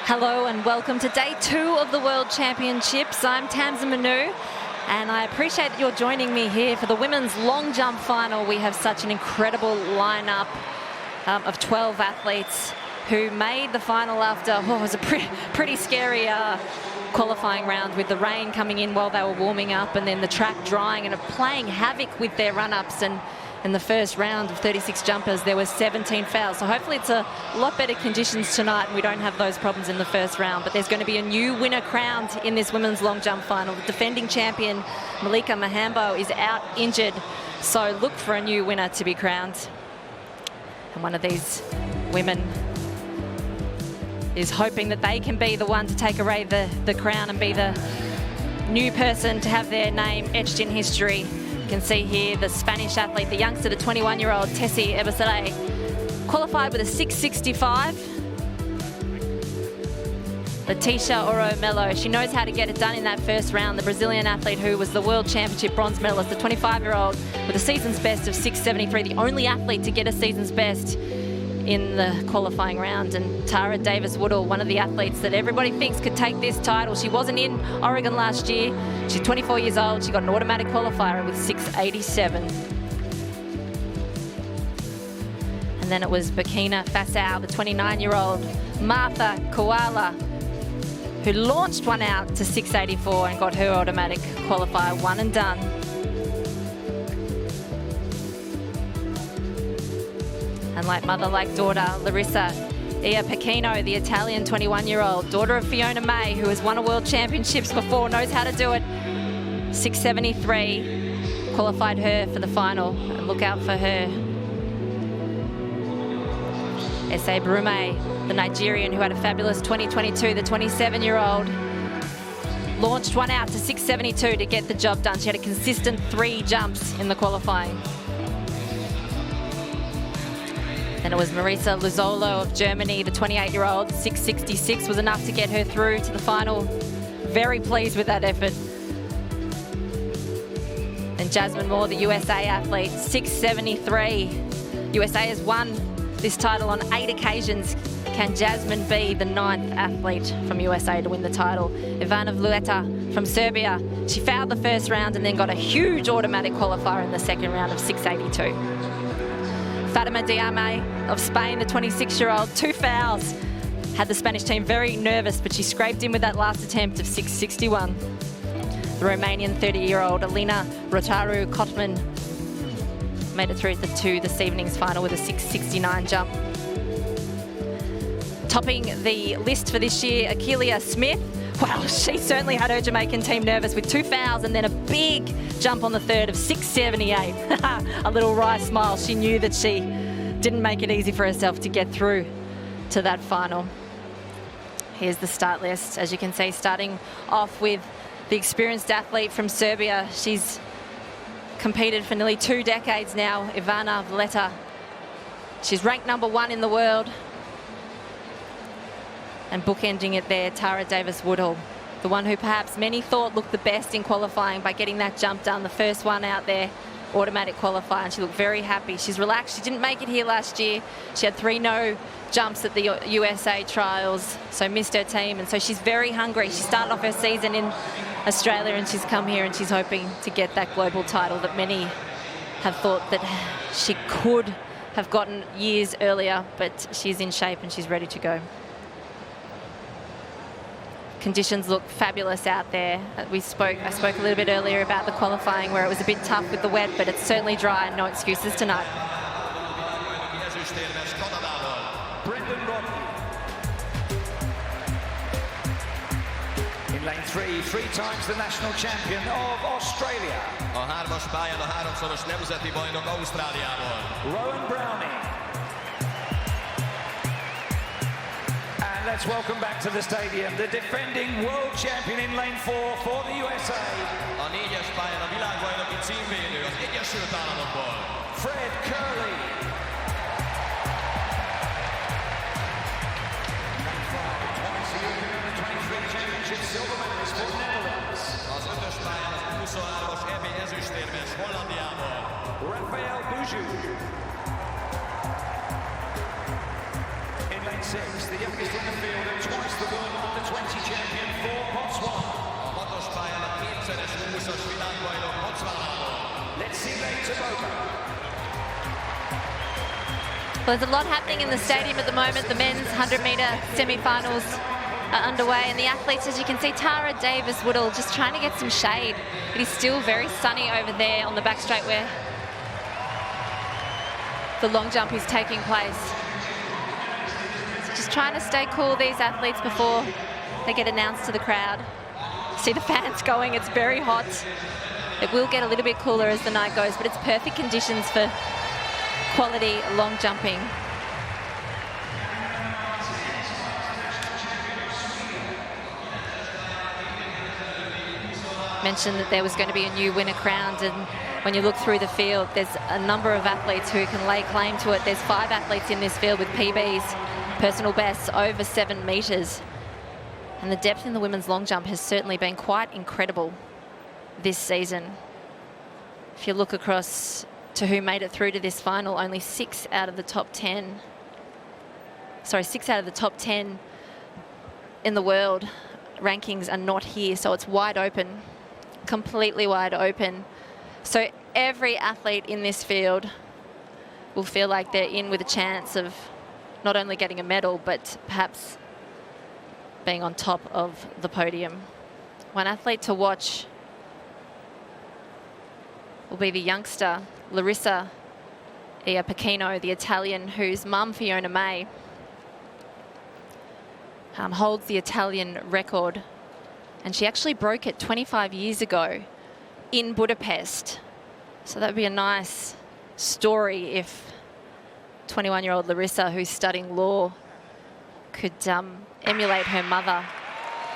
Hello and welcome to day 2 of the World Championships. I'm Tamsin Manu and I appreciate that you're joining me here for the women's long jump final. We have such an incredible lineup of 12 athletes who made the final after it was a pretty scary qualifying round with the rain coming in while they were warming up and then the track drying and playing havoc with their run-ups. And in the first round of 36 jumpers, there was 17 fouls. So hopefully it's a lot better conditions tonight and we don't have those problems in the first round. But there's going to be a new winner crowned in this women's long jump final. The defending champion, Malika Mahambo, is out injured. So look for a new winner to be crowned. And one of these women is hoping that they can be the one to take away the crown and be the new person to have their name etched in history. You can see here the Spanish athlete, the youngster, the 21-year-old Tessie Ebersole, qualified with a 6:65. Leticia Oro Melo, she knows how to get it done in that first round. The Brazilian athlete who was the World Championship bronze medalist, the 25-year-old with a season's best of 6:73, the only athlete to get a season's best in the qualifying round. And Tara Davis-Woodall, one of the athletes that everybody thinks could take this title. She wasn't in Oregon last year. She's 24 years old. She got an automatic qualifier with 6:87. And then it was Burkina Faso, the 29-year-old Martha Koala, who launched one out to 6:84 and got her automatic qualifier, one and done. And like mother, like daughter, Larissa Iapicino, the Italian 21-year-old, daughter of Fiona May, who has won a World Championships before, knows how to do it. 6:73 qualified her for the final, and look out for her. Ese Brume, the Nigerian who had a fabulous 2022, the 27-year-old, launched one out to 6:72 to get the job done. She had a consistent 3 jumps in the qualifying. Then it was Marisa Luzzolo of Germany, the 28-year-old. 6:66 was enough to get her through to the final. Very pleased with that effort. And Jasmine Moore, the USA athlete, 6:73. USA has won this title on 8 occasions. Can Jasmine be the 9th athlete from USA to win the title? Ivana Vlueta from Serbia. She fouled the first round and then got a huge automatic qualifier in the second round of 6:82. Fatima Diame of Spain, the 26-year-old, 2 fouls. Had the Spanish team very nervous, but she scraped in with that last attempt of 6:61. The Romanian 30-year-old Alina Rotaru Kotman made it through to this evening's final with a 6:69 jump. Topping the list for this year, Akeelia Smith. Well, she certainly had her Jamaican team nervous with 2 fouls and then a big jump on the third of 6:78. A little wry smile. She knew that she didn't make it easy for herself to get through to that final. Here's the start list. As you can see, starting off with the experienced athlete from Serbia. She's competed for nearly 2 decades now, Ivana Vlueta. She's ranked #1 in the world. And bookending it there, Tara Davis-Woodall, the one who perhaps many thought looked the best in qualifying by getting that jump done, the first one out there, automatic qualifier, and she looked very happy. She's relaxed. She didn't make it here last year. She had 3 no jumps at the USA trials, so missed her team, and so she's very hungry. She started off her season in Australia and she's come here and she's hoping to get that global title that many have thought that she could have gotten years earlier, but she's in shape and she's ready to go. Conditions look fabulous out there. I spoke a little bit earlier about the qualifying where it was a bit tough with the wet, but it's certainly dry and no excuses tonight. In lane 3, 3 times the national champion of Australia. A 3-as pályán a 3-szoros nemzeti bajnok Ausztráliából. Rowan Browning. Let's welcome back to the stadium the defending world champion in lane 4 for the USA. A 4-es pályán a világbajnoki címvédő az Egyesült Államokból. Fred Curley. Lane 5, twice a European Under-23 Championship silver medalist for Netherlands. Az 5-ös pályán az 23-as EB ezüstérmes Hollandiából. Rafael Buju. In lane 6, the youngest in the field and twice the world Well, there's a lot happening in the stadium at the moment. The men's 100-metre semi-finals are underway, and the athletes, as you can see, Tara Davis-Woodall just trying to get some shade. It is still very sunny over there on the back straight where the long jump is taking place. So just trying to stay cool, these athletes, before they get announced to the crowd. See the fans going, it's very hot. It will get a little bit cooler as the night goes, but it's perfect conditions for quality long jumping. Mentioned that there was going to be a new winner crowned, and when you look through the field, there's a number of athletes who can lay claim to it. There's 5 athletes in this field with PBs, personal bests, over 7 metres. And the depth in the women's long jump has certainly been quite incredible this season. If you look across to who made it through to this final, only 6 out of the top 10. Sorry, 6 out of the top 10 in the world rankings are not here, so it's wide open, completely wide open. So every athlete in this field will feel like they're in with a chance of not only getting a medal, but perhaps being on top of the podium. One athlete to watch will be the youngster Larissa Iapicino, the Italian, whose mum, Fiona May, holds the Italian record. And she actually broke it 25 years ago in Budapest. So that would be a nice story if 21-year-old Larissa, who's studying law, could emulate her mother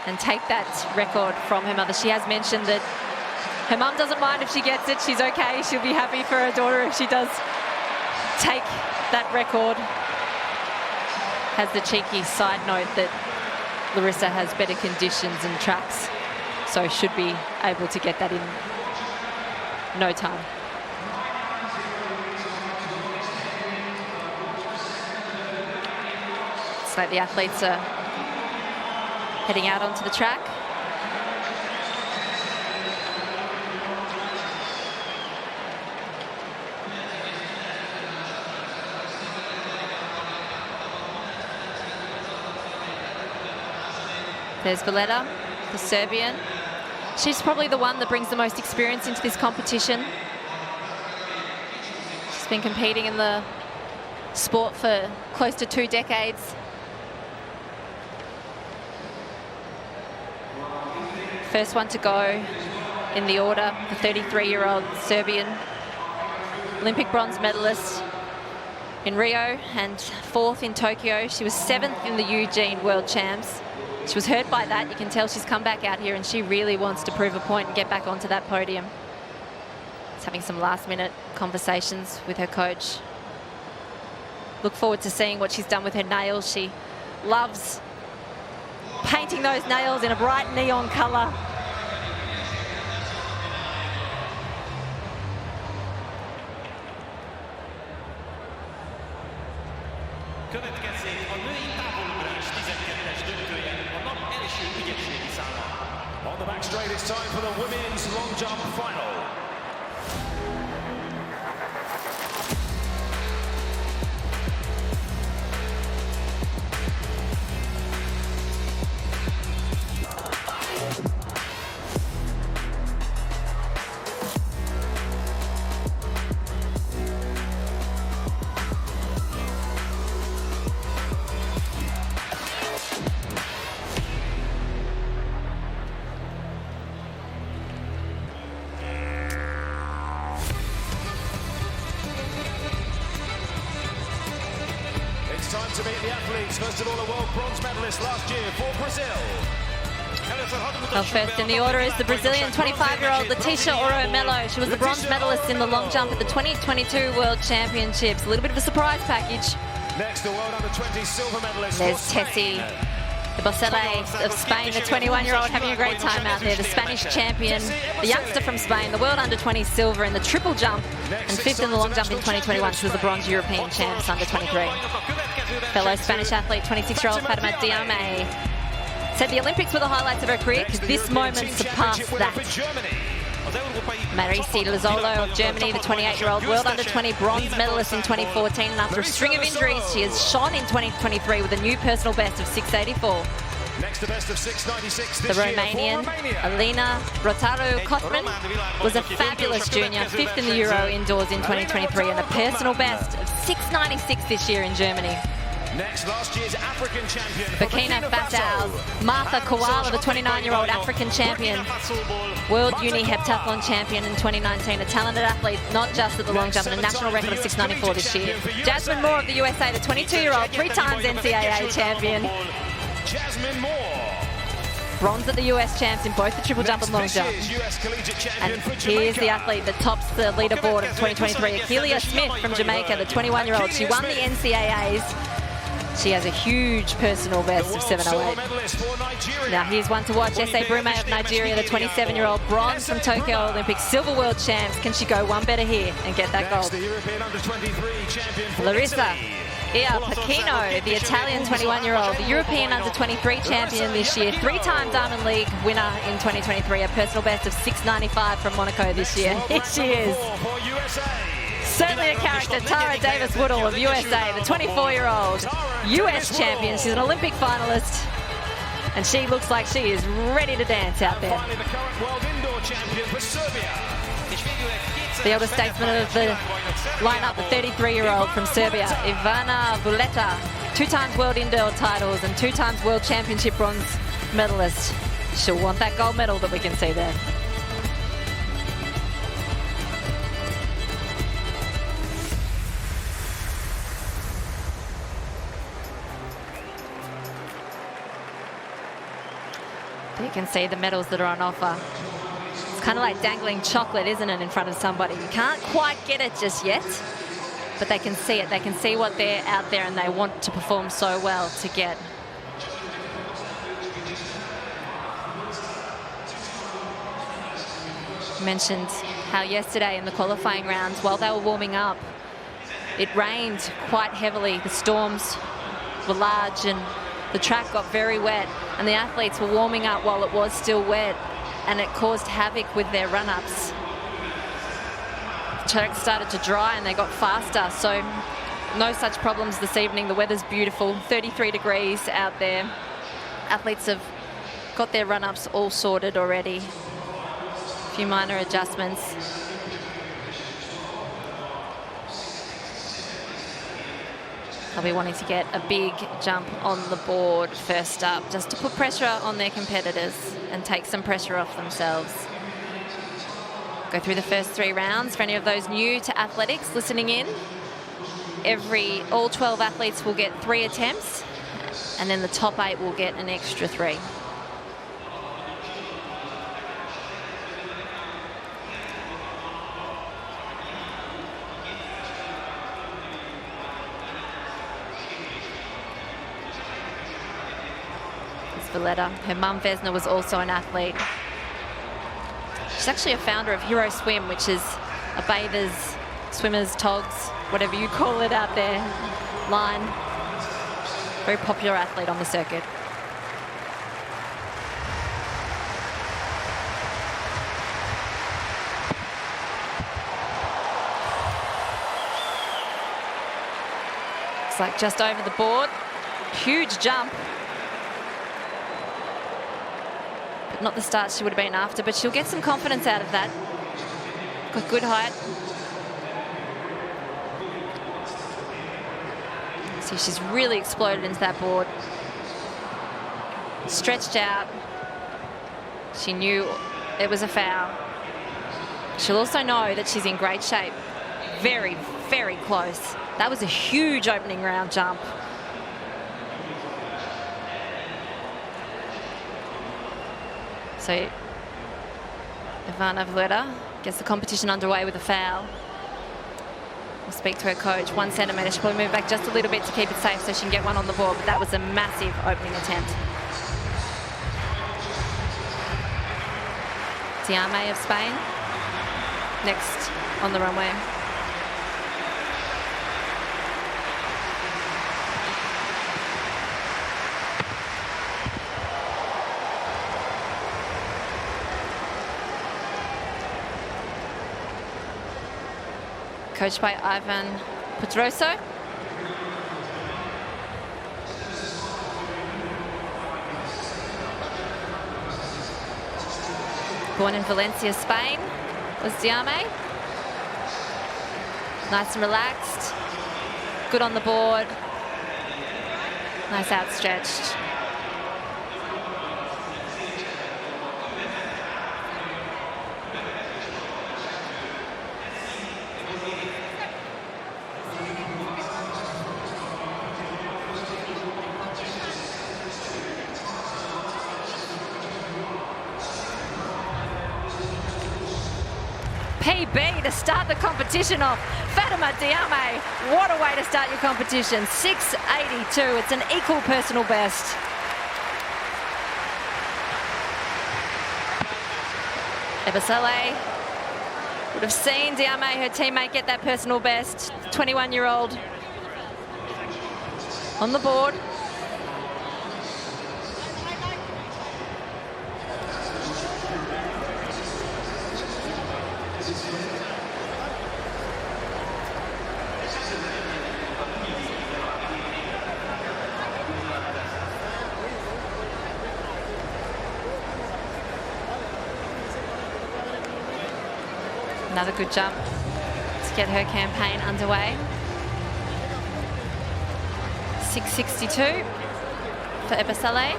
and take that record from her mother. She has mentioned that her mum doesn't mind if she gets it. She's okay. She'll be happy for her daughter if she does take that record. Has the cheeky side note that Larissa has better conditions and tracks, so should be able to get that in no time. It's like the athletes are heading out onto the track. There's Valletta, the Serbian. She's probably the one that brings the most experience into this competition. She's been competing in the sport for close to 2 decades. First one to go in the order, the 33-year-old Serbian Olympic bronze medalist in Rio and 4th in Tokyo. She was 7th in the Eugene World Champs. She was hurt by that. You can tell she's come back out here and she really wants to prove a point and get back onto that podium. She's having some last-minute conversations with her coach. Look forward to seeing what she's done with her nails. She loves painting those nails in a bright neon colour. On the back straight, it's time for the women's long jump final. It's time to meet the athletes. First of all, a world bronze medalist last year for Brazil. Well, first in the order is the Brazilian 25-year-old Leticia Oro Melo. She was the bronze medalist in the long jump at the 2022 World Championships. A little bit of a surprise package. Next, the world under-20 silver medalist. There's Tessie de Bocele of Spain, the 21-year-old, having a great time out there. The Spanish champion, the youngster from Spain, the world under-20 silver in the triple jump, and 5th in the long jump in 2021. She was the bronze European champs under 23. Fellow Spanish athlete, 26-year-old Fatima Diame, said the Olympics were the highlights of her career because this moment surpassed that. Marisi Lazzolo of Germany, the 28-year-old World Under-20 bronze medalist in 2014. And after a string of injuries, she has shone in 2023 with a new personal best of 684. Next to best of 696 The this year Romanian for Romania. Alina Rotaru Kotman was a fabulous junior, 5th in the Euro indoors in 2023 and a personal best of 696 this year in Germany. Next, last year's African champion Burkina Faso's Martha Koala, the 29-year-old African champion, World Uni Heptathlon champion in 2019, a talented athlete, not just at the long jump, and a national record of 694 this year. Jasmine Moore of the USA, the 22-year-old, 3 times NCAA champion. Jasmine Moore. Bronze at the US champs in both the triple jump and long jump. And here's the athlete that tops the leaderboard of 2023, Akeelia Smith from Jamaica, the 21-year-old. She won the NCAAs. She has a huge personal best of 708. Now here's one to watch. Essay Brume of Nigeria, the 27-year-old, bronze from Tokyo Olympics, silver world champs. Can she go one better here and get that gold? Larissa Pacchino, the Italian 21-year-old, the European Under-23 champion this year, 3-time Diamond League winner in 2023, a personal best of 695 from Monaco this year. Here she is. Certainly a character, Tara Davis-Woodall of USA, the 24-year-old US champion. She's an Olympic finalist, and she looks like she is ready to dance out there. The elder statesman of the lineup, the 33-year-old from Serbia, Ivana Vuleta, 2 times world indoor titles and 2 times world championship bronze medalist. She'll want that gold medal that we can see there. You can see the medals that are on offer. It's kind of like dangling chocolate, isn't it, in front of somebody? You can't quite get it just yet, but they can see it. They can see what they're out there and they want to perform so well to get. Mentioned how yesterday in the qualifying rounds, while they were warming up, it rained quite heavily. The storms were large and the track got very wet, and the athletes were warming up while it was still wet, and it caused havoc with their run-ups. The track started to dry and they got faster, so no such problems this evening. The weather's beautiful, 33 degrees out there. Athletes have got their run-ups all sorted already. A few minor adjustments. They'll be wanting to get a big jump on the board first up, just to put pressure on their competitors and take some pressure off themselves. Go through the first 3 rounds. For any of those new to athletics listening in, all 12 athletes will get 3 attempts, and then the top 8 will get an extra 3. Valletta. Her mum, Vesna, was also an athlete. She's actually a founder of Hero Swim, which is a bathers, swimmers, togs, whatever you call it out there, line. Very popular athlete on the circuit. Looks like just over the board. Huge jump. Not the start she would have been after, but she'll get some confidence out of that. Got good height. See, she's really exploded into that board. Stretched out. She knew it was a foul. She'll also know that she's in great shape. Very, very close. That was a huge opening round jump. So Ivana Valletta gets the competition underway with a foul. We'll speak to her coach. 1 centimetre. She'll probably move back just a little bit to keep it safe so she can get one on the board. But that was a massive opening attempt. Tiame of Spain next on the runway. coached by Ivan Pedroso. Born in Valencia, Spain, was Diame. Nice and relaxed, good on the board, nice outstretched. PB to start the competition off. Fatima Diame, what a way to start your competition. 682, it's an equal personal best. Ebasele would have seen Diame, her teammate, get that personal best. 21-year-old on the board. Another good jump to get her campaign underway. 662 for Ebasele.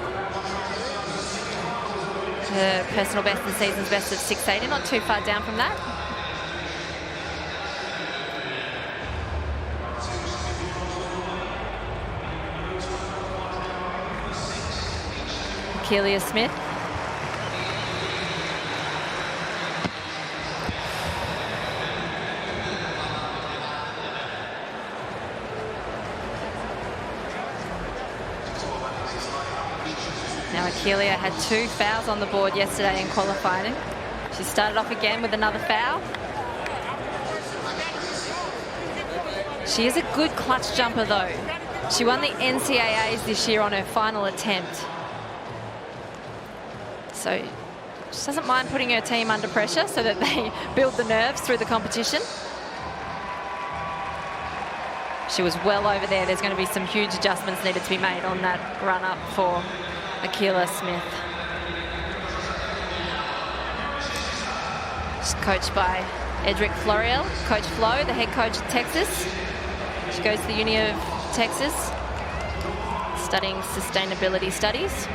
Her personal best, the season's best of 680, not too far down from that. Keelia Smith. Now Keelia had 2 fouls on the board yesterday in qualifying. She started off again with another foul. She is a good clutch jumper though. She won the NCAAs this year on her final attempt. So she doesn't mind putting her team under pressure so that they build the nerves through the competition. She was well over there. There's going to be some huge adjustments needed to be made on that run up for Keelia Smith. She's coached by Edric Florial, Coach Flo, the head coach of Texas. She goes to the Uni of Texas, studying sustainability studies.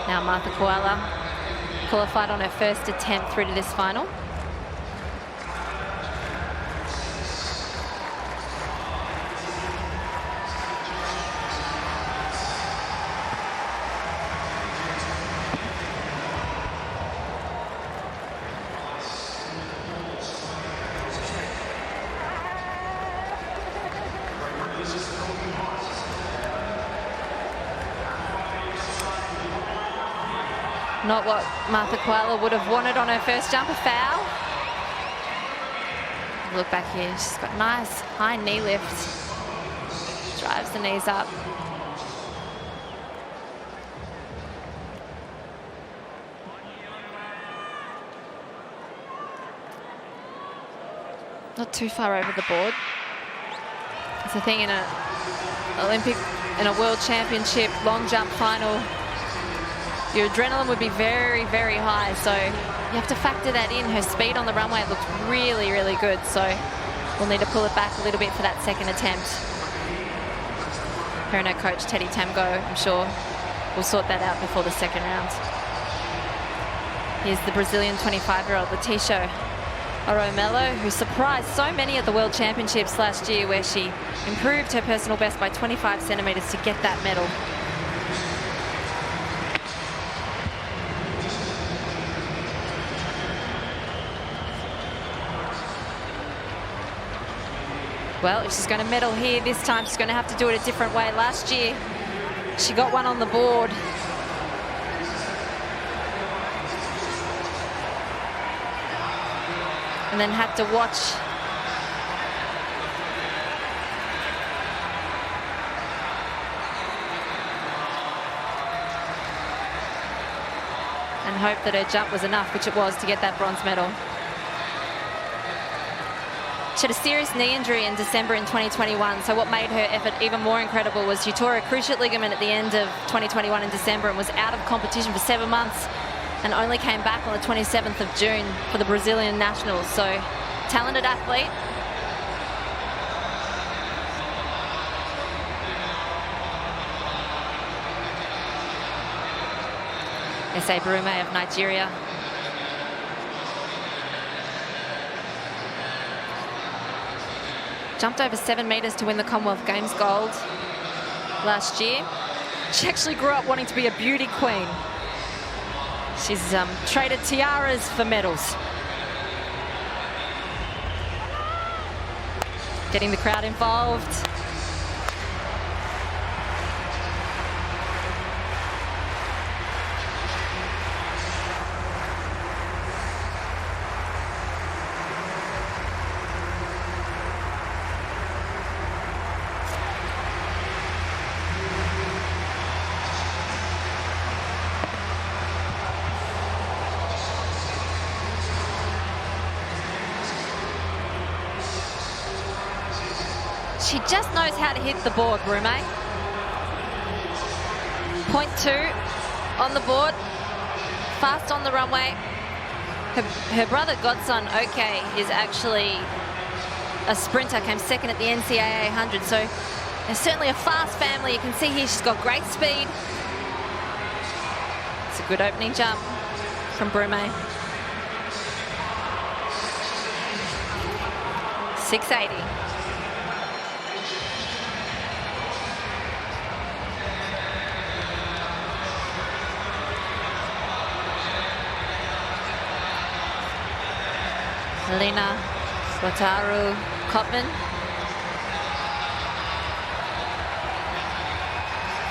Now Martha Koala qualified on her first attempt through to this final. Not what Martha Koala would have wanted on her first jump, a foul. Look back here, she's got nice high knee lift. Drives the knees up. Not too far over the board. It's the thing in a Olympic, in a World Championship long jump final, your adrenaline would be very, very high. So you have to factor that in. Her speed on the runway looked really, really good. So we'll need to pull it back a little bit for that second attempt. Her and her coach, Teddy Tamgo, I'm sure will sort that out before the second round. Here's the Brazilian 25-year-old Leticia Oromelo, who surprised so many at the World Championships last year, where she improved her personal best by 25 centimetres to get that medal. Well, if she's going to medal here this time, she's going to have to do it a different way. Last year, she got one on the board. And then had to watch and hope that her jump was enough, which it was, to get that bronze medal. She had a serious knee injury in December in 2021, so what made her effort even more incredible was she tore a cruciate ligament at the end of 2021 in December and was out of competition for 7 months and only came back on the 27th of June for the Brazilian Nationals. So, talented athlete. S.A. Brume of Nigeria. Jumped over 7 meters to win the Commonwealth Games gold last year. She actually grew up wanting to be a beauty queen. She's traded tiaras for medals. Getting the crowd involved. She just knows how to hit the board, Brume. Point 2 on the board, fast on the runway. Her brother Godson Oke is actually a sprinter, came second at the NCAA 100, so there's certainly a fast family. You can see here she's got great speed. It's a good opening jump from Brume. 680. Lena Wataru Cotman.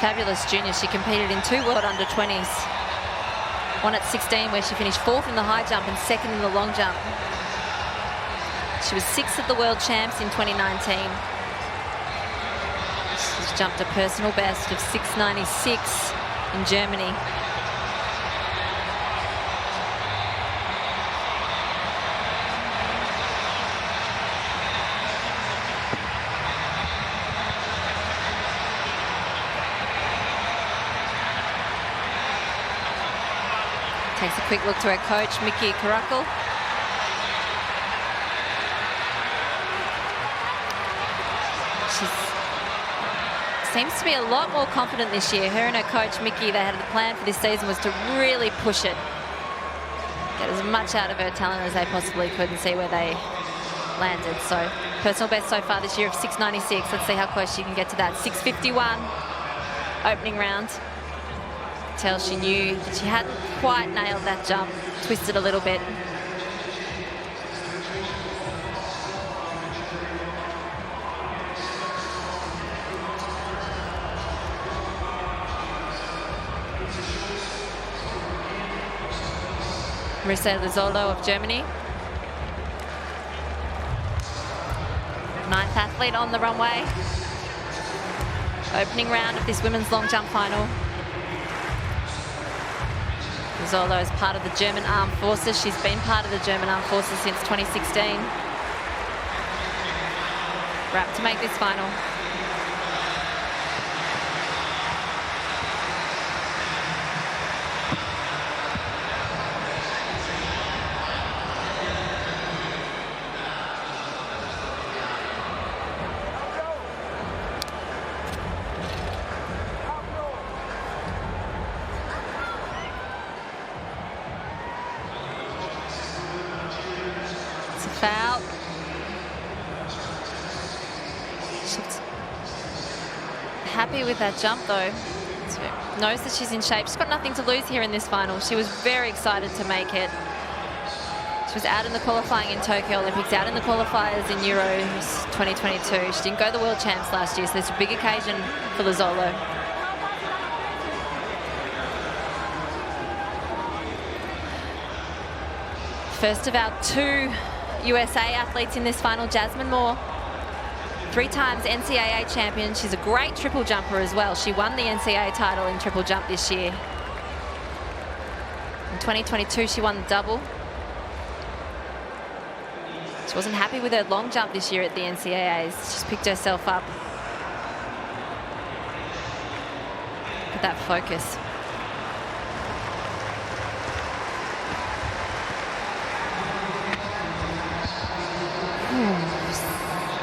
Fabulous junior. She competed in 2 World Under-20s. One at 16 where she finished 4th in the high jump and 2nd in the long jump. She was 6th at the World Champs in 2019. She's jumped a personal best of 696 in Germany. Takes a quick look to her coach, Mickey Caracal. She seems to be a lot more confident this year. Her and her coach, Mickey, they had the plan for this season was to really push it. Get as much out of her talent as they possibly could and see where they landed. So, personal best so far this year of 696. Let's see how close she can get to that. 651, opening round. Tell she knew that she hadn't quite nailed that jump, twisted a little bit. Marissa Lizzolo of Germany. 9th athlete on the runway. Opening round of this women's long jump final. Lizzolo is part of the German Armed Forces. She's been part of the German Armed Forces since 2016. Wrapped to make this final. Foul. She's happy with that jump though. So knows that she's in shape. She's got nothing to lose here in this final. She was very excited to make it. She was out in the qualifying in Tokyo Olympics, out in the qualifiers in Euros 2022. She didn't go to the World Champs last year, so it's a big occasion for Lizzolo. First of our 2 USA athletes in this final, Jasmine Moore, 3 times NCAA champion. She's a great triple jumper as well. She won the NCAA title in triple jump this year. In 2022, she won the double. She wasn't happy with her long jump this year at the NCAAs. She's picked herself up. Look at that focus.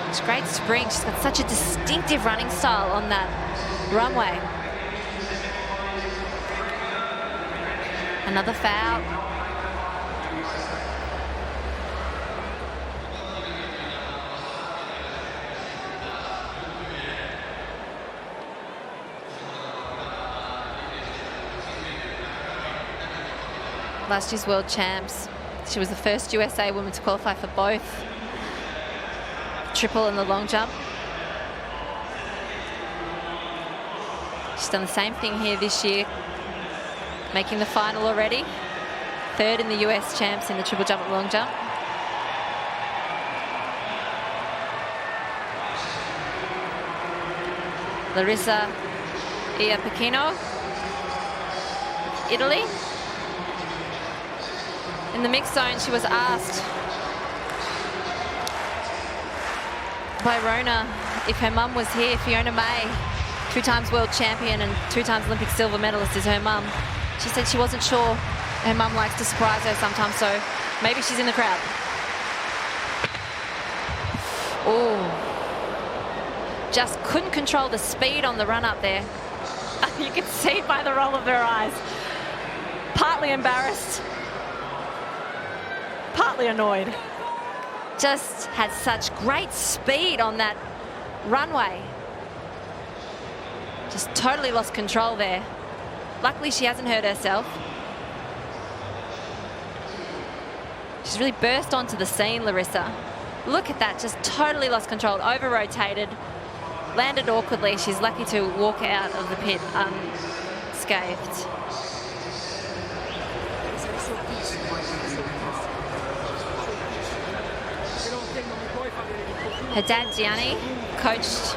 It's a great spring. She's got such a distinctive running style on that runway. Another foul. Last year's world champs. She was the first USA woman to qualify for both triple and the long jump. She's done the same thing here this year, making the final already. Third in the US champs in the triple jump and long jump. Larissa Iapicino, Italy. In the mixed zone, she was asked by Rona if her mum was here. Fiona May, 2-time world champion and 2-time Olympic silver medalist, is her mum. She said she wasn't sure. Her mum likes to surprise her sometimes, so maybe she's in the crowd. Oh, just couldn't control the speed on the run up there. You could see by the roll of her eyes. Partly embarrassed, partly annoyed. Just had such great speed on that runway. Just totally lost control there. Luckily, she hasn't hurt herself. She's really burst onto the scene, Larissa. Look at that, just totally lost control, over-rotated, landed awkwardly. She's lucky to walk out of the pit unscathed. Her dad, Gianni, coached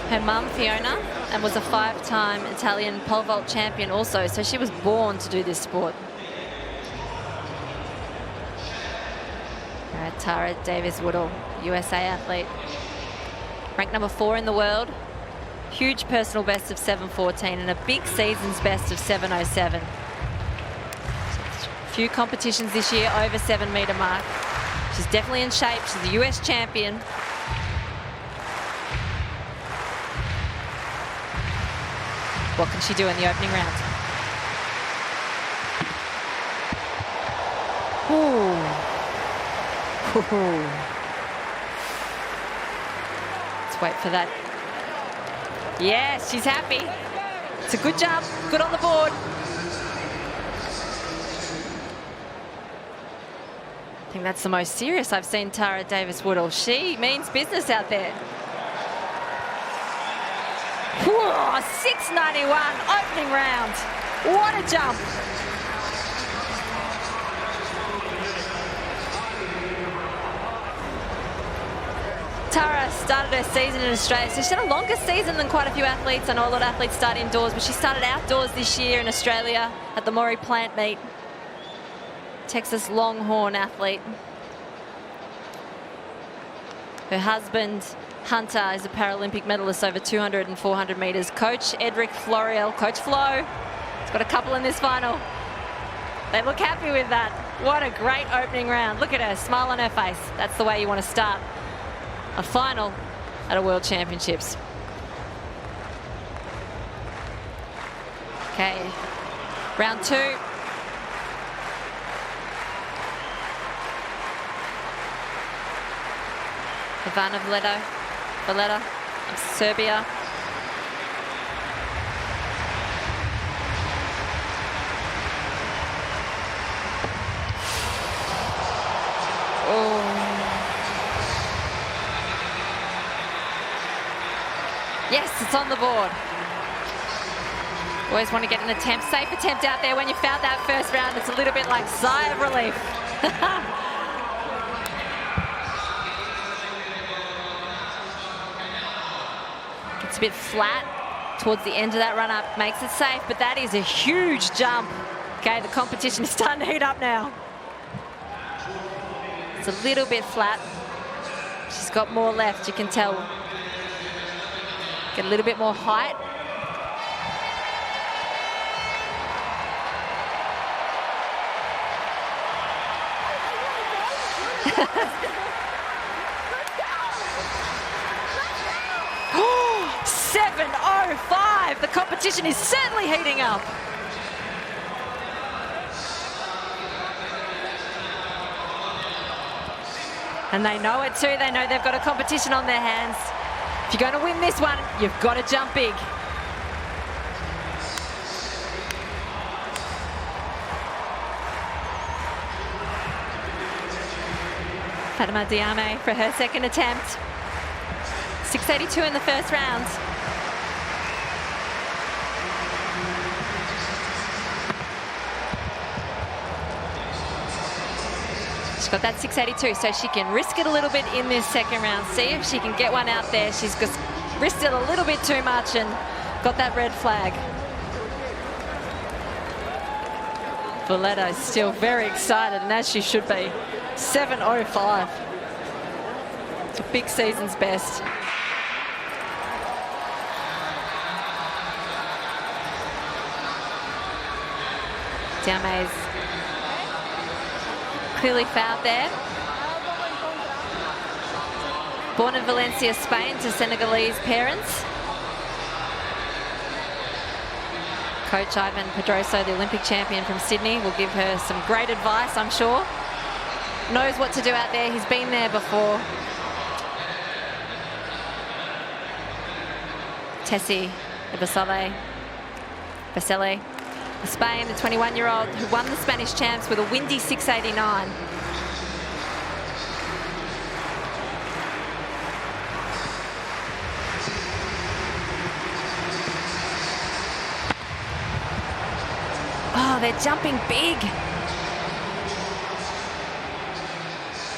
her mum, Fiona, and was a 5-time Italian pole vault champion also, so she was born to do this sport. Tara Davis-Woodall, USA athlete. Ranked number 4 in the world. Huge personal best of 7:14 and a big season's best of 7:07. Few competitions this year over 7-metre mark. She's definitely in shape. She's the US champion. What can she do in the opening round? Ooh. Ooh. Let's wait for that. Yes, she's happy. It's a good jump, good on the board. I think that's the most serious I've seen Tara Davis-Woodall. She means business out there. Whoa, 691 opening round. What a jump. Tara started her season in Australia, so she's had a longer season than quite a few athletes. I know a lot of athletes start indoors, but she started outdoors this year in Australia at the Maury Plant meet. Texas Longhorn athlete. Her husband, Hunter, is a Paralympic medalist over 200 and 400 metres. Coach Edric Floriel, Coach Flo, he's got a couple in this final. They look happy with that. What a great opening round. Look at her, smile on her face. That's the way you want to start a final at a World Championships. Okay, round 2. Ivana Valletta of Serbia. Oh. Yes, it's on the board. Always want to get an attempt, safe attempt out there. When you found that first round, it's a little bit like sigh of relief. It's a bit flat towards the end of that run up, makes it safe, but that is a huge jump. Okay, the competition is starting to heat up now. It's a little bit flat. She's got more left, you can tell. Get a little bit more height. Oh, 7:05. The competition is certainly heating up. And they know it too. They know they've got a competition on their hands. If you're going to win this one, you've got to jump big. Fatima Diame for her second attempt. 6.82 in the first round. She's got that 6.82, so she can risk it a little bit in this second round. See if she can get one out there. She's just risked it a little bit too much and got that red flag. Valletta is still very excited, and as she should be. 7:05. It's a big season's best. Diame's clearly fouled there. Born in Valencia, Spain, to Senegalese parents. Coach Ivan Pedroso, the Olympic champion from Sydney, will give her some great advice, I'm sure. Knows what to do out there. He's been there before. Tessie Basile, Spain, the 21-year-old who won the Spanish champs with a windy 6.89. Oh, they're jumping big.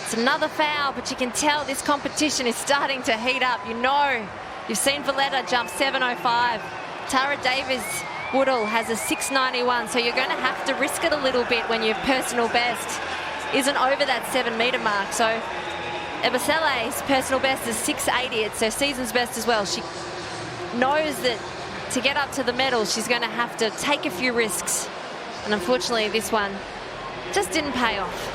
It's another foul, but you can tell this competition is starting to heat up. You know, you've seen Valletta jump 7.05. Tara Davies-Woodall has a 6.91, so you're going to have to risk it a little bit when your personal best isn't over that 7-metre mark. So Ebasele's personal best is 6.80. It's her season's best as well. She knows that to get up to the medal, she's going to have to take a few risks. And unfortunately, this one just didn't pay off.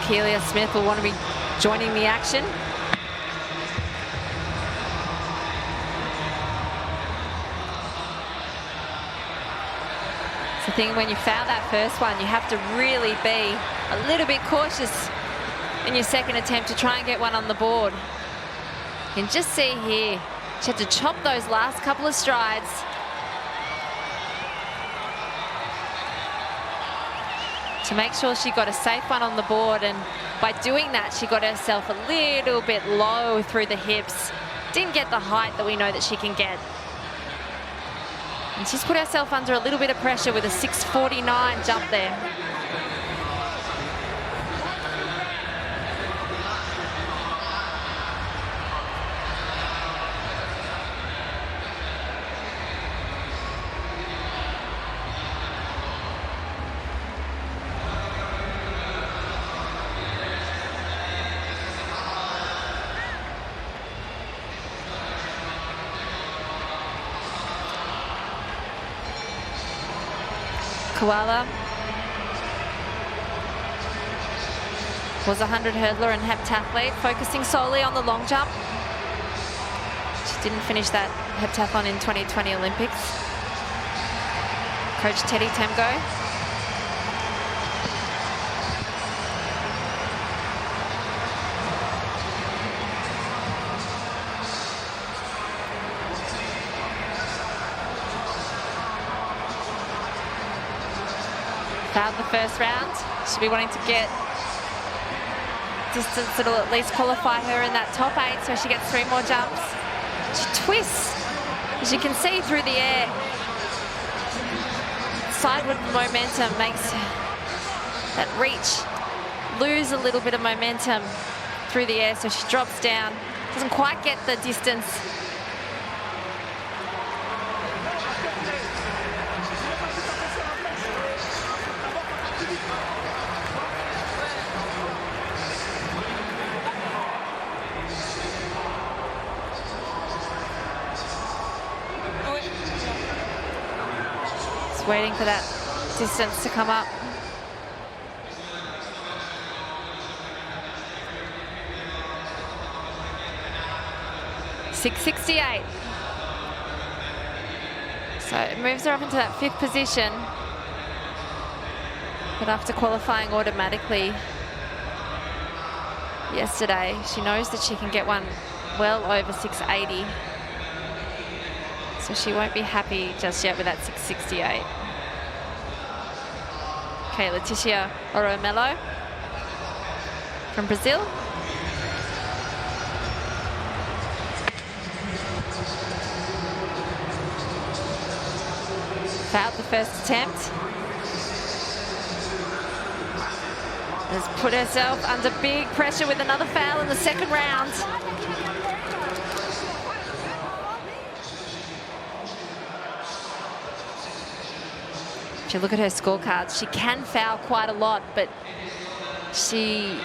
Keelia Smith will want to be joining the action. It's the thing, when you foul that first one, you have to really be a little bit cautious in your second attempt to try and get one on the board. You can just see here, she had to chop those last couple of strides. To make sure she got a safe one on the board, and by doing that she got herself a little bit low through the hips. Didn't get the height that we know that she can get. And she's put herself under a little bit of pressure with a 6.49 jump there. Koala was a 100 hurdler and heptathlete, focusing solely on the long jump. She didn't finish that heptathlon in 2020 Olympics. Coach Teddy Temgo. Fouled the first round. She'll be wanting to get distance that'll at least qualify her in that top 8, so she gets 3 more jumps. She twists, as you can see, through the air. sideward momentum makes that reach lose a little bit of momentum through the air, so she drops down, doesn't quite get the distance. Just waiting for that distance to come up. .668. So it moves her up into that 5th position. But after qualifying automatically yesterday, she knows that she can get one well over 680. So she won't be happy just yet with that 668. Okay, Leticia Oromelo from Brazil. Fouled the first attempt. Has put herself under big pressure with another foul in the second round. If you look at her scorecards, she can foul quite a lot, but she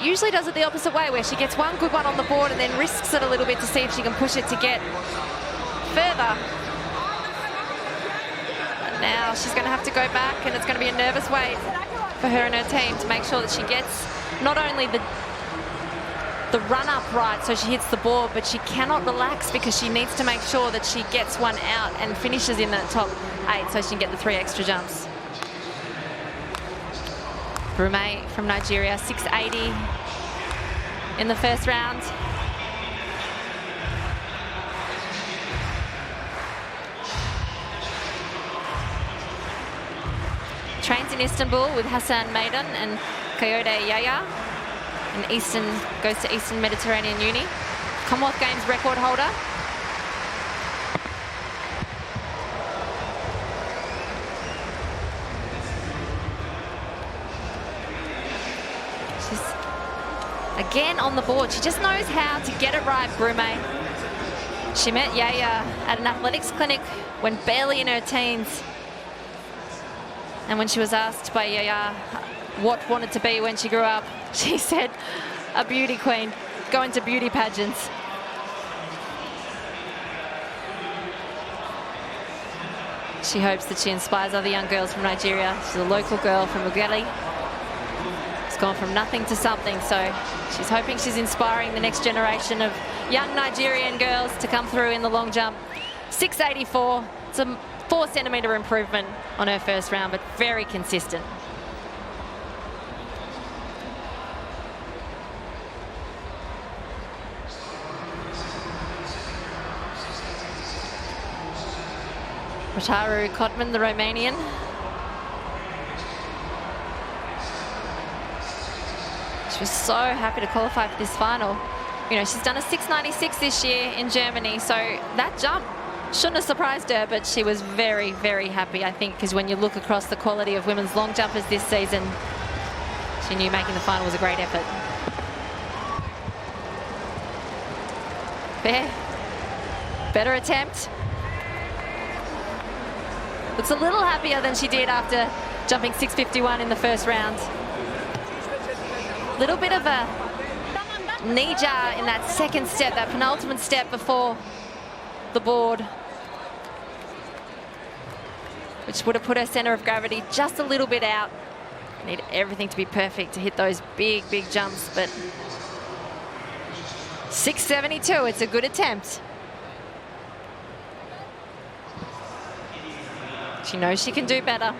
usually does it the opposite way, where she gets one good one on the board and then risks it a little bit to see if she can push it to get further. Now she's going to have to go back, and it's going to be a nervous wait for her and her team to make sure that she gets not only the run-up right so she hits the board, but she cannot relax because she needs to make sure that she gets one out and finishes in that top 8 so she can get the 3 extra jumps. Brume from Nigeria, 680 in the first round. Trains in Istanbul with Hassan Maidan and Kayode Yaya. And goes to Eastern Mediterranean Uni. Commonwealth Games record holder. She's again on the board. She just knows how to get it right, Brume. She met Yaya at an athletics clinic when barely in her teens. And when she was asked by Yaya what wanted to be when she grew up, she said, a beauty queen, going to beauty pageants. She hopes that she inspires other young girls from Nigeria. She's a local girl from Ughelli. She's gone from nothing to something, so she's hoping she's inspiring the next generation of young Nigerian girls to come through in the long jump. 684, it's a 4-centimetre improvement on her first round, but very consistent. Rataru Kotman, the Romanian. She was so happy to qualify for this final. You know, she's done a 696 this year in Germany, so that jump shouldn't have surprised her, but she was very, very happy, I think, because when you look across the quality of women's long jumpers this season, she knew making the final was a great effort. Fair. Better attempt. Looks a little happier than she did after jumping 651 in the first round. Little bit of a knee jar in that second step, that penultimate step before the board, which would have put her center of gravity just a little bit out. Need everything to be perfect to hit those big, big jumps, but 672, it's a good attempt. She knows she can do better.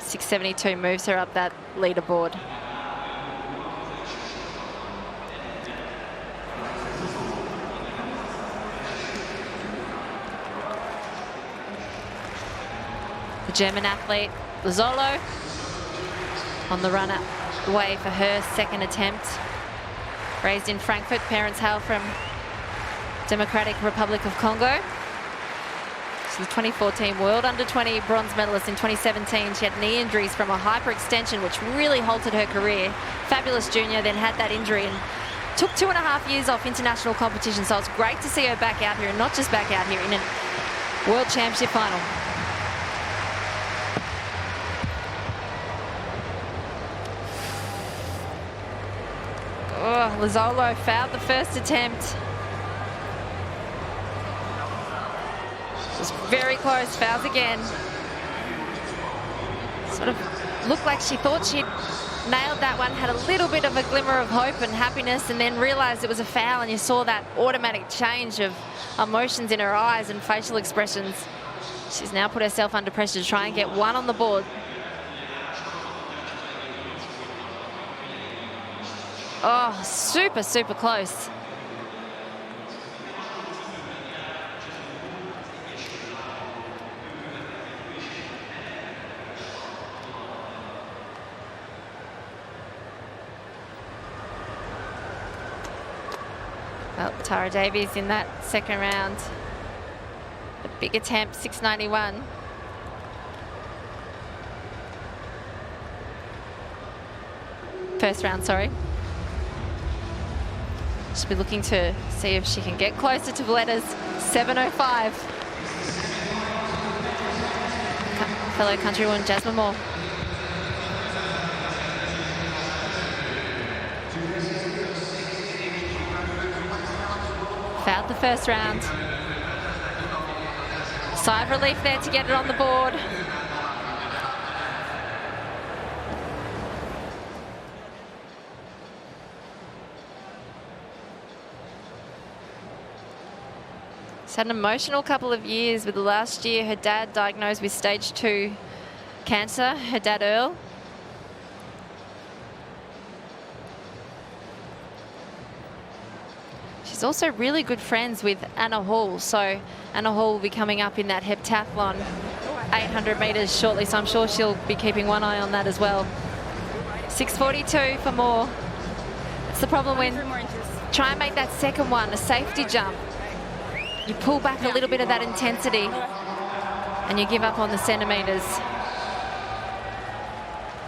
672 moves her up that leaderboard. The German athlete, Lazzolo, on the run away for her second attempt. Raised in Frankfurt, parents hail from Democratic Republic of Congo. She's the 2014 World Under-20 bronze medalist. In 2017, she had knee injuries from a hyperextension, which really halted her career. Fabulous junior, then had that injury and took 2.5 years off international competition. So it's great to see her back out here, and not just back out here in a World Championship final. Oh, Lazzolo fouled the first attempt. Was very close, fouls again. Sort of looked like she thought she'd nailed that one, had a little bit of a glimmer of hope and happiness, and then realized it was a foul, and you saw that automatic change of emotions in her eyes and facial expressions. She's now put herself under pressure to try and get one on the board. Oh, super, super close. Well, Tara Davies in that second round. A big attempt, 691. First round, sorry. She'll be looking to see if she can get closer to Valletta's 705. Fellow countrywoman Jasmine Moore. Fouled the first round. Sigh of relief there to get it on the board. She's had an emotional couple of years with the last year her dad diagnosed with stage 2 cancer, her dad Earl. She's also really good friends with Anna Hall, so Anna Hall will be coming up in that heptathlon 800 metres shortly, so I'm sure she'll be keeping one eye on that as well. 6:42 for Moore. It's the problem when try and make that second one a safety jump. You pull back a little bit of that intensity and you give up on the centimetres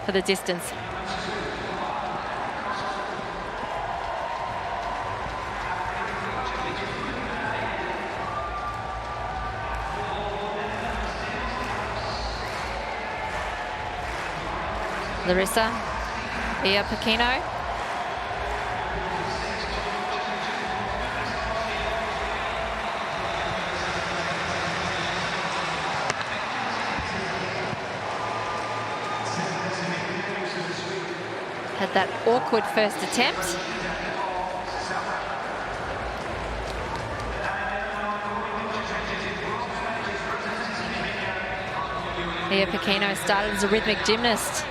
for the distance. Larissa Iapicino. Had that awkward first attempt. Iapicino started as a rhythmic gymnast.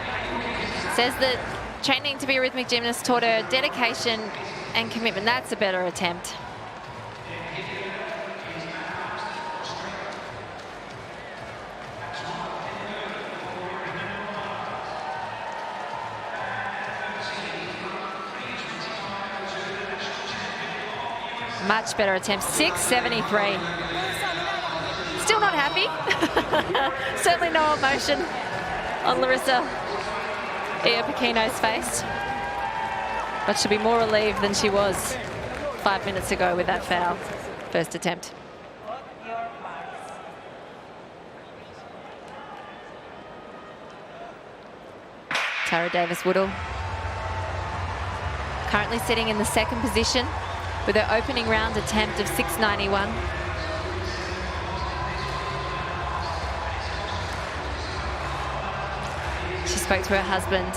Says that training to be a rhythmic gymnast taught her dedication and commitment. That's a better attempt. Much better attempt, 673. Still not happy. Certainly no emotion on Larissa Iapicino's face. But she'll be more relieved than she was 5 minutes ago with that foul. First attempt. Tara Davis-Woodall. Currently sitting in the second position with her opening round attempt of 691. She spoke to her husband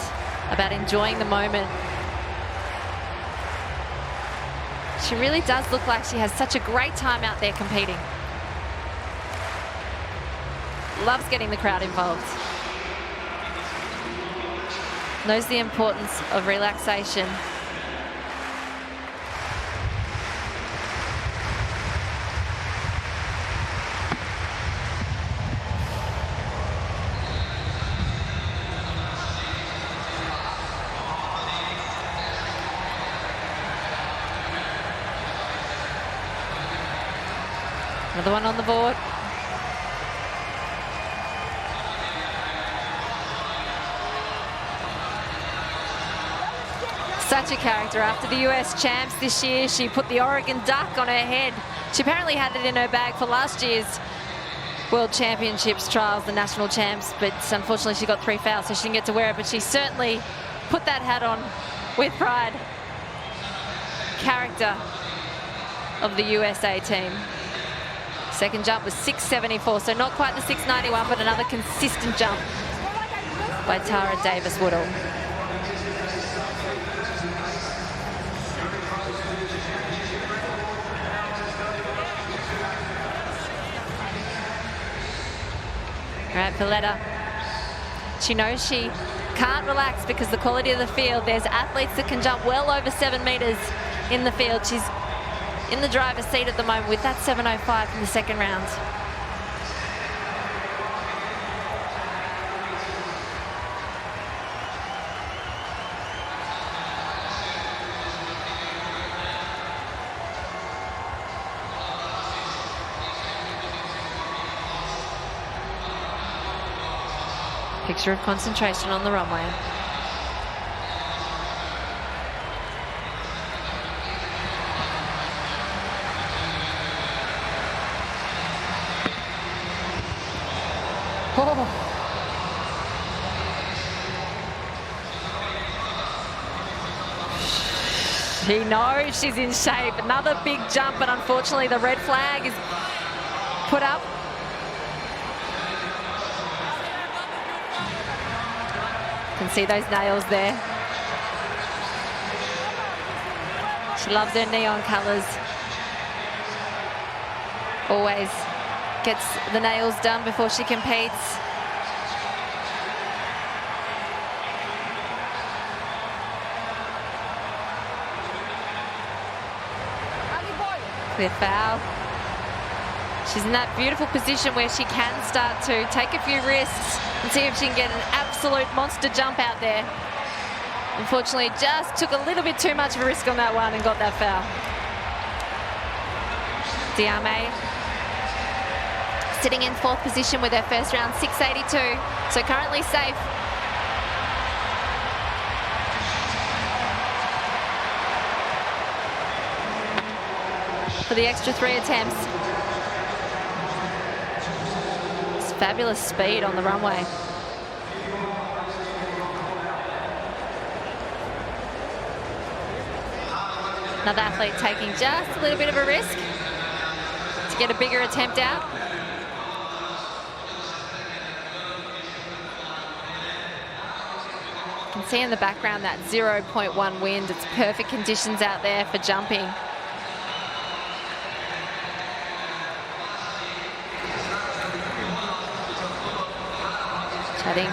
about enjoying the moment. She really does look like she has such a great time out there competing. Loves getting the crowd involved. Knows the importance of relaxation. Another one on the board. Such a character. After the US champs this year, she put the Oregon duck on her head. She apparently had it in her bag for last year's World Championships trials, the national champs, but unfortunately she got 3 fouls, so she didn't get to wear it, but she certainly put that hat on with pride. Character of the USA team. Second jump was 6.74, so not quite the 6.91, but another consistent jump by Tara Davis-Woodall. All right, Valletta. She knows she can't relax because the quality of the field, there's athletes that can jump well over 7 meters in the field. She's in the driver's seat at the moment with that 7.05 from the second round. Picture of concentration on the runway. Oh. She knows she's in shape. Another big jump, but unfortunately the red flag is put up. Can see those nails there. She loves her neon colors. Always gets the nails done before she competes. Clear foul. She's in that beautiful position where she can start to take a few risks and see if she can get an absolute monster jump out there. Unfortunately, just took a little bit too much of a risk on that one and got that foul. Diame sitting in 4th position with her first round, 6.82, so currently safe. For the extra 3 attempts. It's fabulous speed on the runway. Another athlete taking just a little bit of a risk to get a bigger attempt out. You can see in the background that 0.1 wind. It's perfect conditions out there for jumping. Chatting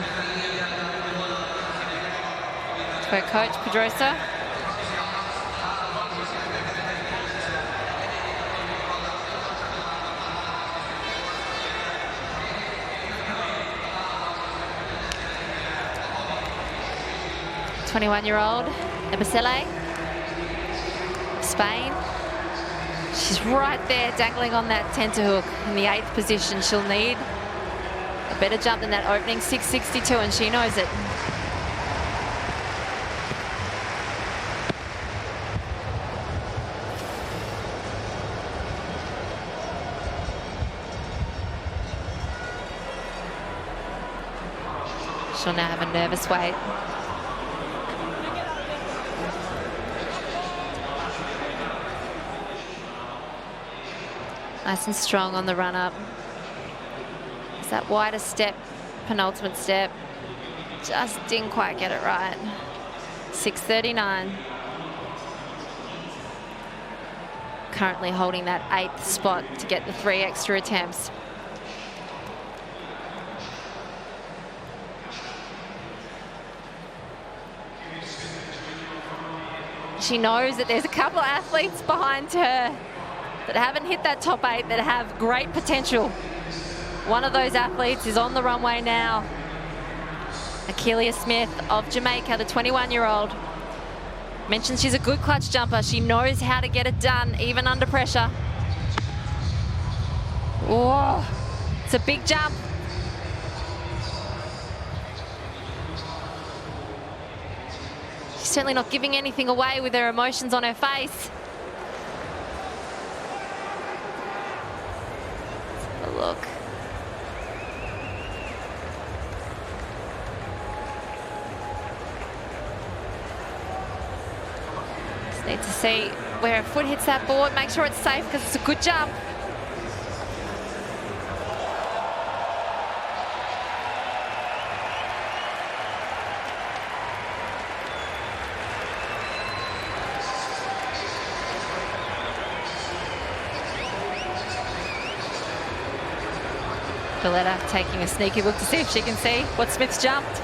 to her coach, Pedrosa. .21-year-old Ebisele, Spain. She's right there dangling on that tenterhook in the 8th position. She'll need a better jump than that opening 6.62, and she knows it. She'll now have a nervous wait. Nice and strong on the run up. It's that wider step, penultimate step. Just didn't quite get it right. 6.39. Currently holding that 8th spot to get the 3 extra attempts. She knows that there's a couple of athletes behind her that haven't hit that top 8 that have great potential. One of those athletes is on the runway now. Akeelia Smith of Jamaica, the 21-year-old. Mentioned she's a good clutch jumper. She knows how to get it done, even under pressure. Whoa, it's a big jump. She's certainly not giving anything away with her emotions on her face. Have a look. Just need to see where her foot hits that board, make sure it's safe because it's a good jump. Valletta taking a sneaky look to see if she can see what Smith's jumped.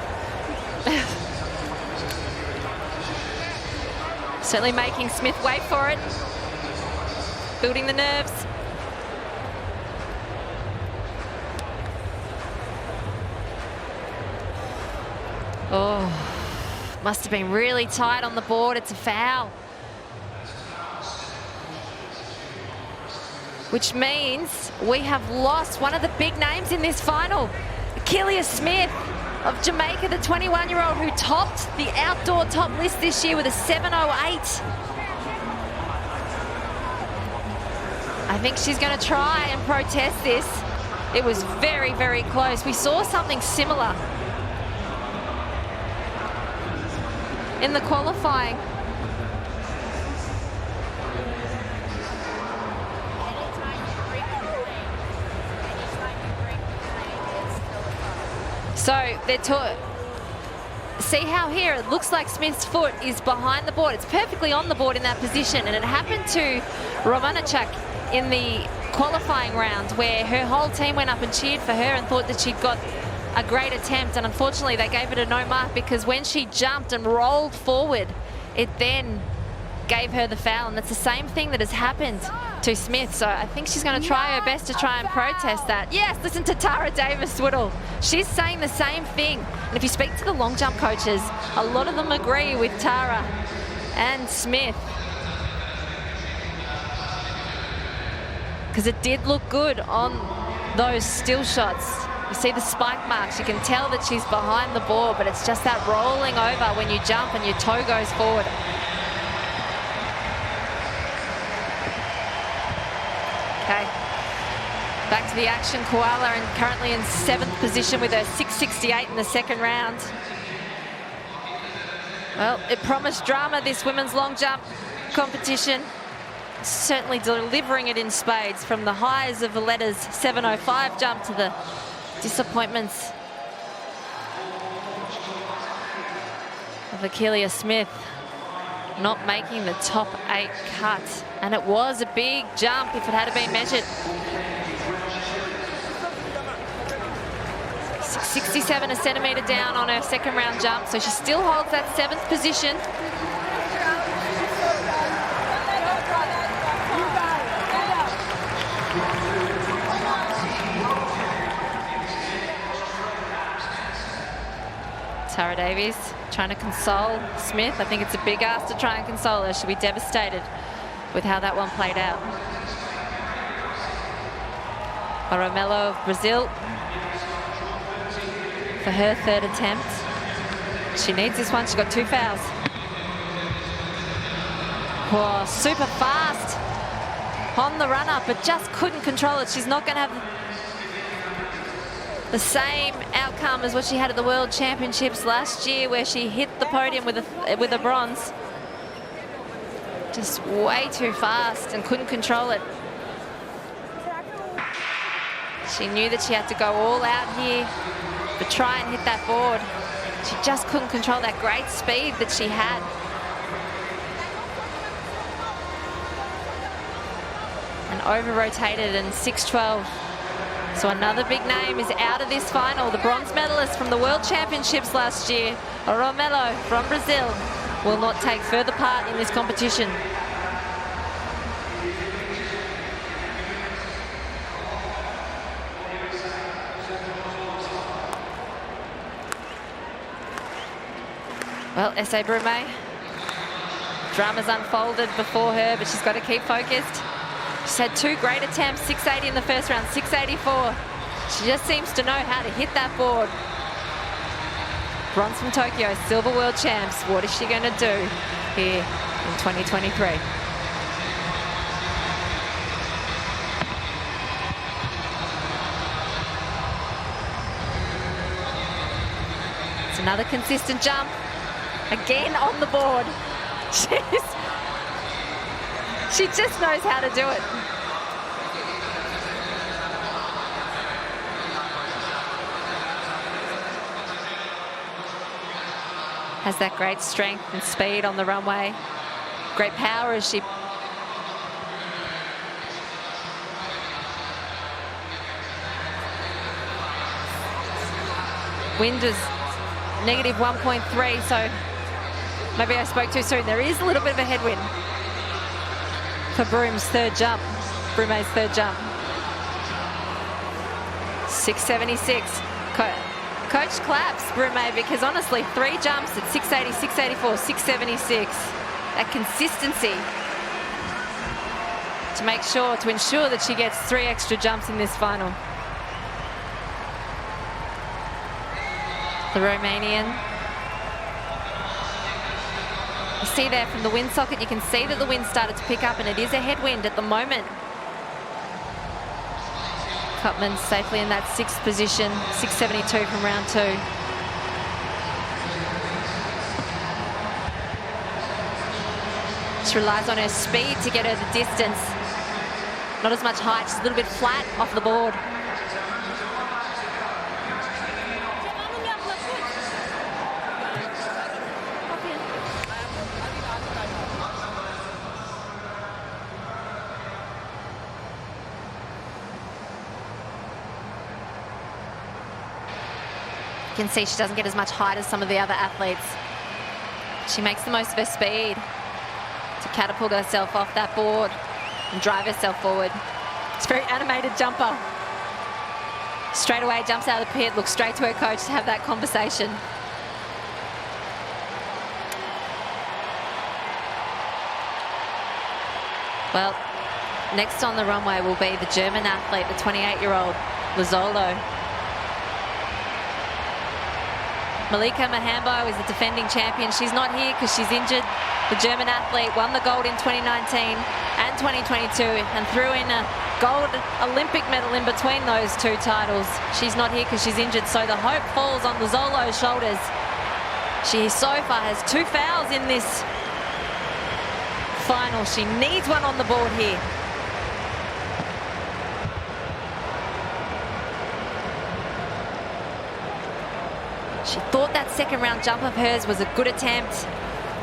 Certainly making Smith wait for it. Building the nerves. Oh, must have been really tight on the board. It's a foul. Which means we have lost one of the big names in this final. Legkaya Smith of Jamaica, the 21-year-old who topped the outdoor top list this year with a 7:08. I think she's going to try and protest this. It was very, very close. We saw something similar in the qualifying. So they're see how here it looks like Smith's foot is behind the board. It's perfectly on the board in that position, and it happened to Romanchuk in the qualifying round where her whole team went up and cheered for her and thought that she'd got a great attempt, and unfortunately they gave it a no mark because when she jumped and rolled forward, it then gave her the foul, and that's the same thing that has happened to Smith. So I think she's going to try her best to try and protest that. Yes, listen to Tara Davis-Whittle. She's saying the same thing. And if you speak to the long jump coaches, a lot of them agree with Tara and Smith. Because it did look good on those still shots. You see the spike marks. You can tell that she's behind the board, but it's just that rolling over when you jump and your toe goes forward. Okay, back to the action. Koala and currently in 7th position with her 6:68 in the second round. Well, it promised drama, this women's long jump competition. Certainly delivering it in spades, from the highs of Valletta's 7:05 jump to the disappointments of Legkaya Smith not making the top 8 cut. And it was a big jump if it had been measured. 67 a centimetre down on her second round jump, so she still holds that 7th position. Tara Davies trying to console Smith. I think it's a big ask to try and console her. She'll be devastated with how that one played out. Romelo of Brazil for her 3rd attempt. She needs this one. She's got 2 fouls. Oh, super fast on the run up, but just couldn't control it. She's not going to have the same outcome as what she had at the World Championships last year, where she hit the podium with a bronze. Just way too fast and couldn't control it. She knew that she had to go all out here to try and hit that board. She just couldn't control that great speed that she had. And over-rotated in 6:12. So another big name is out of this final. The bronze medalist from the World Championships last year, Romelo from Brazil, will not take further part in this competition. Well, Essay Brume, drama's unfolded before her, but she's got to keep focused. She's had 2 great attempts, 680 in the first round, 684. She just seems to know how to hit that board. Bronze from Tokyo, silver world champs. What is she going to do here in 2023? It's another consistent jump. Again on the board. She just knows how to do it. Has that great strength and speed on the runway. Great power as she... Wind is negative 1.3, so maybe I spoke too soon. There is a little bit of a headwind for Broom's third jump, Brume's third jump. 676. Coach claps Brume, because honestly, 3 jumps at 680, 684, 676. That consistency to ensure that she gets 3 extra jumps in this final. The Romanian. You see there from the wind socket, you can see that the wind started to pick up, and it is a headwind at the moment. Cutman safely in that 6th position, 672 from round 2. She relies on her speed to get her the distance. Not as much height, she's a little bit flat off the board. You can see she doesn't get as much height as some of the other athletes. She makes the most of her speed to catapult herself off that board and drive herself forward. It's a very animated jumper. Straight away jumps out of the pit, looks straight to her coach to have that conversation. Well, next on the runway will be the German athlete, the 28-year-old Lazzolo. Malika Mahambo is the defending champion. She's not here because she's injured. The German athlete won the gold in 2019 and 2022 and threw in a gold Olympic medal in between those 2 titles. She's not here because she's injured, so the hope falls on Lazzolo's shoulders. She so far has 2 fouls in this final. She needs one on the board here. She thought that second round jump of hers was a good attempt.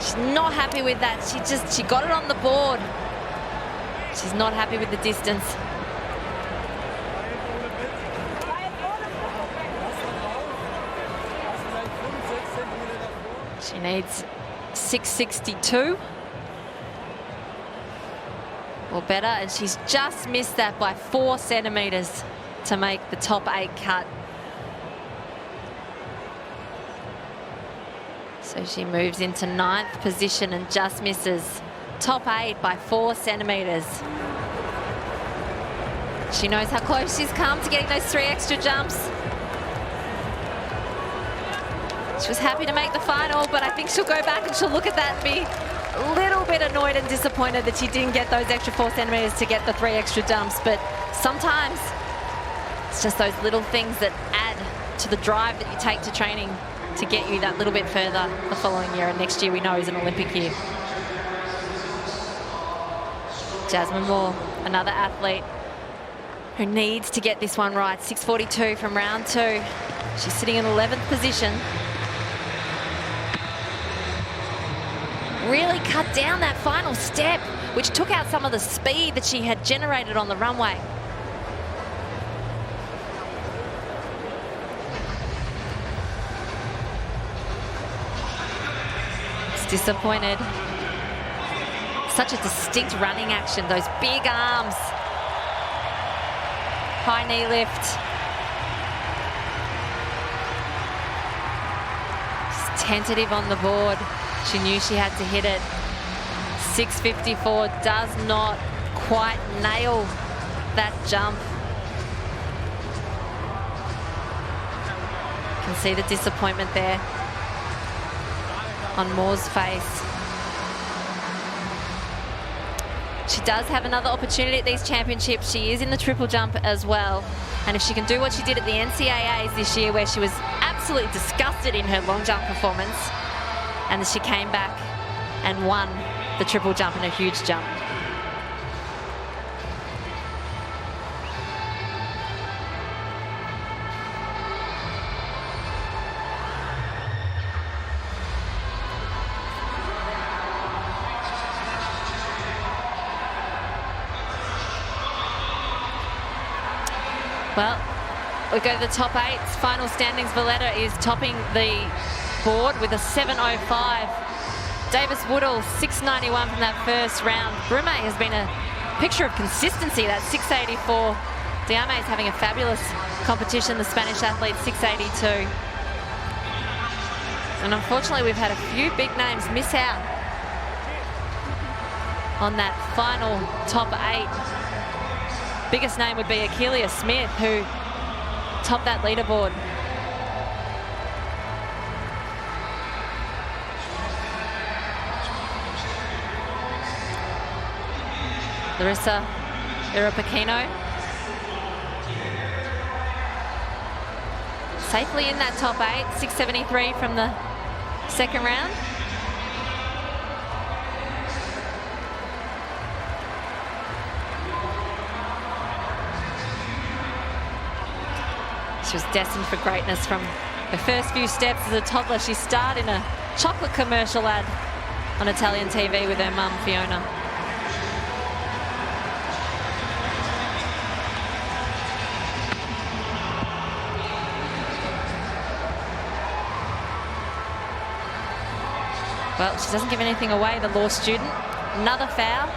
She's not happy with that. She got it on the board. She's not happy with the distance. She needs 662 or better, and she's just missed that by 4 centimeters to make the top 8 cut. So she moves into 9th position and just misses top 8 by 4 centimeters. She knows how close she's come to getting those 3 extra jumps. She was happy to make the final, but I think she'll go back and she'll look at that and be a little bit annoyed and disappointed that she didn't get those extra 4 centimeters to get the 3 extra jumps. But sometimes it's just those little things that add to the drive that you take to training to get you that little bit further the following year, and next year we know is an Olympic year. Jasmine Moore, another athlete who needs to get this one right. 642 from round 2. She's sitting in 11th position. Really cut down that final step, which took out some of the speed that she had generated on the runway. Disappointed. Such a distinct running action, those big arms. High knee lift. Just tentative on the board. She knew she had to hit it. 654 does not quite nail that jump. You can see the disappointment there. on Moore's face. She does have another opportunity at these championships. She is in the triple jump as well. And if she can do what she did at the NCAAs this year, where she was absolutely disgusted in her long jump performance, and she came back and won the triple jump in a huge jump. Well, we go to the top 8. Final standings, Valletta is topping the board with a 7:05. Davis Woodall, 6:91 from that first round. Brume has been a picture of consistency, that 6:84. Diame is having a fabulous competition, the Spanish athlete, 6:82. And unfortunately, we've had a few big names miss out on that final top 8. Biggest name would be Akeelia Smith, who topped that leaderboard. Larissa Irapakino safely in that top 8, 6:73 from the second round. She was destined for greatness from her first few steps as a toddler. She starred in a chocolate commercial ad on Italian TV with her mum, Fiona. Well, she doesn't give anything away, the law student. Another foul.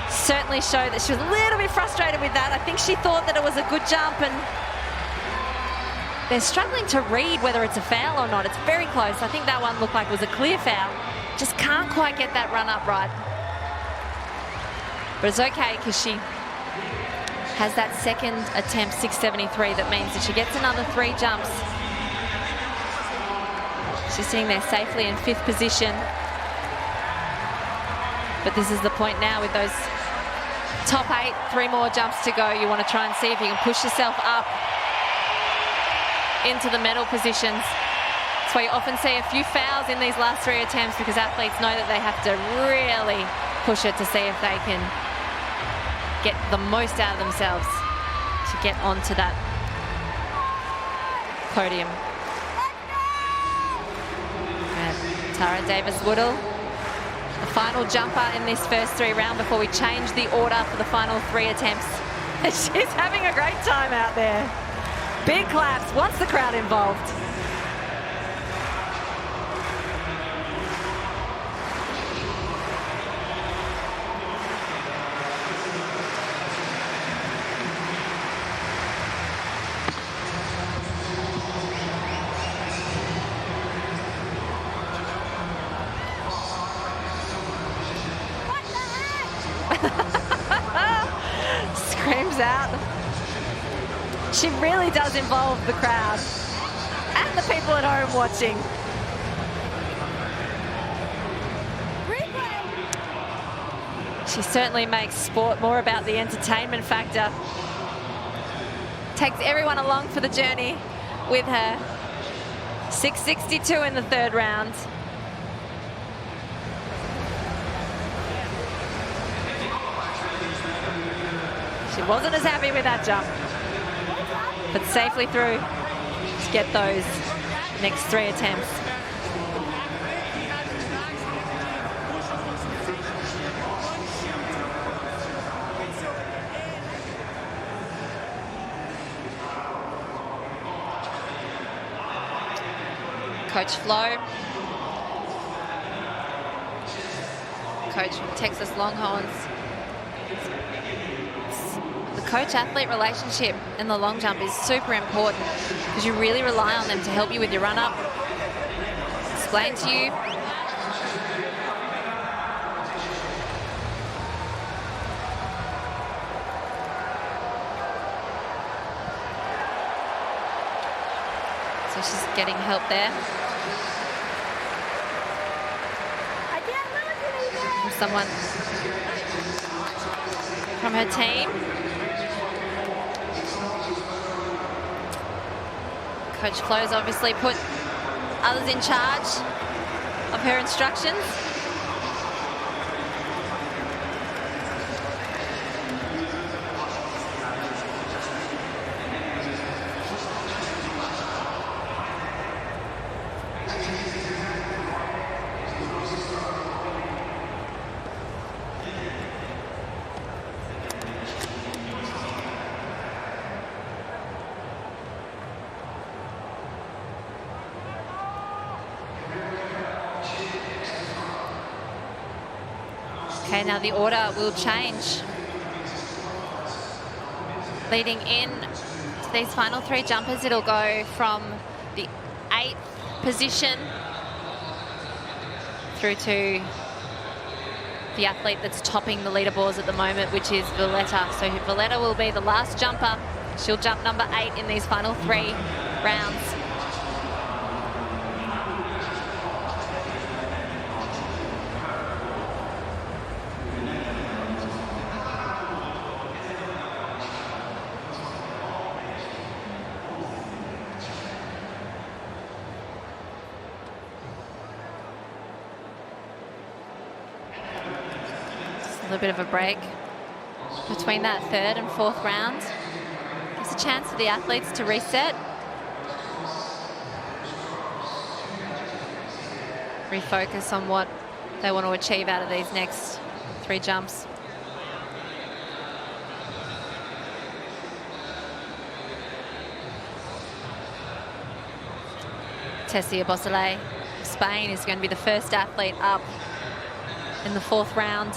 Certainly showed that she was a little bit frustrated with that. I think she thought that it was a good jump, and they're struggling to read whether it's a foul or not. It's very close. I think that one looked like it was a clear foul. Just can't quite get that run up right. But it's okay because she has that second attempt, 6:73. That means that she gets another 3 jumps. She's sitting there safely in 5th position. But this is the point now with those top 8, 3 more jumps to go. You want to try and see if you can push yourself up into the medal positions. That's why you often see a few fouls in these last 3 attempts, because athletes know that they have to really push it to see if they can get the most out of themselves to get onto that podium. And Tara Davis-Woodall, the final jumper in this first 3 rounds before we change the order for the final 3 attempts. She's having a great time out there. Big claps, wants the crowd involved. Screams out. She really does involve the crowd and the people at home watching. She certainly makes sport more about the entertainment factor. Takes everyone along for the journey with her. 6:62 in the 3rd round. She wasn't as happy with that jump, but safely through to get those next 3 attempts. Coach Flo, coach from Texas Longhorns. The coach-athlete relationship in the long jump is super important because you really rely on them to help you with your run-up, explain to you. So she's getting help there. someone from her team. Coach Flo's obviously put others in charge of her instructions. Okay, now the order will change. Leading in to these final three jumpers, it'll go from the 8th position through to the athlete that's topping the leaderboards at the moment, which is Valletta. So Valletta will be the last jumper. She'll jump number 8 in these final 3 rounds. A little bit of a break between that 3rd and 4th round. Gives a chance for the athletes to reset. Refocus on what they want to achieve out of these next 3 jumps. Tessia Bosselay, Spain, is going to be the first athlete up in the 4th round.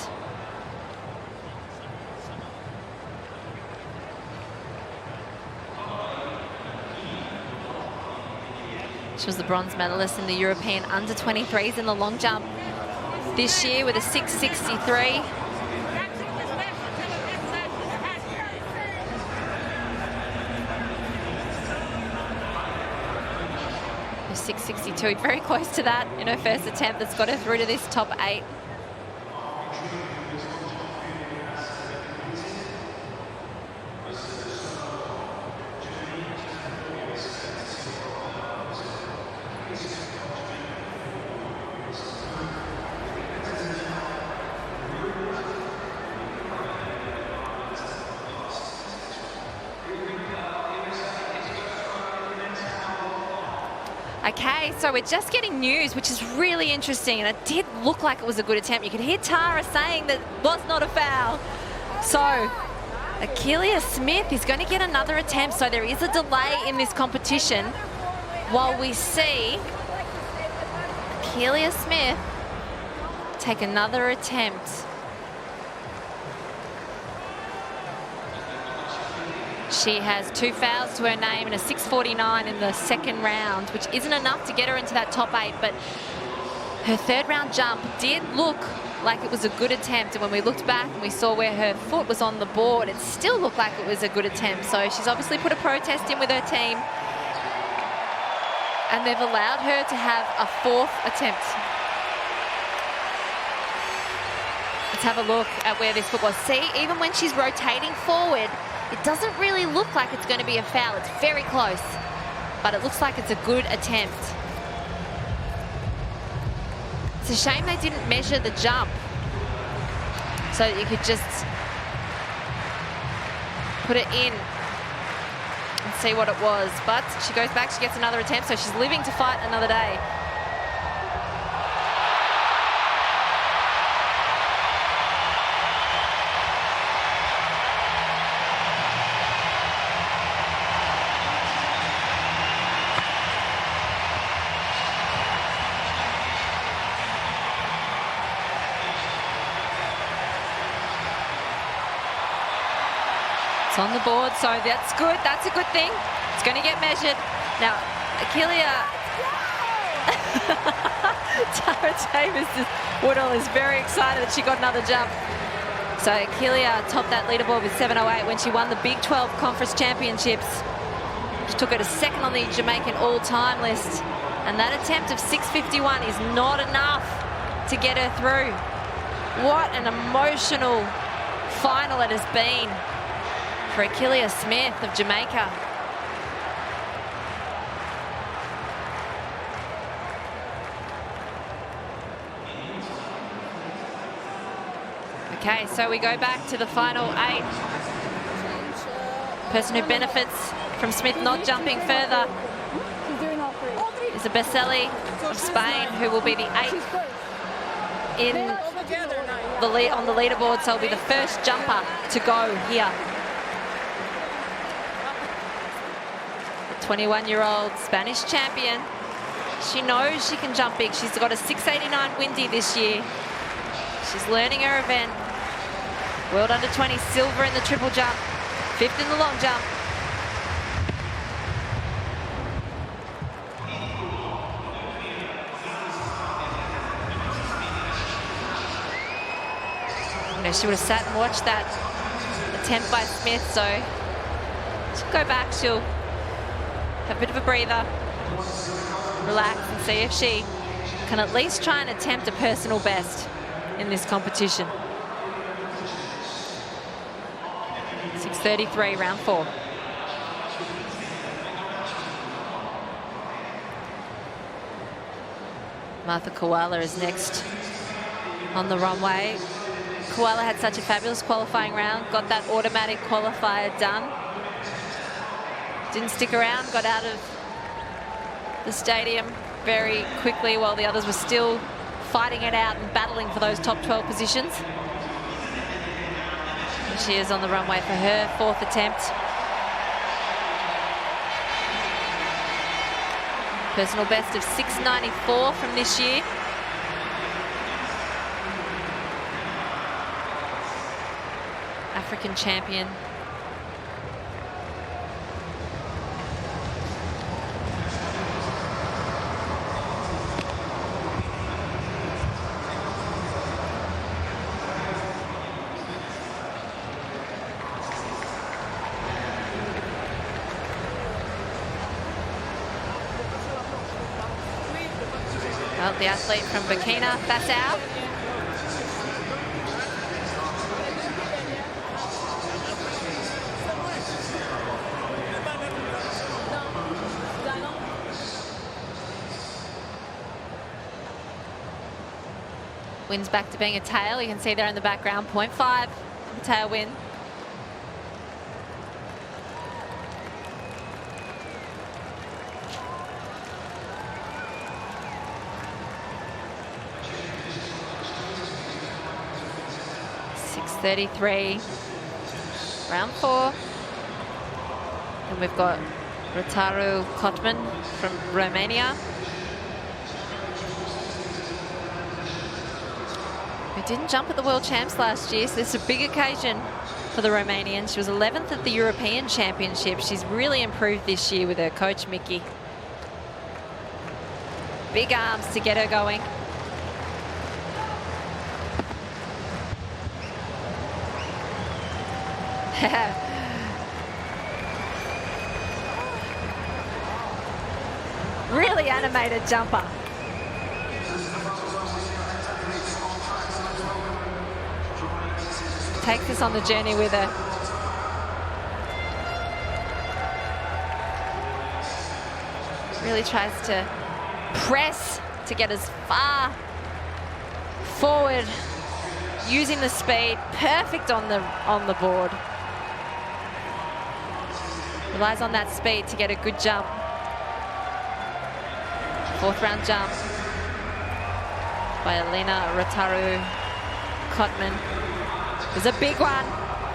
She was the bronze medalist in the European under-23s in the long jump this year with a 6.63. A 6.62, very close to that in her first attempt. That's got her through to this top 8. Okay, so we're just getting news, which is really interesting, and it did look like it was a good attempt. You could hear Tara saying that it was not a foul. So Akeelia Smith is going to get another attempt, so there is a delay in this competition while we see Akeelia Smith take another attempt. She has 2 fouls to her name and a 6.49 in the 2nd round, which isn't enough to get her into that top 8, but her 3rd round jump did look like it was a good attempt, and when we looked back and we saw where her foot was on the board, it still looked like it was a good attempt. So she's obviously put a protest in with her team, and they've allowed her to have a 4th attempt. Let's have a look at where this foot was. See, even when she's rotating forward, it doesn't really look like it's going to be a foul. It's very close, but it looks like it's a good attempt. It's a shame they didn't measure the jump so that you could just put it in and see what it was. But she goes back, she gets another attempt, so she's living to fight another day. On the board, so that's good. That's a good thing. It's going to get measured. Now, Akeelia... Tara Chambers-Woodall is very excited that she got another jump. So Akeelia topped that leaderboard with 7.08 when she won the Big 12 Conference Championships. She took her to 2nd on the Jamaican all-time list. And that attempt of 6.51 is not enough to get her through. What an emotional final it has been for Achilles Smith of Jamaica. Okay, so we go back to the final 8. Person who benefits from Smith not jumping further is a Becelli of Spain, who will be the 8th on the leaderboard, so will be the first jumper to go here. The 21-year-old Spanish champion. She knows she can jump big. She's got a 689 windy this year. She's learning her event. World Under-20 silver in the triple jump, 5th in the long jump. You know, she would have sat and watched that attempt by Smith, so she'll go back, she'll have a bit of a breather, relax and see if she can at least try and attempt a personal best in this competition. 6:33, round 4. Martha Koala is next on the runway. Koala had such a fabulous qualifying round, got that automatic qualifier done. Didn't stick around, got out of the stadium very quickly while the others were still fighting it out and battling for those top 12 positions. And she is on the runway for her 4th attempt. Personal best of 694 from this year. African champion. Well, the athlete from Burkina Faso. Wins back to being a tail. You can see there in the background, 0.5, the tail win. .633, round 4. And we've got Rotaru Kotman from Romania, who didn't jump at the World Champs last year, so this is a big occasion for the Romanian. She was 11th at the European Championship. She's really improved this year with her coach, Mickey. Big arms to get her going. Really animated jumper. Takes us on the journey with her. Really tries to press to get as far forward, using the speed. Perfect on the board. Relies on that speed to get a good jump. 4th round jump by Elena Rotaru Kotman. There's a big one,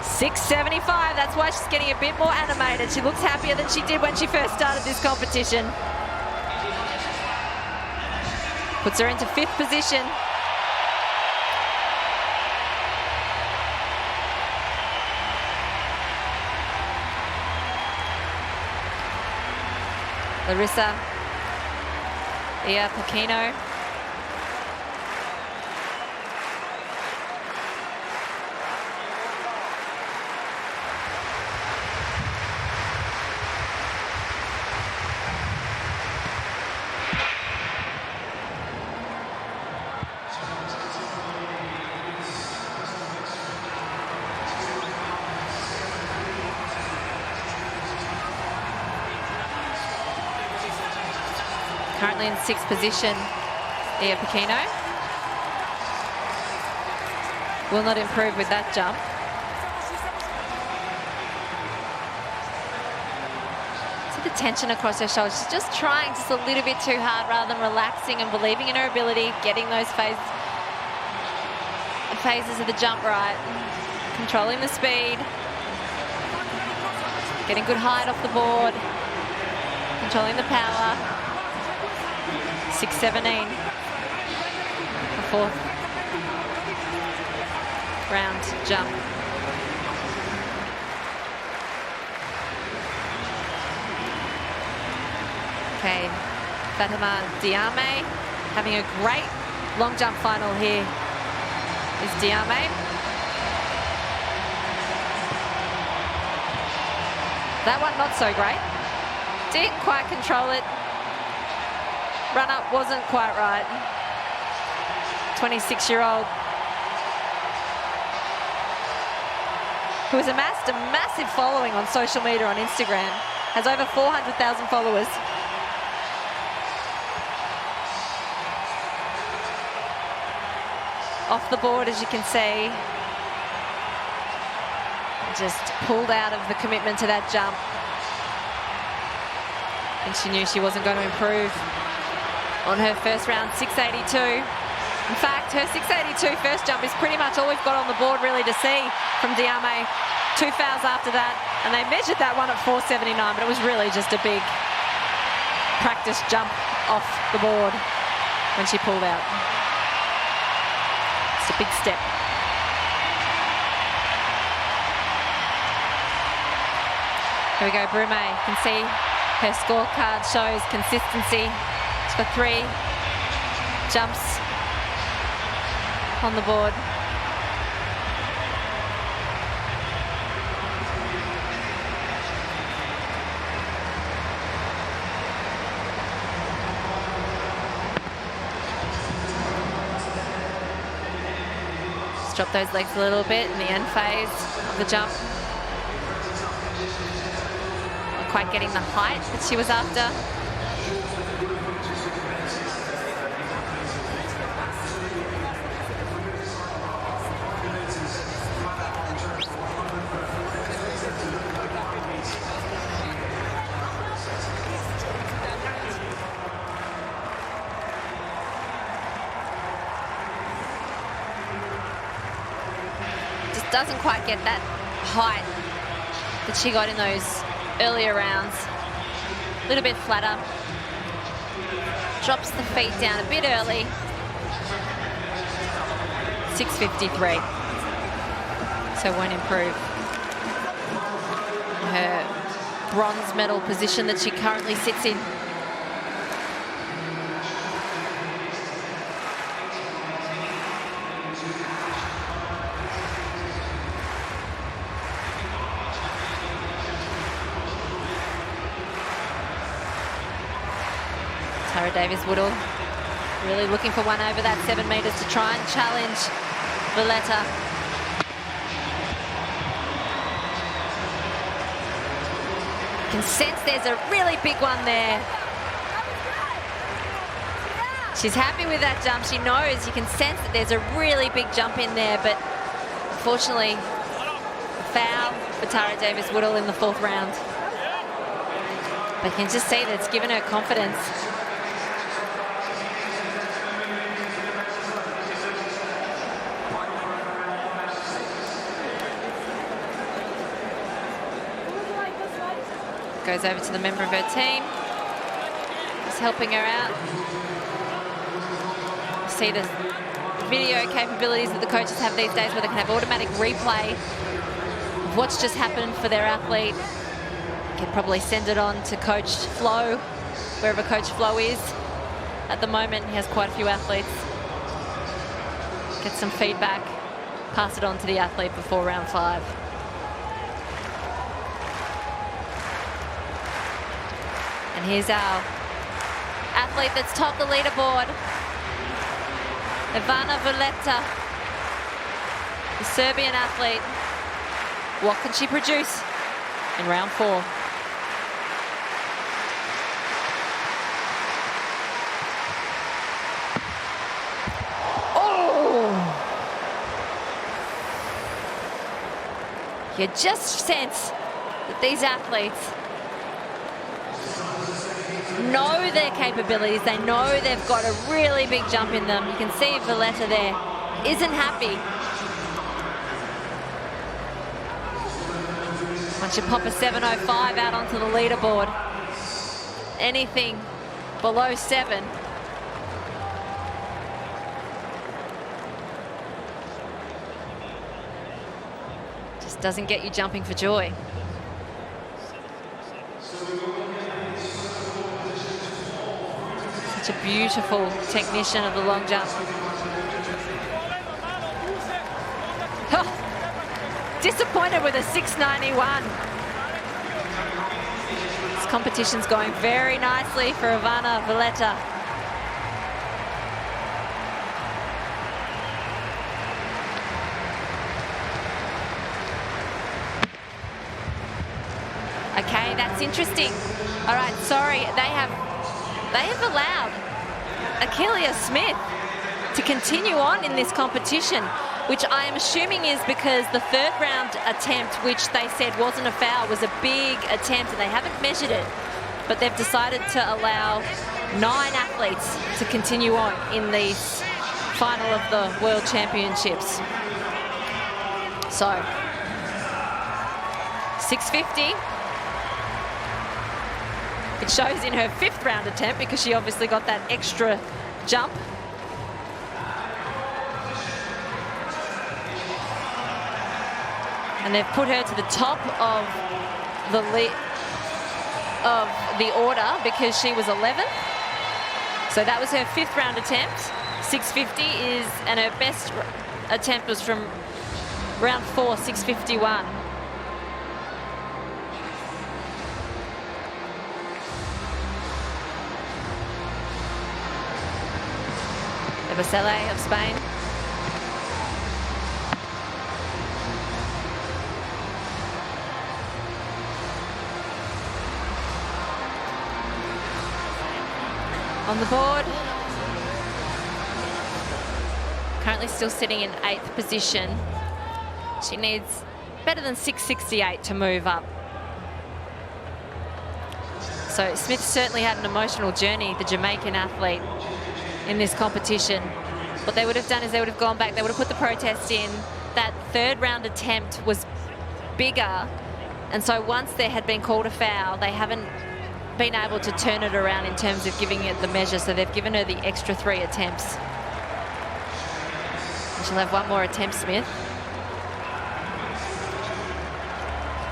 675. That's why she's getting a bit more animated. She looks happier than she did when she first started this competition. Puts her into 5th position. Larissa Iapakino. Currently in 6th position, Ia Pacino. Will not improve with that jump. See the tension across her shoulders. She's just trying just a little bit too hard rather than relaxing and believing in her ability, getting those phases of the jump right, controlling the speed, getting good height off the board, controlling the power. 6:17, the 4th round jump. Okay, Fatima Diame having a great long jump final here is Diame. That one not so great. Didn't quite control it. Run up wasn't quite right. 26-year-old who has amassed a massive following on social media on Instagram, has over 400,000 followers. Off the board, as you can see, just pulled out of the commitment to that jump. And she knew she wasn't going to improve on her first round, 682. In fact, her 682 first jump is pretty much all we've got on the board really to see from Diame. 2 fouls after that, and they measured that one at 479, but it was really just a big practice jump off the board when she pulled out. It's a big step. Here we go, Brume. You can see her scorecard shows consistency. She's got 3 jumps on the board. Just drop those legs a little bit in the end phase of the jump. Not quite getting the height that she was after. Doesn't quite get that height that she got in those earlier rounds. A little bit flatter. Drops the feet down a bit early. 653. So won't improve her bronze medal position that she currently sits in. Tara Davies-Woodall really looking for one over that 7 metres to try and challenge Valletta. You can sense there's a really big one there. She's happy with that jump. She knows, you can sense that there's a really big jump in there, but unfortunately, a foul for Tara Davies-Woodall in the 4th round. But you can just see that it's given her confidence. Goes over to the member of her team. Just helping her out. See the video capabilities that the coaches have these days where they can have automatic replay of what's just happened for their athlete. Can probably send it on to Coach Flo, wherever Coach Flo is. At the moment, he has quite a few athletes. Get some feedback, pass it on to the athlete before round 5. And here's our athlete that's topped the leaderboard. Ivana Valletta, the Serbian athlete. What can she produce in round 4? You just sense that these athletes know their capabilities. They know they've got a really big jump in them. You can see Valletta there isn't happy. Once you pop a 7:05 out onto the leaderboard, anything below 7 just doesn't get you jumping for joy. Such a beautiful technician of the long jump. Oh, disappointed with a 691. This competition's going very nicely for Ivana Valletta. Okay, that's interesting. All right, sorry, they have allowed Achilles Smith to continue on in this competition, which I am assuming is because the third round attempt, which they said wasn't a foul, was a big attempt, and they haven't measured it, but they've decided to allow 9 athletes to continue on in the final of the World Championships. So, 650. It shows in her 5th round attempt because she obviously got that extra jump. And they've put her to the top of the order because she was 11th. So that was her 5th round attempt. 650 is, and her best attempt was from round 4, 651. Basile of Spain. On the board. Currently still sitting in 8th position. She needs better than 668 to move up. So Smith certainly had an emotional journey, the Jamaican athlete, in this competition. What they would have done is they would have gone back, they would have put the protest in. That 3rd round attempt was bigger, and so once there had been called a foul, they haven't been able to turn it around in terms of giving it the measure, so they've given her the extra 3 attempts. And she'll have 1 more attempt, Smith.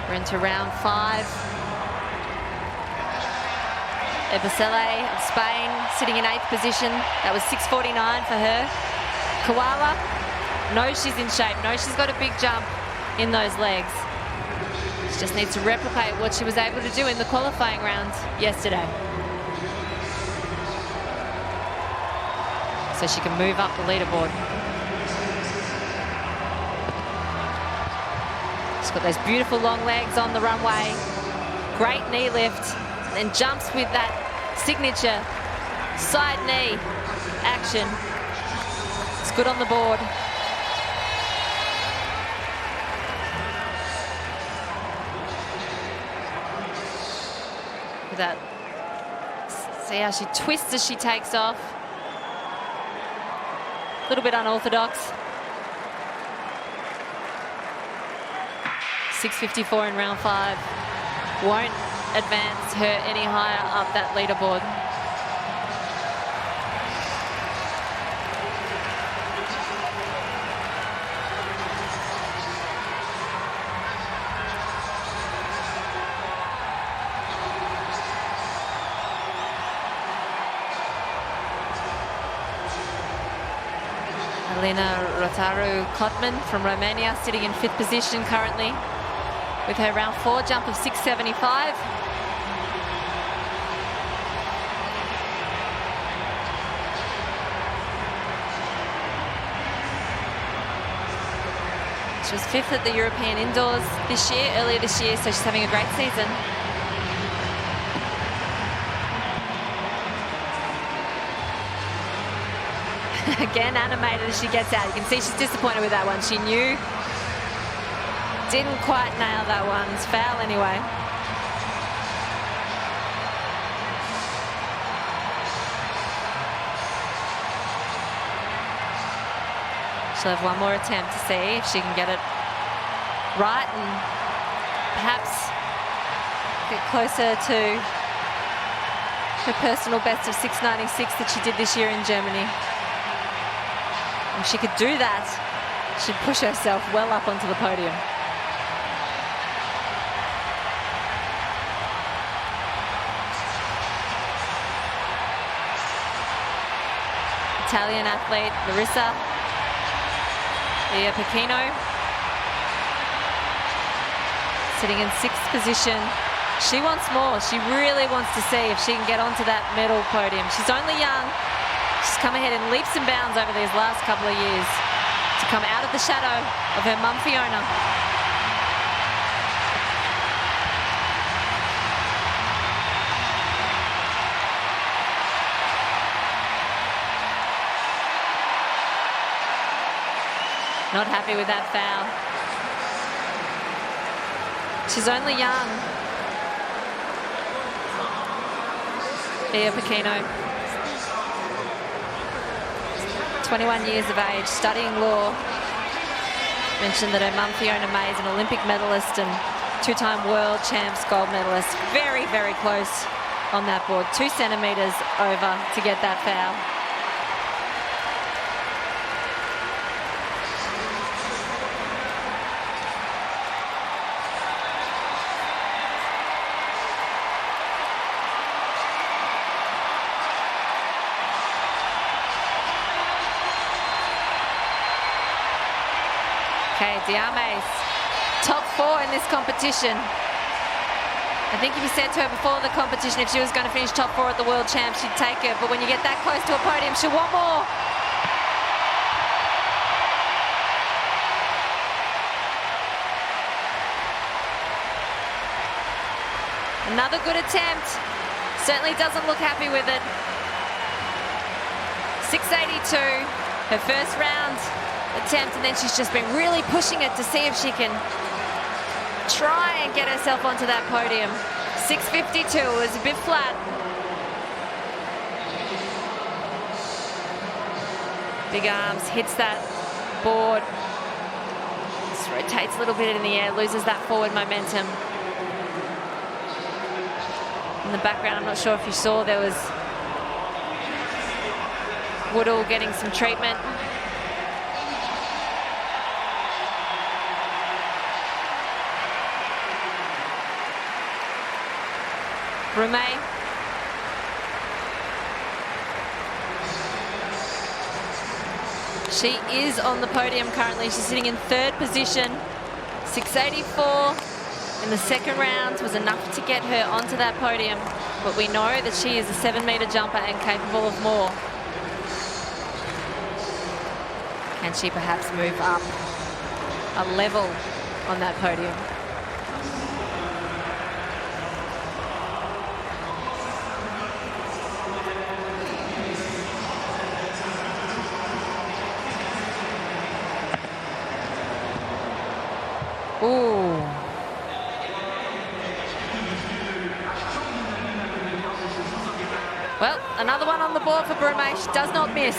We're into round 5. Basile of Spain sitting in 8th position. That was 649 for her. Koala knows she's in shape, knows she's got a big jump in those legs. She just needs to replicate what she was able to do in the qualifying rounds yesterday, so she can move up the leaderboard. She's got those beautiful long legs on the runway. Great knee lift. And jumps with that signature side knee action. It's good on the board. Look at that. See how she twists as she takes off. A little bit unorthodox. 654 in round 5. Won't advance her any higher up that leaderboard. Alina Rotaru-Kotman from Romania sitting in 5th position currently with her round 4 jump of 675. She was 5th at the European Indoors earlier this year, so she's having a great season. Again, animated as she gets out. You can see she's disappointed with that one. She knew didn't quite nail that one. It's foul anyway. She'll have one more attempt to see if she can get it right and perhaps get closer to her personal best of 6.96 that she did this year in Germany. If she could do that, she'd push herself well up onto the podium. Italian athlete Larissa Pechino sitting in 6th position. She wants more. She really wants to see if she can get onto that medal podium. She's only young. She's come ahead in leaps and bounds over these last couple of years to come out of the shadow of her mum Fiona. Not happy with that foul. She's only young. Pechino. 21 years of age, studying law. Mentioned that her mum Fiona May is an Olympic medalist and 2-time world champs gold medalist. Very, very close on that board. 2 centimetres over to get that foul. Okay, Diame's top 4 in this competition. I think if you said to her before the competition if she was going to finish top 4 at the World Champs, she'd take it. But when you get that close to a podium, she'll want more. Another good attempt. Certainly doesn't look happy with it. 682, her first round attempt, and then she's just been really pushing it to see if she can try and get herself onto that podium. 652 was a bit flat. Big arms, hits that board. Just rotates a little bit in the air, loses that forward momentum. In the background, I'm not sure if you saw, there was Woodall getting some treatment. Rumey. She is on the podium currently. She's sitting in 3rd position. 684 in the second round was enough to get her onto that podium. But we know that she is a 7-metre jumper and capable of more. Can she perhaps move up a level on that podium? Ooh. Well, another one on the board for Brumé. She does not miss.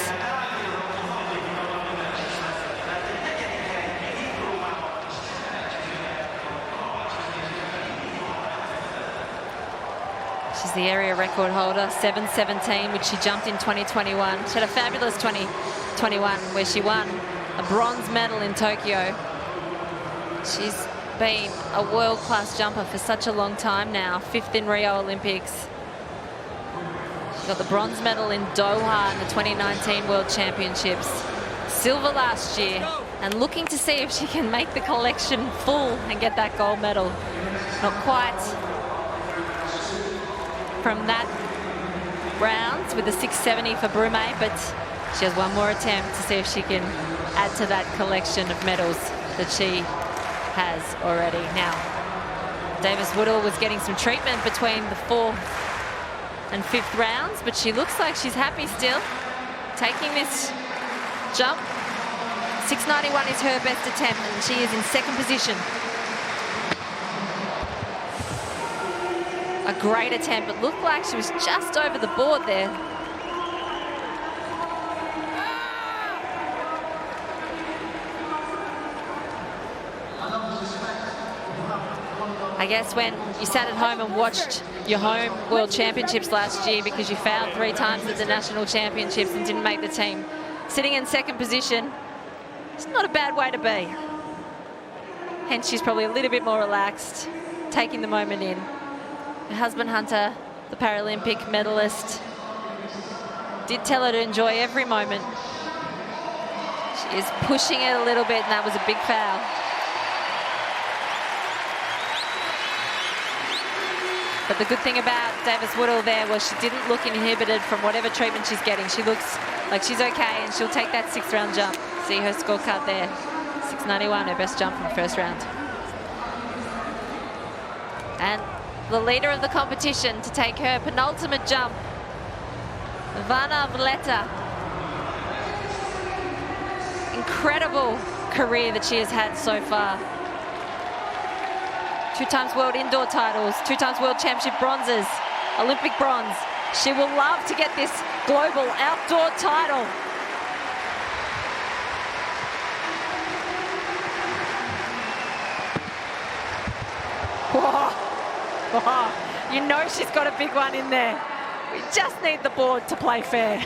She's the area record holder, 7:17, which she jumped in 2021. She had a fabulous 2021 where she won a bronze medal in Tokyo. She's been a world-class jumper for such a long time now, 5th in Rio Olympics. She got the bronze medal in Doha in the 2019 World Championships. Silver last year, and looking to see if she can make the collection full and get that gold medal. Not quite from that round with the 670 for Brumé, but she has one more attempt to see if she can add to that collection of medals that she has already. Now, Davis Woodall was getting some treatment between the 4th and 5th rounds, but she looks like she's happy still, taking this jump. 691 is her best attempt, and she is in 2nd position. a great attempt, but looked like she was just over the board there. I guess when you sat at home and watched your home World Championships last year because you fouled 3 times at the National Championships and didn't make the team, sitting in second position, it's not a bad way to be. Hence, she's probably a little bit more relaxed, taking the moment in. Her husband Hunter, the Paralympic medalist, did tell her to enjoy every moment. She is pushing it a little bit, and that was a big foul. But the good thing about Davis Woodall there was she didn't look inhibited from whatever treatment she's getting. She looks like she's okay, and she'll take that 6th round jump. See her scorecard there, 691, her best jump from the first round. And the leader of the competition to take her penultimate jump, Ivana Vleta. Incredible career that she has had so far. 2 times world indoor titles, 2 times world championship bronzes, Olympic bronze. She will love to get this global outdoor title. Whoa. Whoa. You know she's got a big one in there. We just need the board to play fair.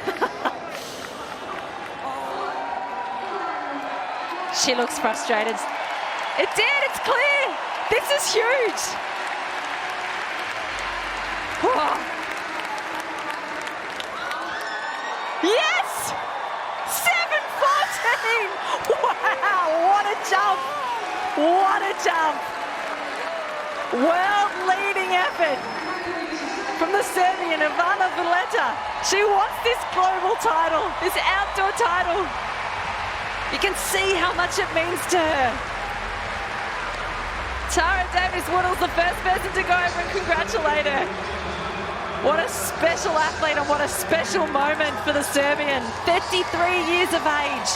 She looks frustrated. It did, it's clear. This is huge. Whoa. Yes! 7:14! Wow, what a jump! What a jump! World leading effort from the Serbian Ivana Vleta. She wants this global title, this outdoor title. You can see how much it means to her. Tara Davis-Woodall's the first person to go over and congratulate her. What a special athlete and what a special moment for the Serbian. 33 years of age.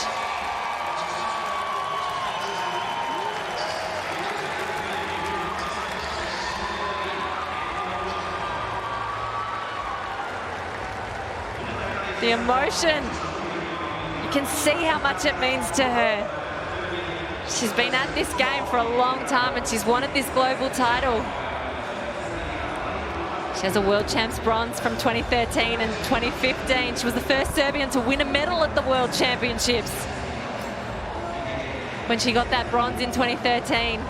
The emotion. You can see how much it means to her. She's been at this game for a long time and she's wanted this global title. She has a World Champs bronze from 2013 and 2015. She was the first Serbian to win a medal at the World Championships when she got that bronze in 2013.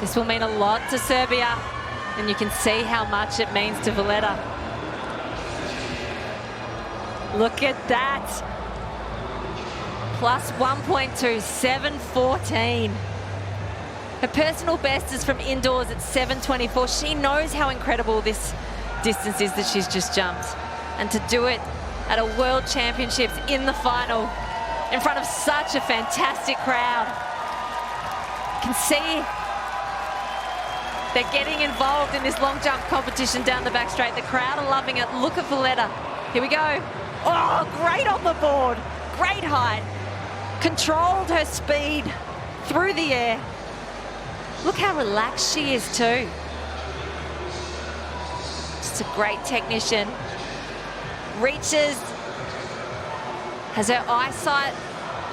This will mean a lot to Serbia, and you can see how much it means to Vleta. Look at that. Plus 1.2, 7:14. Her personal best is from indoors at 7:24. She knows how incredible this distance is that she's just jumped. And to do it at a World Championships in the final in front of such a fantastic crowd. You can see they're getting involved in this long jump competition down the back straight. The crowd are loving it. Look at Vleta. Here we go. Oh, great on the board. Great height. Controlled her speed through the air. Look how relaxed she is too. Just a great technician. Reaches, has her eyesight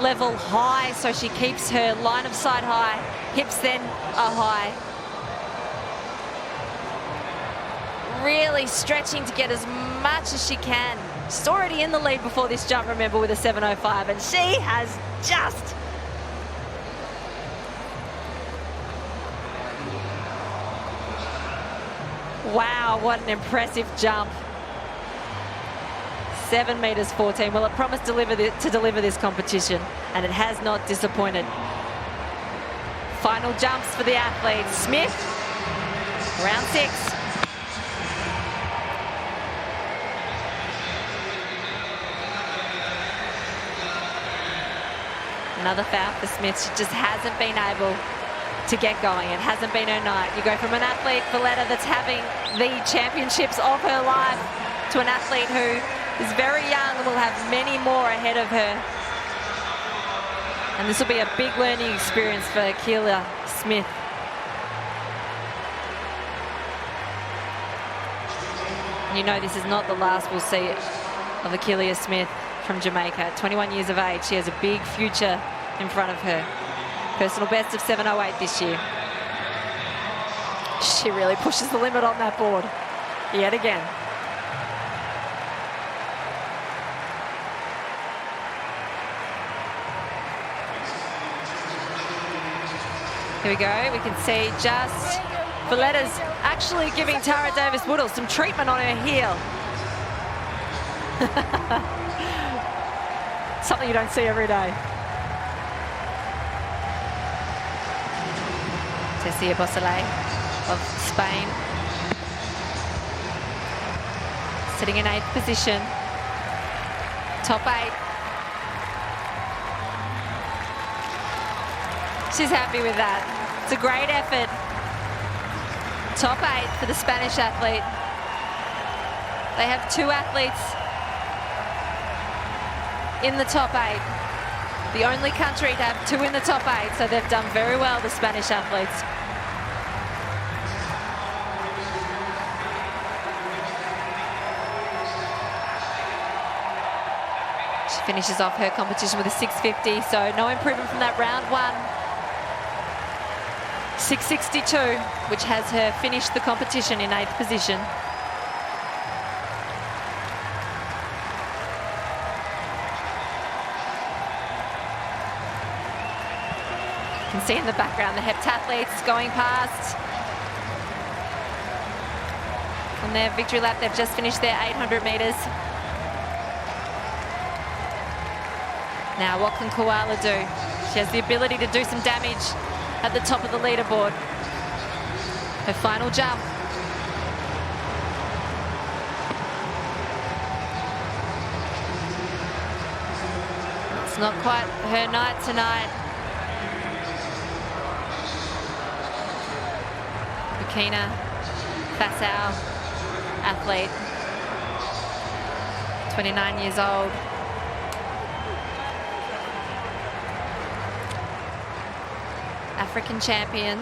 level high so she keeps her line of sight high. Hips then are high. Really stretching to get as much as she can. She's already in the lead before this jump, remember, with a 7:05, and she has just wow, what an impressive jump. 7 meters 14. Well, it promised to deliver this competition, and it has not disappointed. Final jumps for the athletes. Smith, round 6. Another foul for Smith. She just hasn't been able to get going. It hasn't been her night. You go from an athlete, Vleta, that's having the championships of her life, to an athlete who is very young and will have many more ahead of her. And this will be a big learning experience for Keela Smith. You know this is not the last we'll see of Achilles Smith from Jamaica. At 21 years of age, she has a big future in front of her. Personal best of 7:08 this year. She really pushes the limit on that board yet again. Here we go. We can see just Valletta's actually giving Tara Davis-Woodall some treatment on her heel. Something you don't see every day. Tessia Bosselay of Spain. Sitting in 8th position. Top 8. She's happy with that. It's a great effort. Top 8 for the Spanish athlete. They have 2 athletes in the top 8. The only country to have 2 in the top 8, so they've done very well, the Spanish athletes. She finishes off her competition with a 650, so no improvement from that round 1. 662, which has her finished the competition in 8th position. You can see in the background the heptathletes going past. On their victory lap, they've just finished their 800 metres. Now, what can Koala do? She has the ability to do some damage at the top of the leaderboard. Her final jump. It's not quite her night tonight. Burkina Faso athlete, 29 years old. African champion.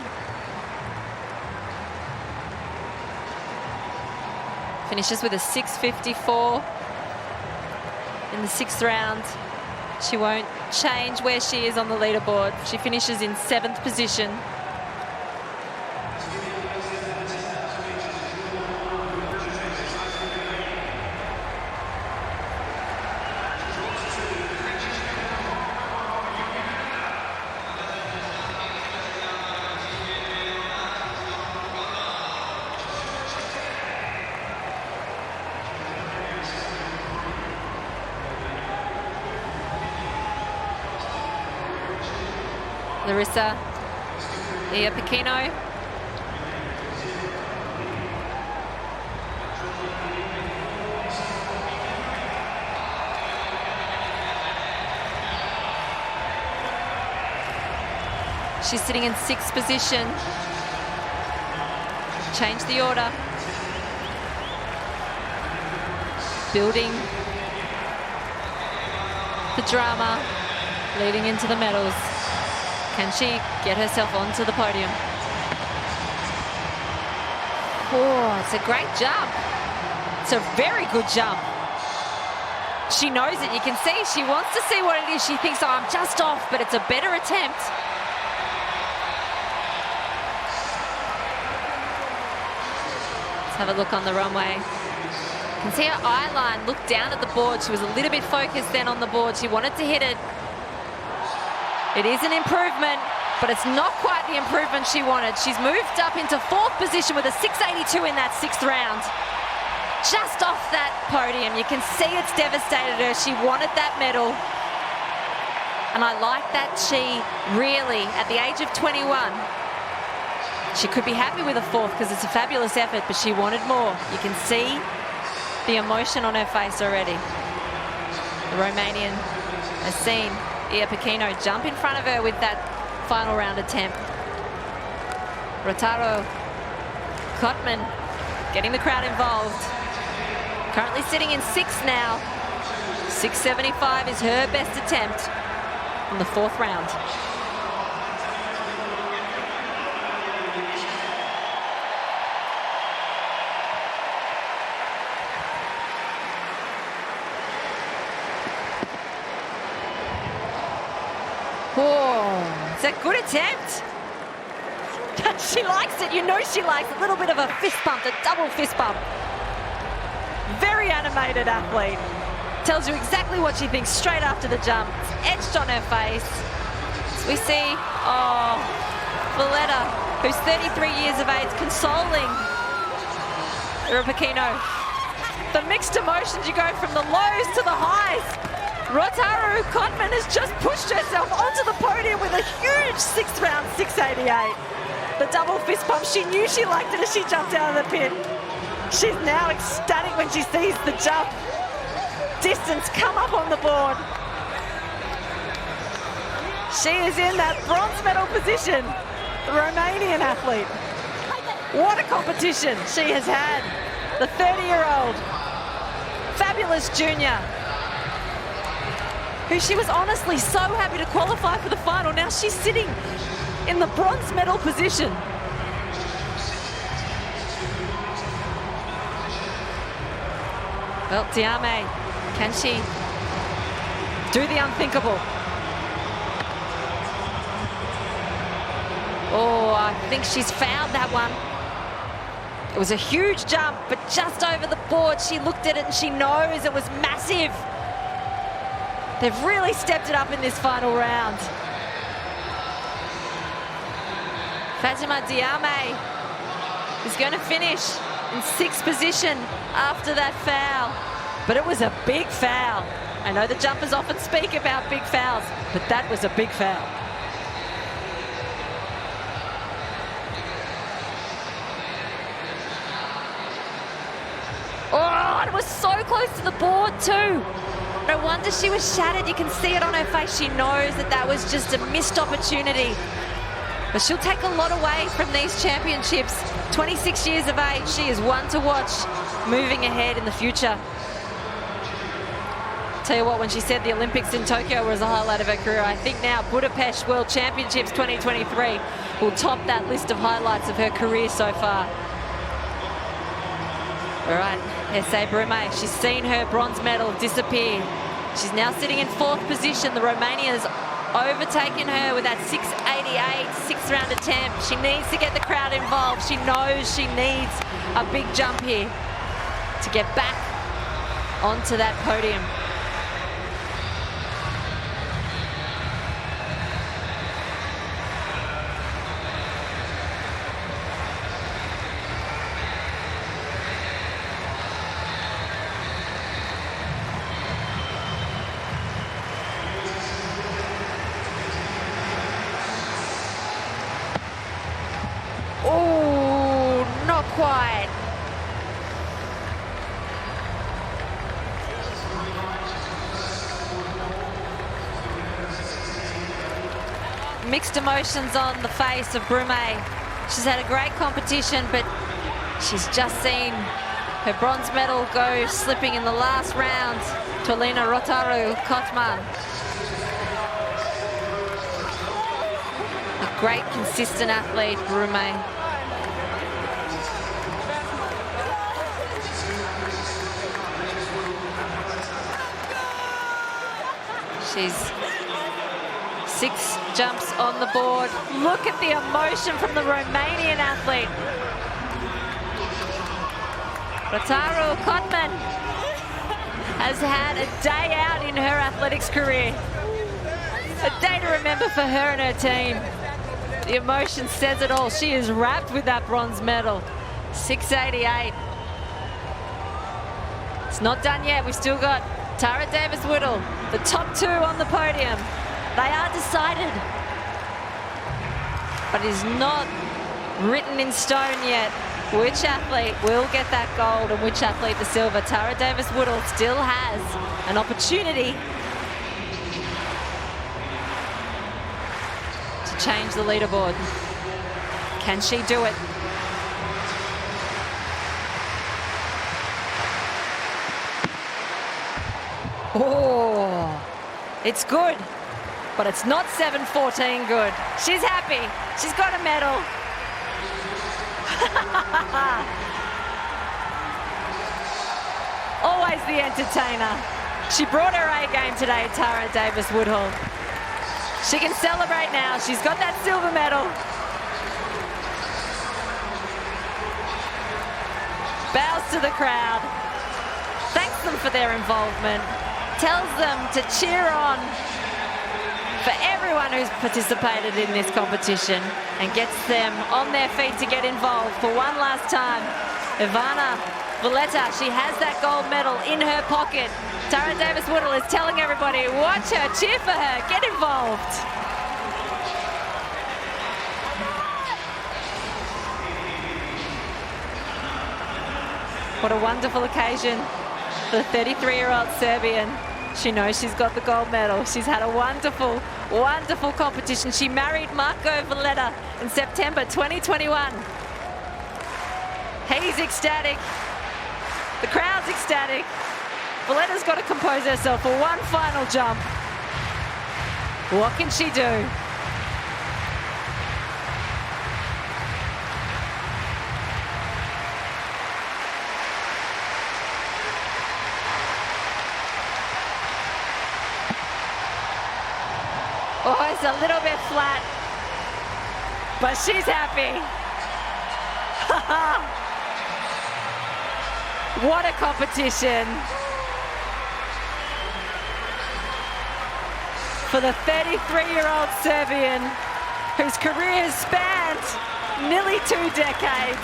Finishes with a 654 in the 6th round. She won't change where she is on the leaderboard. She finishes in 7th position. Larissa Iapicino. She's sitting in 6th position. Change the order. Building the drama leading into the medals. Can she get herself onto the podium? Oh, it's a great jump. It's a very good jump. She knows it. You can see she wants to see what it is. She thinks, oh, I'm just off, but it's a better attempt. Let's have a look on the runway. You can see her eye line look down at the board. She was a little bit focused then on the board. She wanted to hit it. It is an improvement, but it's not quite the improvement she wanted. She's moved up into 4th position with a 682 in that 6th round. Just off that podium. You can see it's devastated her. She wanted that medal. And I like that she really, at the age of 21, she could be happy with a 4th because it's a fabulous effort, but she wanted more. You can see the emotion on her face already. The Romanian has seen Iapicino jump in front of her with that final round attempt. Rotaro Kotman getting the crowd involved. Currently sitting in 6th now. 675 is her best attempt in the 4th round. Good attempt. She likes it. You know she likes a little bit of a fist bump, a double fist bump. Very animated athlete. Tells you exactly what she thinks straight after the jump. It's etched on her face. So we see, Valletta, who's 33 years of age, consoling Rapakino. The mixed emotions, you go from the lows to the highs. Rotaru Kotman has just pushed herself onto the podium with a huge 6th round 688. The double fist bump, she knew she liked it as she jumped out of the pit. She's now ecstatic when she sees the jump. Distance come up on the board. She is in that bronze medal position, the Romanian athlete. What a competition she has had. The 30-year-old, fabulous junior, who she was honestly so happy to qualify for the final. Now she's sitting in the bronze medal position. Well, Diame, can she do the unthinkable? Oh, I think she's fouled that one. It was a huge jump, but just over the board. She looked at it and she knows it was massive. They've really stepped it up in this final round. Fatima Diame is going to finish in 6th position after that foul. But it was a big foul. I know the jumpers often speak about big fouls, but that was a big foul. Oh, and it was so close to the board too. No wonder she was shattered. You can see it on her face. She knows that that was just a missed opportunity. But she'll take a lot away from these championships. 26 years of age, she is one to watch moving ahead in the future. Tell you what, when she said the Olympics in Tokyo was a highlight of her career, I think now Budapest World Championships 2023 will top that list of highlights of her career so far. All right, Ese Brume, she's seen her bronze medal disappear. She's now sitting in 4th position. The Romania's overtaken her with that 688 6th round attempt. She needs to get the crowd involved. She knows she needs a big jump here to get back onto that podium. Quite. Mixed emotions on the face of Brume. She's had a great competition, but she's just seen her bronze medal go slipping in the last round to Alina Rotaru Kotman. A great, consistent athlete, Brume. She's 6 jumps on the board. Look at the emotion from the Romanian athlete. Rotaru Kotman has had a day out in her athletics career. A day to remember for her and her team. The emotion says it all. She is wrapped with that bronze medal. 688. It's not done yet. We've still got Tara Davis-Whittle, the top 2 on the podium. They are decided, but it is not written in stone yet which athlete will get that gold and which athlete the silver. Tara Davis-Whittle still has an opportunity to change the leaderboard. Can she do it? Oh, it's good, but it's not 7:14 good. She's happy. She's got a medal. Always the entertainer. She brought her A game today, Tara Davis-Whittle. She can celebrate now. She's got that silver medal. Bows to the crowd. Thanks them for their involvement. Tells them to cheer on for everyone who's participated in this competition and gets them on their feet to get involved for one last time. Ivana Valletta, she has that gold medal in her pocket. Tara Davis-Woodall is telling everybody, watch her, cheer for her, get involved. What a wonderful occasion for the 33-year-old Serbian. She knows she's got the gold medal. She's had a wonderful, wonderful competition. She married Marco Valletta in September 2021. He's ecstatic. The crowd's ecstatic. Valletta's got to compose herself for one final jump. What can she do? Oh, it's a little bit flat, but she's happy. What a competition. For the 33-year-old Serbian, whose career has spanned nearly 2 decades.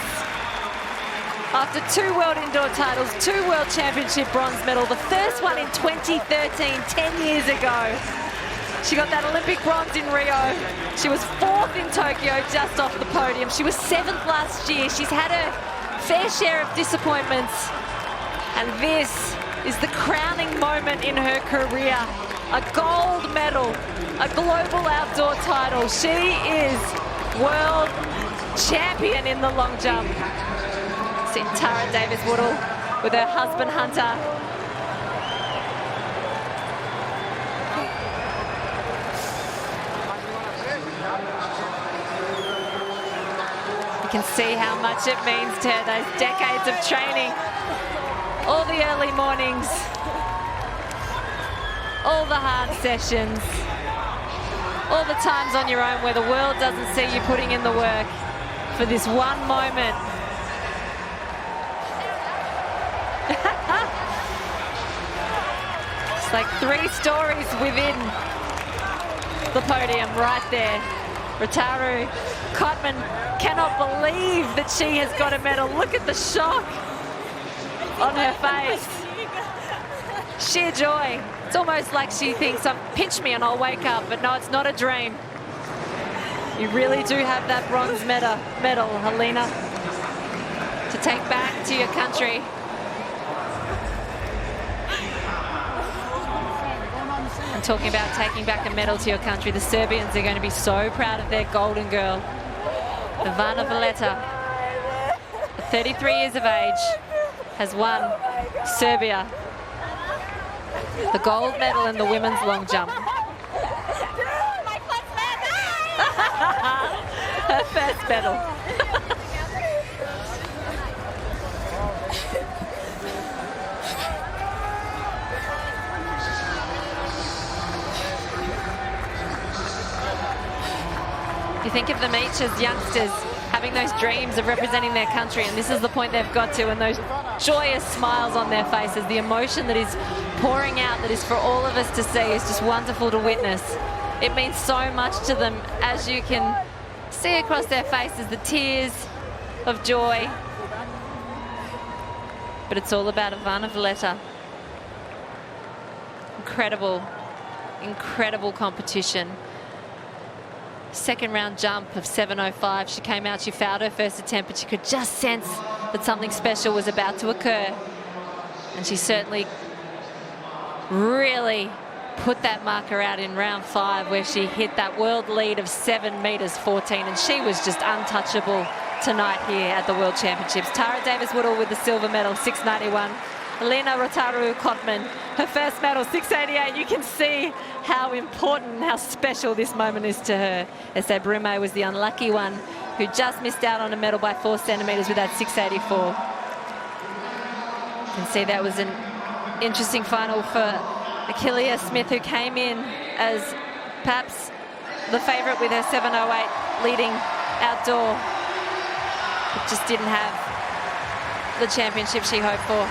After 2 World Indoor titles, 2 World Championship bronze medal, the first one in 2013, 10 years ago. She got that Olympic bronze in Rio. She was 4th in Tokyo, just off the podium. She was 7th last year. She's had her fair share of disappointments. And this is the crowning moment in her career. A gold medal, a global outdoor title. She is world champion in the long jump. See Tara Davis-Woodall with her husband Hunter. You can see how much it means to her, those decades of training, all the early mornings, all the hard sessions, all the times on your own where the world doesn't see you putting in the work for this one moment. It's like 3 stories within the podium right there. Rotaru Kotman cannot believe that she has got a medal. Look at the shock on her face. Sheer joy. It's almost like she thinks, pinch me and I'll wake up, but no, it's not a dream. You really do have that bronze medal, Helena, to take back to your country. And talking about taking back a medal to your country, the Serbians are going to be so proud of their golden girl, Ivana Valletta, at 33 years of age, has won Serbia the gold medal in the women's long jump. Her first medal. You think of them each as youngsters having those dreams of representing their country, and this is the point they've got to, and those joyous smiles on their faces, the emotion that is pouring out, that is for all of us to see, is just wonderful to witness. It means so much to them, as you can see across their faces, the tears of joy. But it's all about Ivana Valletta. Incredible, incredible competition. Second round jump of 7:05. She came out, she fouled her first attempt, but she could just sense that something special was about to occur. And she certainly really put that marker out in round 5, where she hit that world lead of 7 meters 14, and she was just untouchable tonight here at the World Championships. Tara Davis-Woodall with the silver medal, 691. Elena Rotaru Kotman, her first medal, 688. You can see how important and how special this moment is to her. Esther Brume was the unlucky one who just missed out on a medal by 4 centimeters with that 684. You can see that was an interesting final for Achilles Smith, who came in as perhaps the favourite with her 7:08 leading outdoor. But just didn't have the championship she hoped for.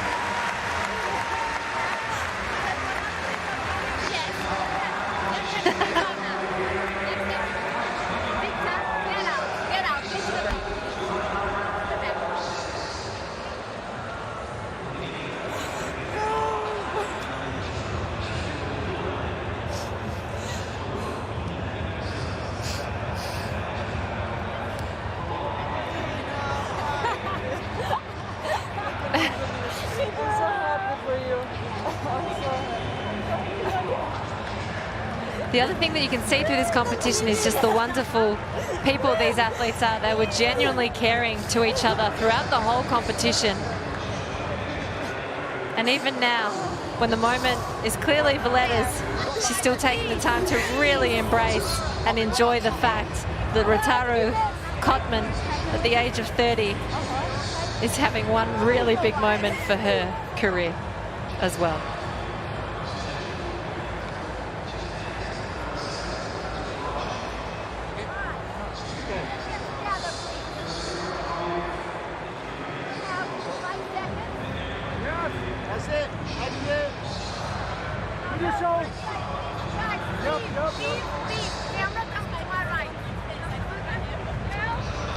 The other thing that you can see through this competition is just the wonderful people these athletes are. They were genuinely caring to each other throughout the whole competition. And even now, when the moment is clearly Valletta's, she's still taking the time to really embrace and enjoy the fact that Rotaru Kotman, at the age of 30, is having one really big moment for her career as well.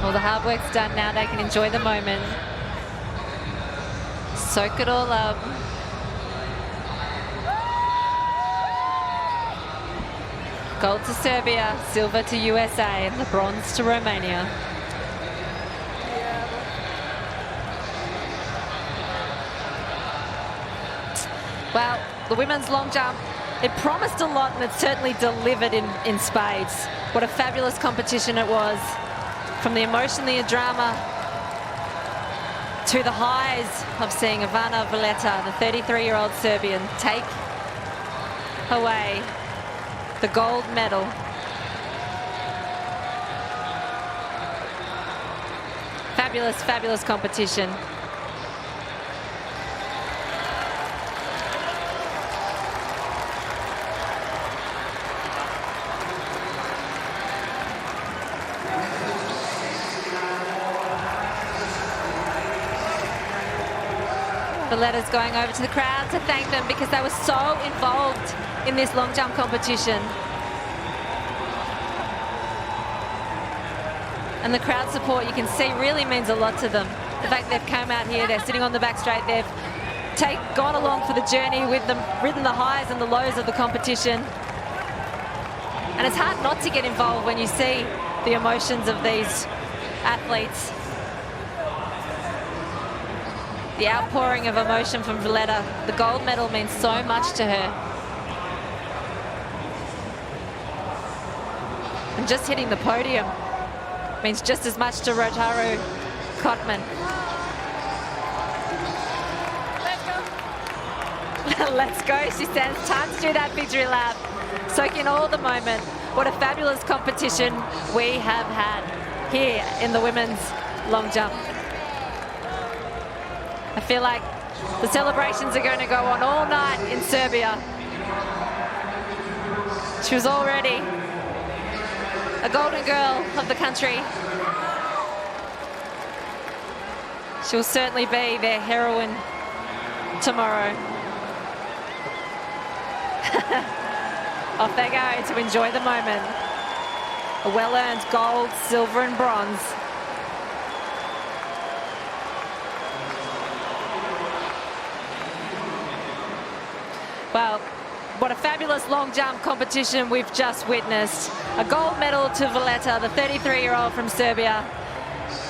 All the hard work's done now, they can enjoy the moment. Soak it all up. Gold to Serbia, silver to USA, and the bronze to Romania. Well, the women's long jump, it promised a lot and it certainly delivered in spades. What a fabulous competition it was. From the emotion, the drama, to the highs of seeing Ivana Valletta, the 33-year-old Serbian, take away the gold medal. Fabulous, fabulous competition. Valletta's going over to the crowd to thank them because they were so involved in this long jump competition. And the crowd support, you can see, really means a lot to them. The fact they've come out here, they're sitting on the back straight, they've gone along for the journey with them, ridden the highs and the lows of the competition. And it's hard not to get involved when you see the emotions of these athletes. The outpouring of emotion from Valletta. The gold medal means so much to her. And just hitting the podium means just as much to Rotaru Kotman. Let's go, she says. Time to do that victory lap. Soak in all the moment. What a fabulous competition we have had here in the women's long jump. I feel like the celebrations are going to go on all night in Serbia. She was already a golden girl of the country. She will certainly be their heroine tomorrow. Off they go to enjoy the moment. A well-earned gold, silver and bronze. Well, what a fabulous long jump competition we've just witnessed. A gold medal to Valletta, the 33-year-old from Serbia.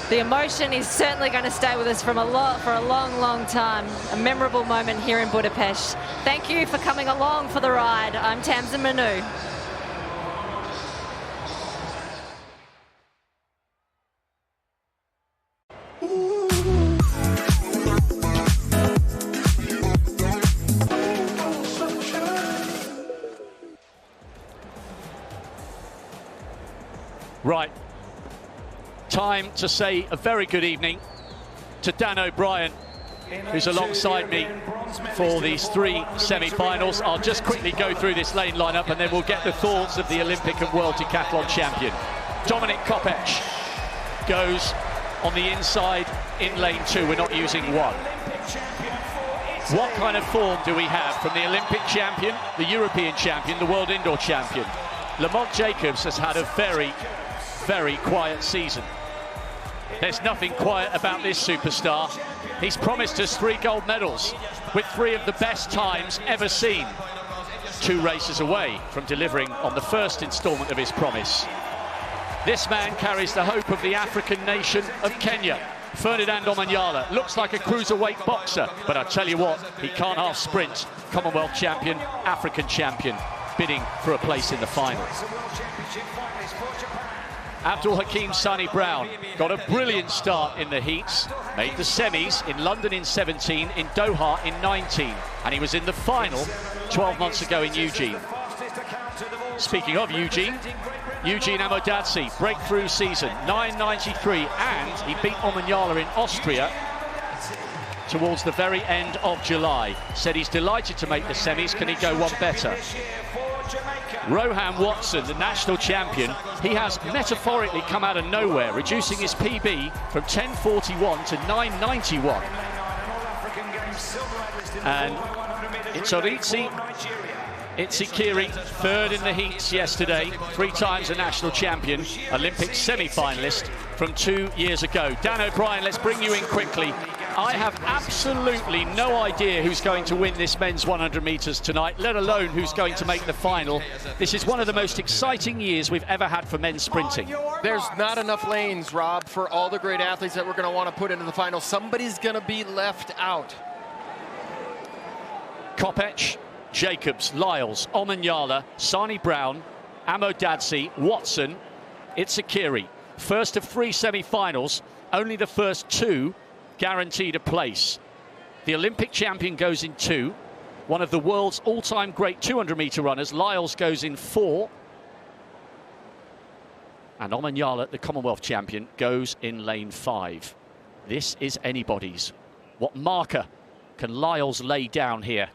The emotion is certainly going to stay with us for a long, long time. A memorable moment here in Budapest. Thank you for coming along for the ride. I'm Tamsin Manu. Right, time to say a very good evening to Dan O'Brien, who's alongside me for these three semi-finals. I'll just quickly go through this lane lineup and then we'll get the thoughts of the Olympic and World Decathlon champion. Dominik Kopecz goes on the inside in lane 2. We're not using 1. What kind of form do we have from the Olympic champion, the European champion, the world indoor champion? Lamont Jacobs has had a very, very quiet season. There's nothing quiet about this superstar. He's promised us 3 gold medals with 3 of the best times ever seen. 2 races away from delivering on the first instalment of his promise. This man carries the hope of the African nation of Kenya. Ferdinand Omanyala looks like a cruiserweight boxer, but I tell you what, he can't half sprint. Commonwealth champion, African champion, bidding for a place in the final. Abdul Hakim Sani Brown got a brilliant start in the heats, made the semis in London in 17, in Doha in 19, and he was in the final 12 months ago in Eugene. Speaking of Eugene Amodadze, breakthrough season, 9.93, and he beat Omanyala in Austria towards the very end of July. Said he's delighted to make the semis. Can he go one better? Rohan Watson, the national champion, he has metaphorically come out of nowhere, reducing his PB from 10.41 to 9.91. And Itsikiri, 3rd in the heats yesterday, 3 times a national champion, Olympic semi-finalist from 2 years ago. Dan O'Brien, let's bring you in quickly. I have absolutely no idea who's going to win this men's 100 metres tonight, let alone who's going to make the final. This is one of the most exciting years we've ever had for men's sprinting. There's not enough lanes, Rob, for all the great athletes that we're going to want to put into the final. Somebody's going to be left out. Kopecz, Jacobs, Lyles, Omanyala, Sani Brown, Amodadze, Watson, Itsikiri. First of 3 semi-finals, only the first 2 guaranteed a place. The Olympic champion goes in 2. One of the world's all-time great 200-metre runners, Lyles, goes in 4. And Omanyala, the Commonwealth champion, goes in lane 5. This is anybody's. What marker can Lyles lay down here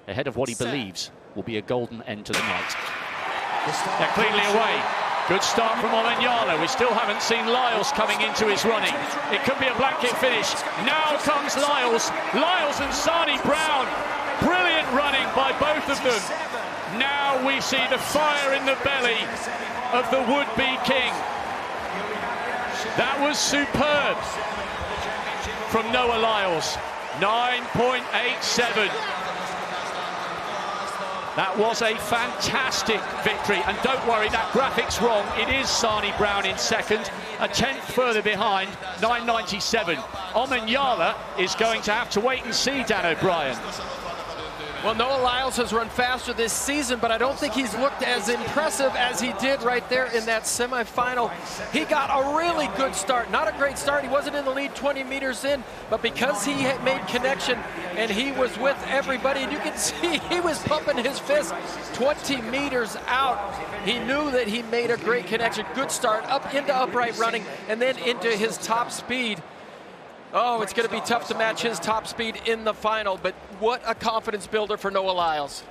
ahead of what he believes will be a golden end to the night? They're cleanly away. Good start from Omanyala. We still haven't seen Lyles coming into his running. It could be a blanket finish. Now comes Lyles. Lyles and Sani Brown. Brilliant running by both of them. Now we see the fire in the belly of the would-be king. That was superb from Noah Lyles. 9.87. That was a fantastic victory, and don't worry, that graphic's wrong. It is Sani Brown in 2nd, a 10th further behind, 9.97. Omanyala is going to have to wait and see, Dan O'Brien. Well, Noah Lyles has run faster this season, but I don't think he's looked as impressive as he did right there in that semifinal. He got a really good start. Not a great start. He wasn't in the lead 20 meters in, but because he had made connection and he was with everybody, and you can see he was pumping his fist 20 meters out. He knew that he made a great connection. Good start, up into upright running, and then into his top speed. Oh, it's going to be tough to match his top speed in the final, but what a confidence builder for Noah Lyles.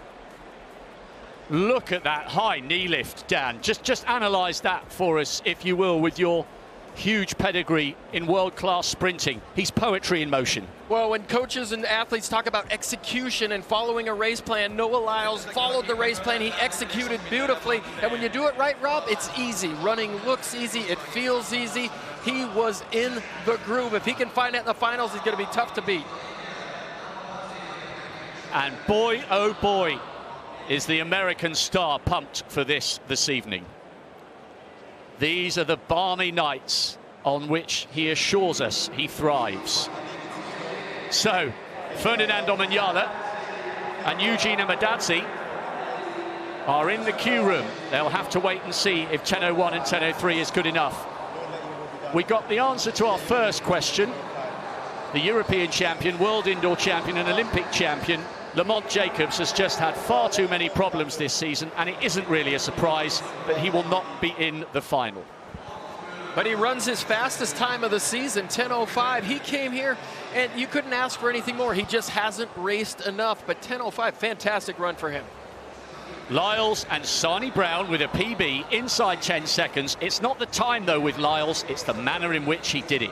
Look at that high knee lift, Dan. Just analyze that for us, if you will, with your huge pedigree in world-class sprinting. He's poetry in motion. Well, when coaches and athletes talk about execution and following a race plan, Noah Lyles followed the race plan. He executed beautifully. And when you do it right, Rob, it's easy. Running looks easy. It feels easy. He was in the groove. If he can find it in the finals, he's going to be tough to beat. And boy, oh boy, is the American star pumped for this evening. These are the balmy nights on which he assures us he thrives. So, Ferdinand Omanyala and Eugene Amodadze are in the queue room. They'll have to wait and see if 10.01 and 10.03 is good enough. We got the answer to our first question. The European champion, world indoor champion and Olympic champion, Lamont Jacobs, has just had far too many problems this season, and it isn't really a surprise that he will not be in the final. But he runs his fastest time of the season, 10:05. He came here, and you couldn't ask for anything more. He just hasn't raced enough, but 10:05, fantastic run for him. Lyles and Sarnie Brown with a PB inside 10 seconds. It's not the time, though, with Lyles. It's the manner in which he did it.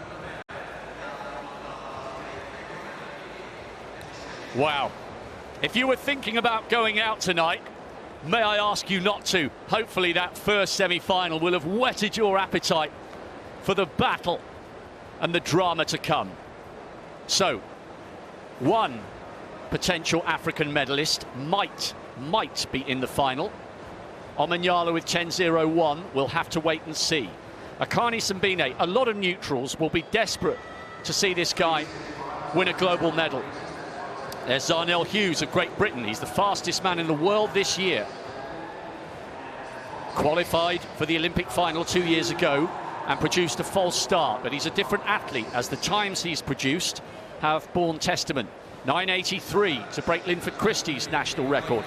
Wow. If you were thinking about going out tonight, may I ask you not to. Hopefully that first semi-final will have whetted your appetite for the battle and the drama to come. So, one potential African medalist might be in the final. Omanyala with 10:01. We'll have to wait and see. Akani Simbine, a lot of neutrals will be desperate to see this guy win a global medal. There's Zarnell Hughes of Great Britain. He's the fastest man in the world this year. Qualified for the Olympic final 2 years ago and produced a false start, but he's a different athlete as the times he's produced have borne testament. 9:83 to break Linford Christie's national record.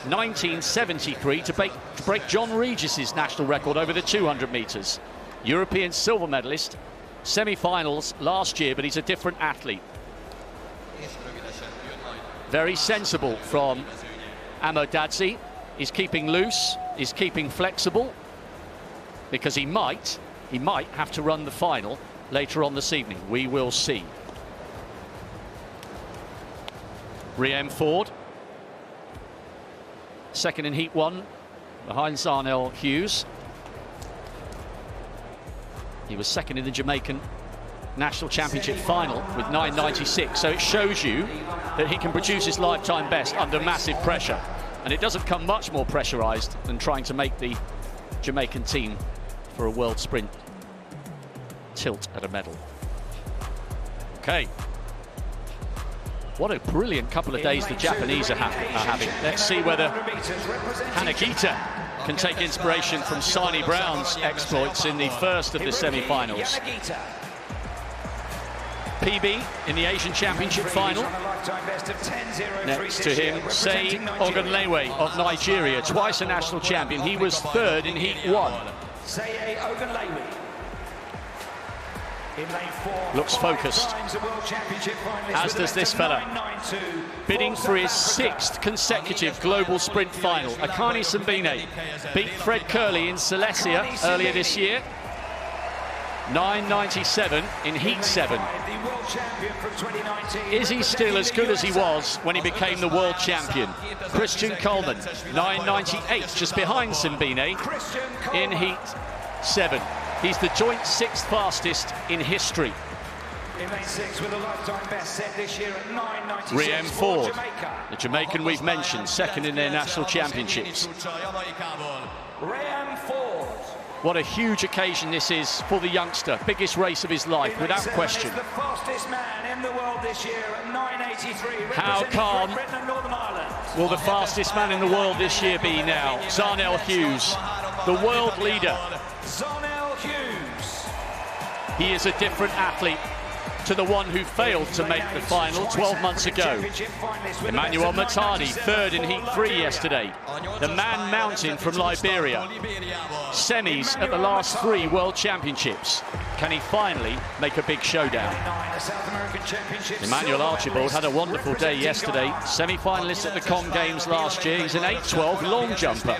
1973 to break John Regis's national record over the 200 metres. European silver medalist, semi-finals last year, but he's a different athlete. Very sensible from Amodadzi. He's keeping loose, he's keeping flexible, because he might have to run the final later on this evening. We will see. Riem Ford, second in heat 1, behind Zarnell Hughes. He was second in the Jamaican National Championship final with 9:96, so it shows you that he can produce his lifetime best under massive pressure. And it doesn't come much more pressurized than trying to make the Jamaican team for a world sprint tilt at a medal. Okay. What a brilliant couple of days the Japanese are having. Let's see whether Hanagita can take inspiration from Sarnie Brown's exploits in the first of the semi-finals. PB in the Asian Championship final. Next to him, Sei Ogunlewe of Nigeria, twice a national champion. He was third in heat 1. Looks focused, as does this fella, bidding for his 6th consecutive global sprint final. Akani Simbine beat Fred Curley in Silesia earlier this year. 9:97 in heat 7. Is he still as good as he was when he became the world champion? Christian Coleman, 9:98, just behind Simbine in heat 7. He's the joint 6th fastest in history. Riem Ford, the Jamaican we've mentioned, second in their national championships. Riem Ford. What a huge occasion this is for the youngster. Biggest race of his life, without question. The fastest man in the world this year at 9:83. How calm will the fastest man in the world this year be now? Zarnell Hughes, the world leader. Zarnell Hughes. He is a different athlete to the one who failed to make the final 12 months ago. Emmanuel Matadi, third in heat 3 yesterday. The Man Mountain from Liberia. Semis at the last 3 World Championships. Can he finally make a big showdown? Emmanuel Archibald had a wonderful day yesterday. Semi-finalist at the Com Games last year. He's an 8:12 long jumper.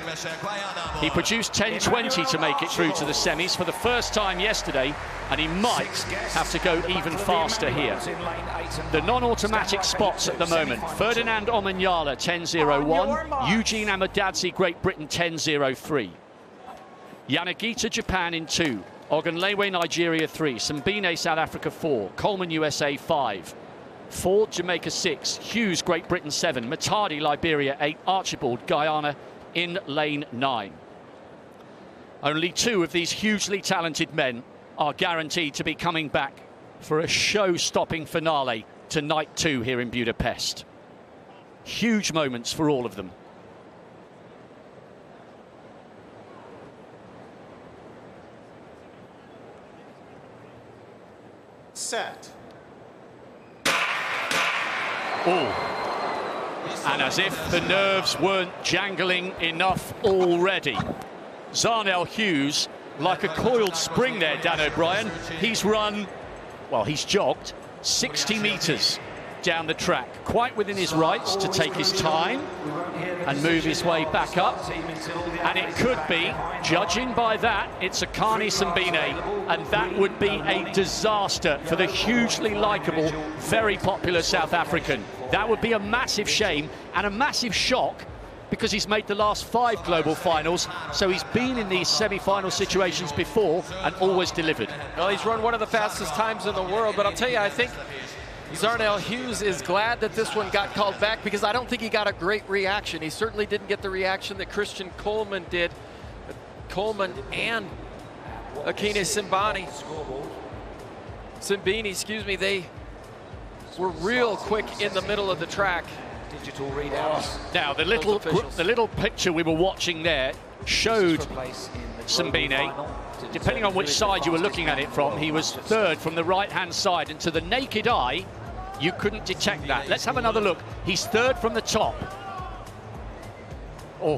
He produced 10:20 to make it through to the semis for the first time yesterday, and he might have to go even faster here. The non-automatic spots at the moment: Ferdinand Omanyala 10:01, Eugene Amadadzi, Great Britain 10:03. Yanagita, Japan in 2, Ogunlewe, Nigeria 3, Simbine, South Africa 4, Coleman, USA 5, Ford, Jamaica 6, Hughes, Great Britain 7, Matadi, Liberia 8, Archibald, Guyana in lane 9. Only 2 of these hugely talented men are guaranteed to be coming back for a show-stopping finale to night 2 here in Budapest. Huge moments for all of them. Set. Oh, and as if the nerves weren't jangling enough already, Zarnell Hughes like a coiled spring there, Dan O'Brien. He's run, well, he's jogged 60 meters down the track, quite within his rights to take his time and move his way back up. And it could be, judging by that, it's Akani Simbine, and that would be a disaster for the hugely likable, very popular South African. That would be a massive shame and a massive shock, because he's made the last 5 global finals, so he's been in these semi-final situations before and always delivered. Well, he's run one of the fastest times in the world, but I'll tell you, I think Zarnell Hughes is glad that this one got called back, because I don't think he got a great reaction. He certainly didn't get the reaction that Christian Coleman did. Coleman and Akani Simbine, excuse me, they were real quick in the middle of the track. Digital readouts. Now, the little picture we were watching there showed Simbine. Depending on which side you were looking at it from, he was 3rd from the right-hand side, and to the naked eye, you couldn't detect that. Let's have another look. He's 3rd from the top. Oh,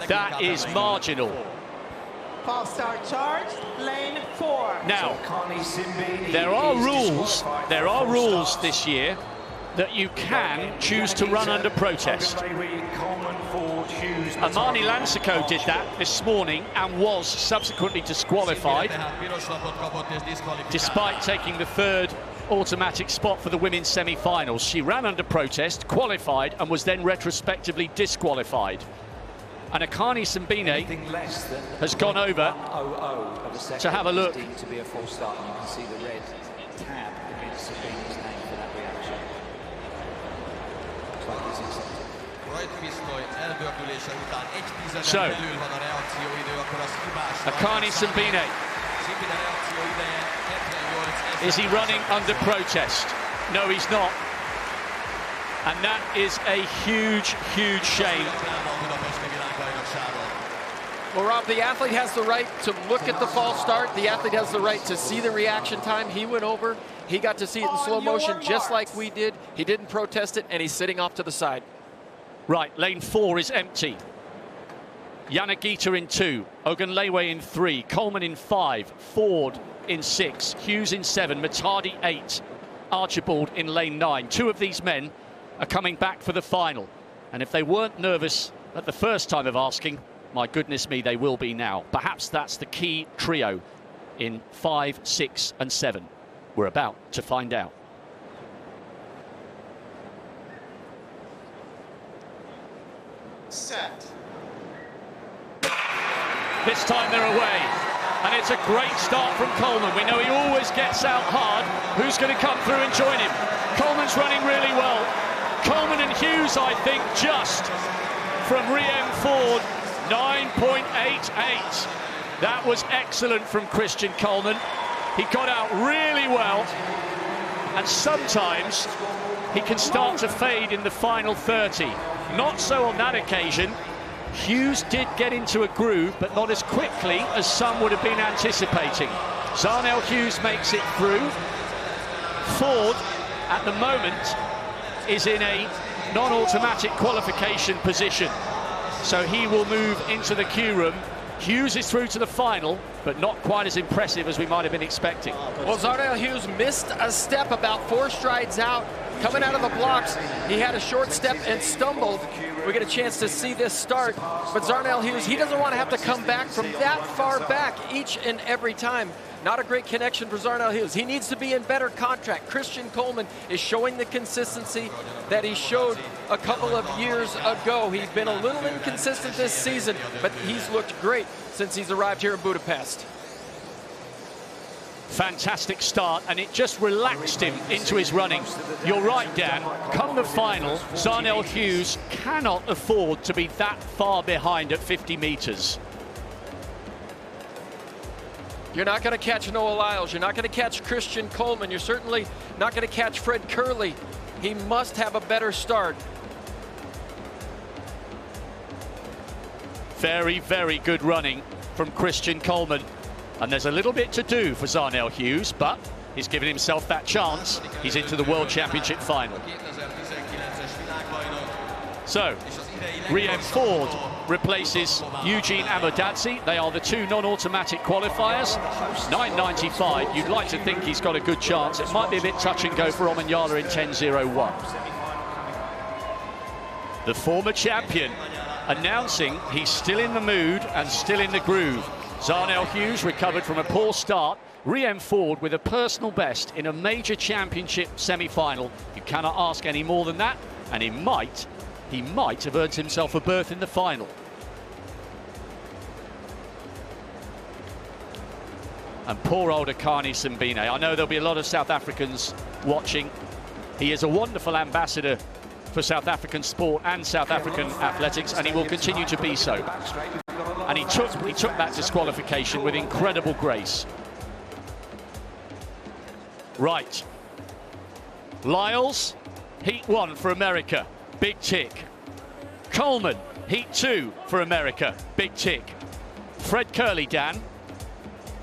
that is marginal. False start charged, lane 4. Now, there are rules this year that you can choose to run under protest. Amani Lansico did that this morning and was subsequently disqualified, despite taking the 3rd automatic spot for the women's semi-finals. She ran under protest, qualified, and was then retrospectively disqualified. And Akani Simbine has gone over to have a look. To be a false start, and you can see the red tab against Simbine's name for that reaction. Looks like he's accepted. So, Akani Simbine, is he running under protest? No, he's not. And that is a huge, huge shame. Well, Rob, the athlete has the right to look at the false start. The athlete has the right to see the reaction time. He went over. He got to see it in slow motion just like we did. He didn't protest it, and he's sitting off to the side. Right, lane 4 is empty. Yanagita in 2, Ogunlewe in 3, Coleman in 5, Ford in 6, Hughes in 7, Matadi 8, Archibald in lane 9. 2 of these men are coming back for the final. And if they weren't nervous at the first time of asking, my goodness me, they will be now. Perhaps that's the key trio in 5, 6 and 7. We're about to find out. Set. This time they're away, and it's a great start from Coleman. We know he always gets out hard. Who's going to come through and join him? Coleman's running really well. Coleman and Hughes, I think, just from Riem Ford, 9.88. That was excellent from Christian Coleman. He got out really well, and sometimes he can start to fade in the final 30. Not so on that occasion. Hughes did get into a groove, but not as quickly as some would have been anticipating. Zarnell Hughes makes it through. Ford, at the moment, is in a non-automatic qualification position, so he will move into the queue room. Hughes is through to the final, but not quite as impressive as we might have been expecting. Well, Zarnell Hughes missed a step about 4 strides out. Coming out of the blocks, he had a short step and stumbled. We get a chance to see this start, but Zarnell Hughes, he doesn't want to have to come back from that far back each and every time. Not a great connection for Zarnell Hughes. He needs to be in better contract. Christian Coleman is showing the consistency that he showed a couple of years ago. He's been a little inconsistent this season, but he's looked great since he's arrived here in Budapest. Fantastic start, and it just relaxed him into his running. You're right, Dan. Come the final, Zarnell Hughes cannot afford to be that far behind at 50 meters. You're not going to catch Noah Lyles. You're not going to catch Christian Coleman. You're certainly not going to catch Fred Curley. He must have a better start. Very, very good running from Christian Coleman. And there's a little bit to do for Zarnell Hughes, but he's given himself that chance. He's into the World Championship final. So, Riem Ford replaces Eugene Amodadze. They are the two non-automatic qualifiers. 9.95, you'd like to think he's got a good chance. It might be a bit touch and go for Omanyala in 10.01. The former champion announcing he's still in the mood and still in the groove. Zarnell Hughes recovered from a poor start. Riem Ford with a personal best in a major championship semi-final. You cannot ask any more than that, and he might have earned himself a berth in the final. And poor old Akani Simbine. I know there'll be a lot of South Africans watching. He is a wonderful ambassador for South African sport and South African athletics, and he will continue to be so. And he took that disqualification with incredible grace. Right. Lyles, heat 1 for America. Big tick. Coleman, heat 2 for America. Big tick. Fred Curley, Dan,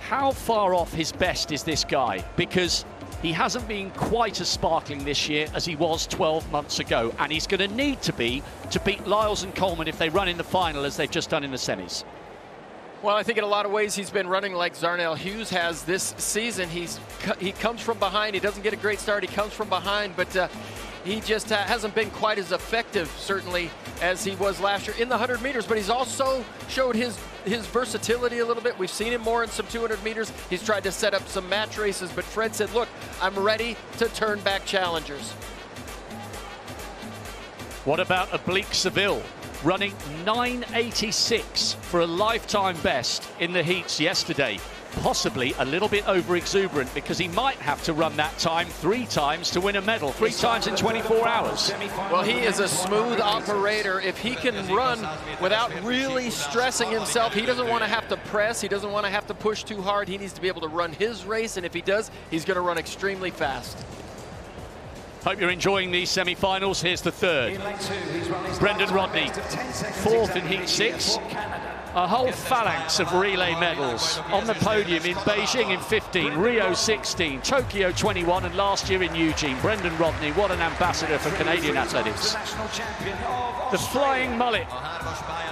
how far off his best is this guy? Because he hasn't been quite as sparkling this year as he was 12 months ago, and he's going to need to be to beat Lyles and Coleman if they run in the final as they've just done in the semis. Well, I think in a lot of ways he's been running like Zarnell Hughes has this season. He comes from behind. He doesn't get a great start. He comes from behind, but he just hasn't been quite as effective, certainly, as he was last year in the 100 meters. But he's also showed his versatility a little bit. We've seen him more in some 200 meters. He's tried to set up some match races, but Fred said, look, I'm ready to turn back challengers. What about Oblique Seville, running 9.86 for a lifetime best in the heats yesterday? Possibly a little bit over-exuberant, because he might have to run that time 3 times to win a medal, 3 times in 24 hours. Well, he is a smooth operator. If he can run without really stressing himself, he doesn't want to have to press, he doesn't want to have to push too hard. He needs to be able to run his race, and if he does, he's going to run extremely fast. Hope you're enjoying these semi-finals. Here's the third. Brendan Rodney, 4th in heat 6. A whole phalanx of relay medals on the podium in Beijing in 15, Rio 16, Tokyo 21, and last year in Eugene. Brendan Rodney, what an ambassador for Canadian athletics. The flying mullet,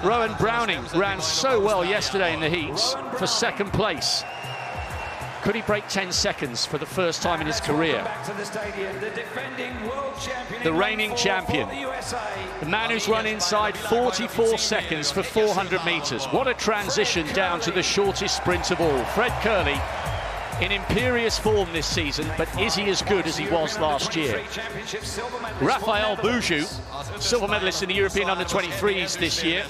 Rowan Browning, ran so well yesterday in the heats for 2nd place. Could he break 10 seconds for the first time in his career? The reigning champion, the man who's run inside 44 seconds for 400 meters. What a transition down to the shortest sprint of all. Fred Curley in imperious form this season, but is he as good as he was last year? Raphael Boujou, silver medalist in the European under-23s this year,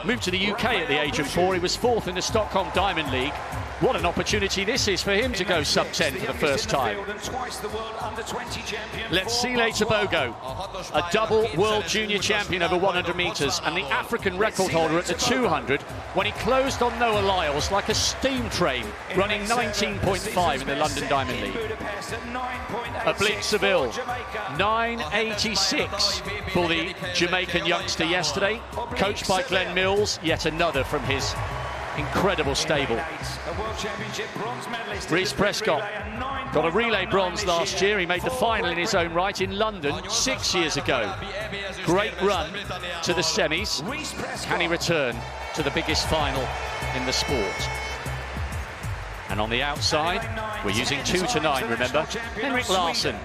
moved to the UK at the age of 4. He was 4th in the Stockholm Diamond League. What an opportunity this is for him to go sub-10 for the first time. Letsile Tebogo, a double world junior champion over 100 meters and the African record holder at the 200 when he closed on Noah Lyles like a steam train, running 19.5 in the London Diamond League. Oblique Seville, 9.86 for the Jamaican youngster yesterday, coached by Glenn Mills, yet another from his incredible stable. Reece Prescott got a relay bronze last year. He made the final in his own right in London 6 years ago. Great run to the semis. Can he return to the biggest final in the sport? And on the outside, we're using 2 to 9, remember? Henrik Larsson,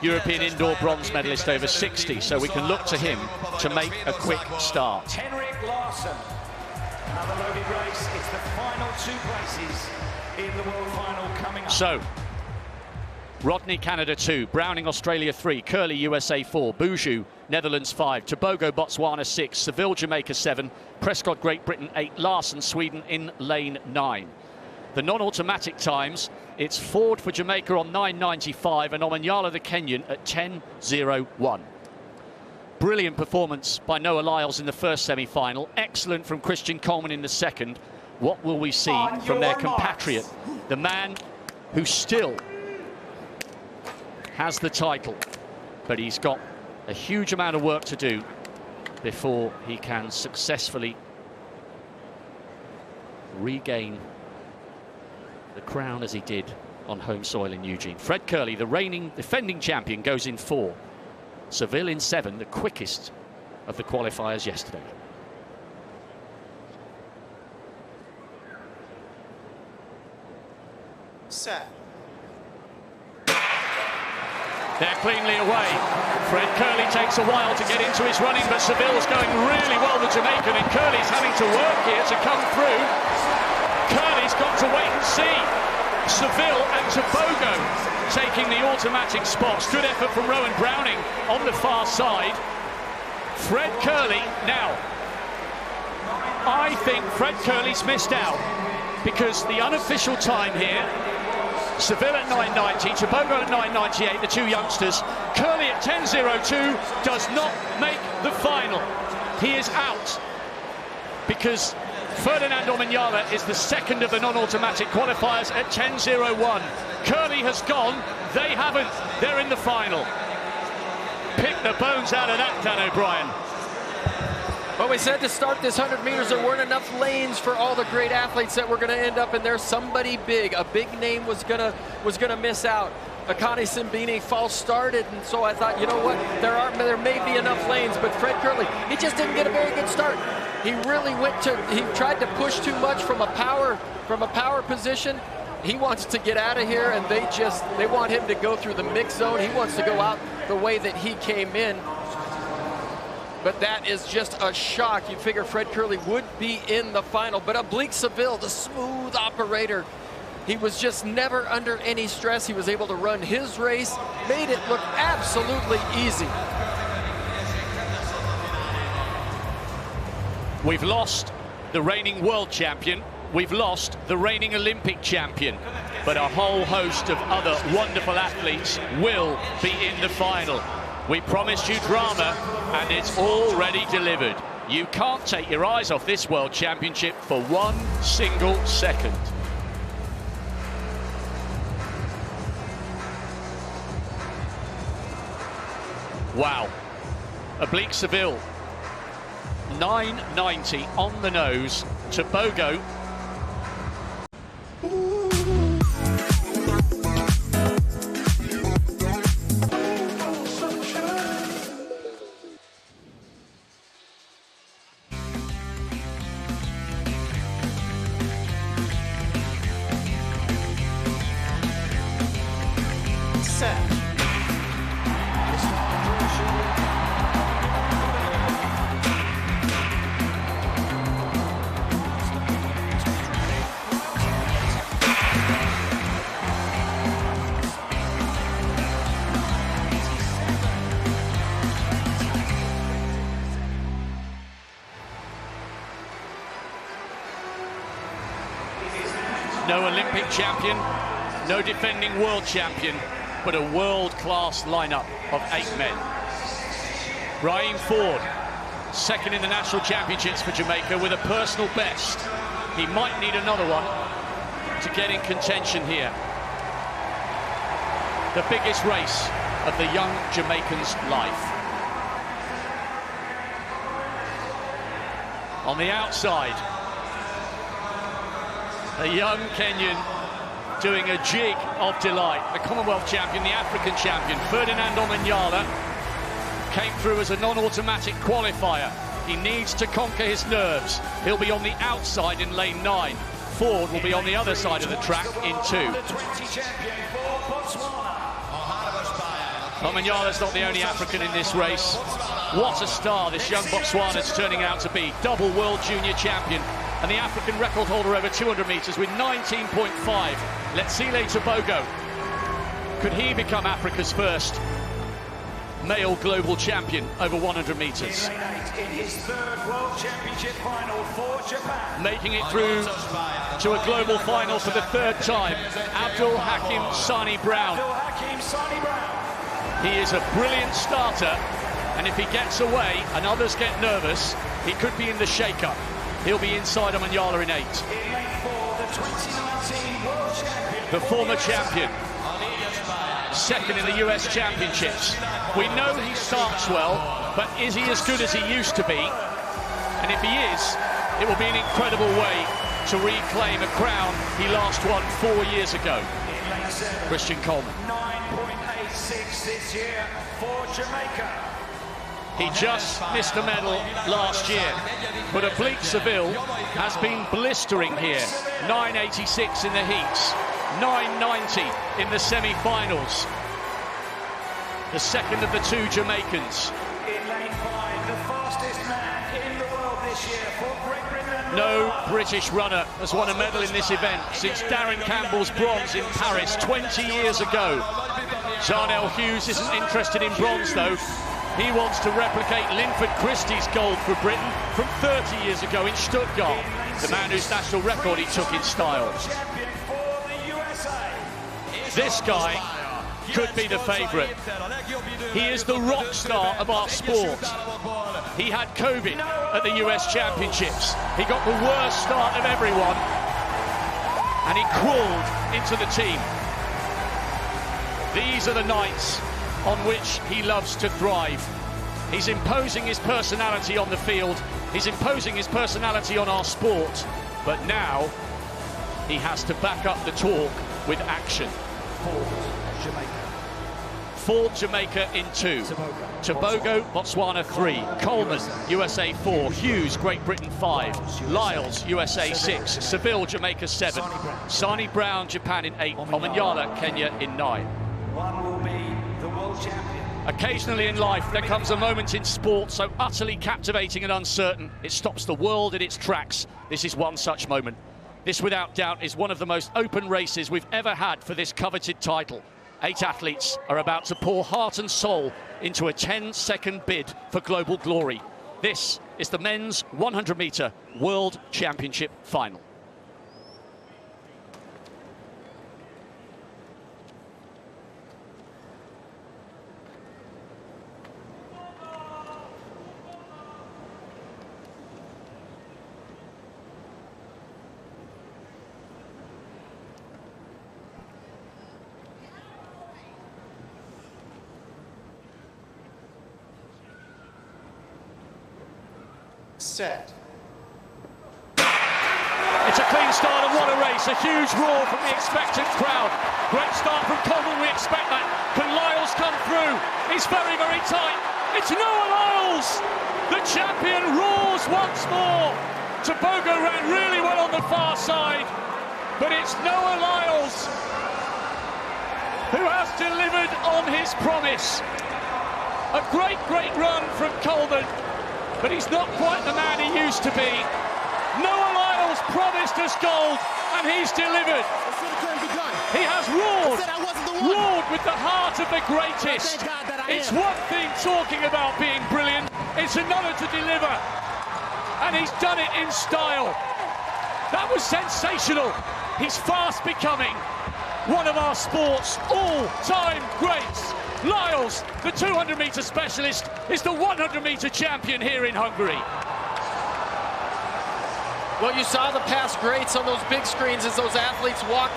European indoor bronze medalist over 60, so we can look to him to make a quick start. Henrik Larsson. Another loaded race. It's the final 2 places in the world final coming up. So, Rodney, Canada 2, Browning, Australia 3, Curley, USA 4, Boujou, Netherlands 5, Tobago, Botswana 6, Seville, Jamaica 7, Prescott, Great Britain 8, Larson, Sweden in lane 9. The non-automatic times, it's Ford for Jamaica on 9.95 and Omanyala, the Kenyan, at 10.01. Brilliant performance by Noah Lyles in the first semi-final. Excellent from Christian Coleman in the second. What will we see from their compatriot? The man who still has the title, but he's got a huge amount of work to do before he can successfully regain the crown as he did on home soil in Eugene. Fred Curley, the reigning defending champion, goes in 4. Seville in 7, the quickest of the qualifiers yesterday. Set. They're cleanly away. Fred Kerley takes a while to get into his running, but Seville's going really well, the Jamaican, and Kerley's having to work here to come through. Kerley's got to wait and see. Seville and Tobago taking the automatic spots. Good effort from Rowan Browning on the far side. Fred Kerley now. I think Fred Kerley's missed out because the unofficial time here, Seville at 9.90, Tobago at 9.98, the two youngsters. Kerley at 10.02 does not make the final. He is out because Ferdinando Manyala is the second of the non-automatic qualifiers at 10.01. Kerley has gone, they haven't, they're in the final. Pick the bones out of that, Dan O'Brien. Well, we said to start this 100 meters, there weren't enough lanes for all the great athletes that were going to end up in there. Somebody big, a big name was gonna miss out. Akani Simbini false started, and so I thought, you know what, there may be enough lanes, but Fred Kerley, he just didn't get a very good start. He really he tried to push too much from a power position. He wants to get out of here, and they want him to go through the mix zone. He wants to go out the way that he came in. But that is just a shock. You'd figure Fred Kerley would be in the final, but Oblique Seville, the smooth operator, he was just never under any stress. He was able to run his race, made it look absolutely easy. We've lost the reigning world champion. We've lost the reigning Olympic champion. But a whole host of other wonderful athletes will be in the final. We promised you drama, and it's already delivered. You can't take your eyes off this World Championship for 1 single second. Wow. Oblique Seville, 9.90 on the nose. Tobago, no Olympic champion, no defending world champion, but a world-class lineup of 8 men. Raheem Ford, second in the national championships for Jamaica with a personal best. He might need another one to get in contention here. The biggest race of the young Jamaican's life. On the outside, a young Kenyan doing a jig of delight. The Commonwealth champion, the African champion, Ferdinando Manyala, came through as a non-automatic qualifier. He needs to conquer his nerves. He'll be on the outside in lane 9. Ford will be on the other side of the track in 2. Manyala's not the only African in this race. What a star this young Botswana's turning out to be. Double world junior champion and the African record holder over 200 metres with 19.5. Letsile Tobago. Could he become Africa's first male global champion over 100 metres? In his third World Championship final for Japan. Making it through to a global final for the 3rd time, Abdul Hakim Sani Brown. Abdul Hakim Sani Brown. He is a brilliant starter, and if he gets away and others get nervous, he could be in the shake-up. He'll be inside of Manyala in 8. In lane 4, the 2019 World Champion. The former champion, second in the US Championships. We know he starts well, but is he as good as he used to be? And if he is, it will be an incredible way to reclaim a crown he last won 4 years ago. In lane 7, Christian Coleman. 9.86 this year for Jamaica. He just missed a medal last year, but oblique Seville has been blistering here. 9.86 in the heats, 9.90 in the semi-finals. The second of the two Jamaicans. In lane 5, the fastest man in the world this year for Great Britain. No British runner has won a medal in this event since Darren Campbell's bronze in Paris 20 years ago. Zarnell Hughes isn't interested in bronze though. He wants to replicate Linford Christie's gold for Britain from 30 years ago in Stuttgart, the man whose national record he took in style. Champion for the USA. This guy could be the favourite. He is the rock star of our sport. He had COVID at the US Championships. He got the worst start of everyone, and he crawled into the team. These are the nights on which he loves to thrive. He's imposing his personality on the field. He's imposing his personality on our sport. But now he has to back up the talk with action. Ford, Jamaica in 2. Tobago, Botswana 3. Coleman, USA 4. Hughes, Great Britain 5. Lyles, USA 6. Seville, Jamaica 7. Sani Brown, Japan in 8. Omanyala, Kenya in 9. One will be the world champion. Occasionally in life, there comes a moment in sport so utterly captivating and uncertain, it stops the world in its tracks. This is one such moment. This, without doubt, is one of the most open races we've ever had for this coveted title. 8 athletes are about to pour heart and soul into a 10-second bid for global glory. This is the men's 100-metre World Championship final. Set. It's a clean start and what a race. A huge roar from the expectant crowd. Great start from Coleman, we expect that. Can Lyles come through? It's very, very tight. It's Noah Lyles. The champion roars once more. Tobago ran really well on the far side, but it's Noah Lyles who has delivered on his promise. A great, great run from Coleman, but he's not quite the man he used to be. Noah Lyles promised us gold, and he's delivered. He has roared with the heart of the greatest. It's one thing talking about being brilliant, it's another to deliver. And he's done it in style. That was sensational. He's fast becoming one of our sport's all-time greats. Lyles, the 200-metre specialist, is the 100-metre champion here in Hungary. Well, you saw the past greats on those big screens as those athletes walked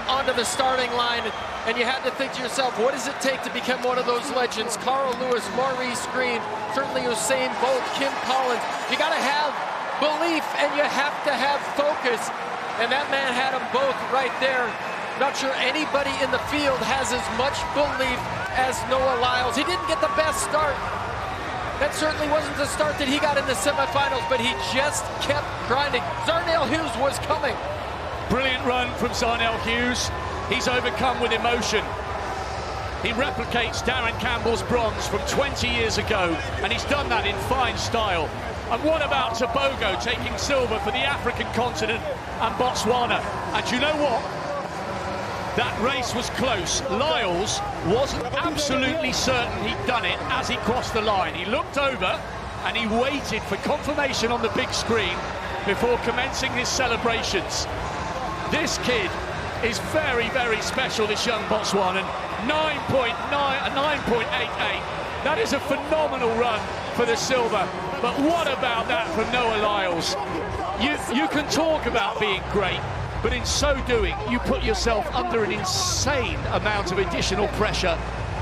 onto the starting line, and you had to think to yourself, what does it take to become one of those legends? Carl Lewis, Maurice Green, certainly Usain Bolt, Kim Collins. You got to have belief, and you have to have focus, and that man had them both right there. Not sure anybody in the field has as much belief as Noah Lyles. He didn't get the best start. That certainly wasn't the start that he got in the semifinals, but he just kept grinding. Zarnell Hughes was coming. Brilliant run from Zarnell Hughes. He's overcome with emotion. He replicates Darren Campbell's bronze from 20 years ago, and he's done that in fine style. And what about Tobago taking silver for the African continent and Botswana? And you know what? That race was close. Lyles wasn't absolutely certain he'd done it as he crossed the line. He looked over and he waited for confirmation on the big screen before commencing his celebrations. This kid is very, very special, this young Botswanan. 9.88. That is a phenomenal run for the silver. But what about that from Noah Lyles? You can talk about being great, but in so doing, you put yourself under an insane amount of additional pressure.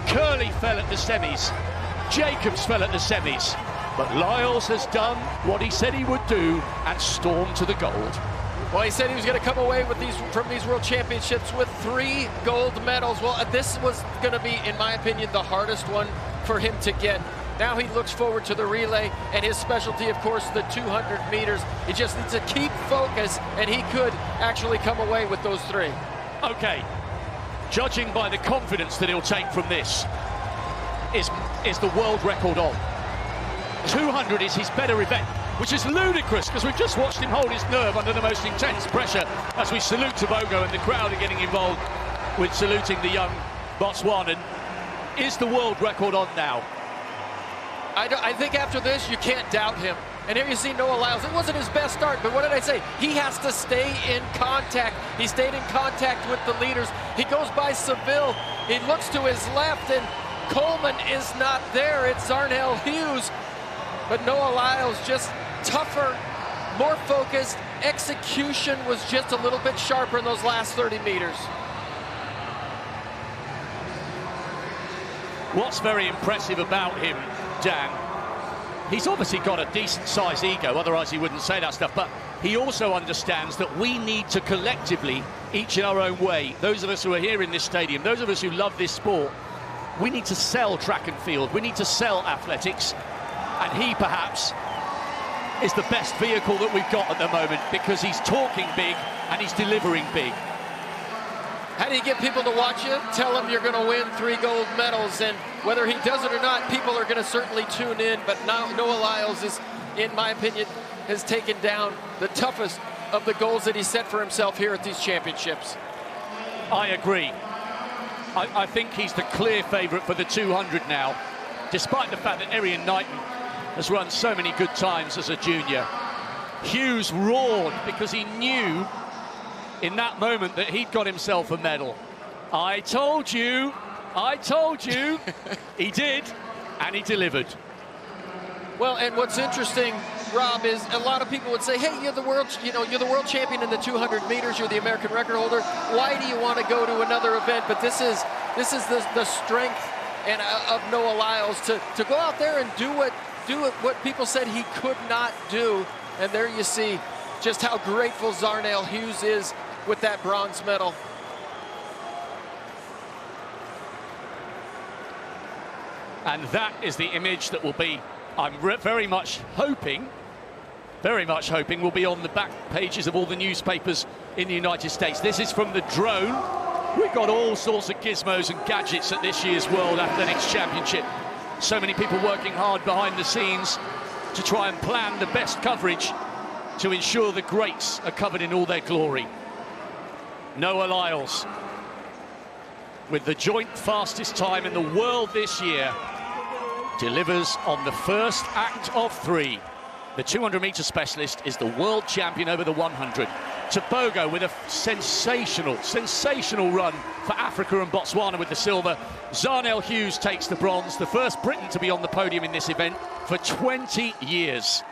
Curley fell at the semis. Jacobs fell at the semis. But Lyles has done what he said he would do and stormed to the gold. Well, he said he was going to come away with from these World Championships with 3 gold medals. Well, this was going to be, in my opinion, the hardest one for him to get. Now he looks forward to the relay, and his specialty, of course, the 200 meters. He just needs to keep focus, and he could actually come away with those 3. Okay, judging by the confidence that he'll take from this, is the world record on. 200 is his better event, which is ludicrous because we've just watched him hold his nerve under the most intense pressure as we salute Tobago, and the crowd are getting involved with saluting the young Botswanan. Is the world record on now? I think after this, you can't doubt him. And here you see Noah Lyles. It wasn't his best start, but what did I say? He has to stay in contact. He stayed in contact with the leaders. He goes by Seville. He looks to his left, and Coleman is not there. It's Zarnell Hughes. But Noah Lyles just tougher, more focused. Execution was just a little bit sharper in those last 30 meters. What's very impressive about him, Dan, he's obviously got a decent-sized ego, otherwise he wouldn't say that stuff, but he also understands that we need to collectively, each in our own way, those of us who are here in this stadium, those of us who love this sport, we need to sell track and field, we need to sell athletics, and he perhaps is the best vehicle that we've got at the moment because he's talking big and he's delivering big. How do you get people to watch you? Tell them you're going to win 3 gold medals, and whether he does it or not, people are going to certainly tune in. But now Noah Lyles is, in my opinion, has taken down the toughest of the goals that he set for himself here at these championships. I agree. I think he's the clear favourite for the 200 now, despite the fact that Arian Knighton has run so many good times as a junior. Hughes roared because he knew in that moment that he'd got himself a medal. I told you. He did, and he delivered. Well, and what's interesting, Rob, is a lot of people would say, hey, you're the world champion in the 200 meters, you're the American record holder. Why do you want to go to another event? But this is the strength and of Noah Lyles to go out there and do what people said he could not do. And there you see just how grateful Zarnell Hughes is with that bronze medal. And that is the image that will be, I'm very much hoping, will be on the back pages of all the newspapers in the United States. This is from the drone. We've got all sorts of gizmos and gadgets at this year's World Athletics Championship. So many people working hard behind the scenes to try and plan the best coverage to ensure the greats are covered in all their glory. Noah Lyles, with the joint fastest time in the world this year, delivers on the first act of 3. The 200-meter specialist is the world champion over the 100. Tobago with a sensational run for Africa and Botswana with the silver. Zarnell Hughes takes the bronze, the first Briton to be on the podium in this event for 20 years.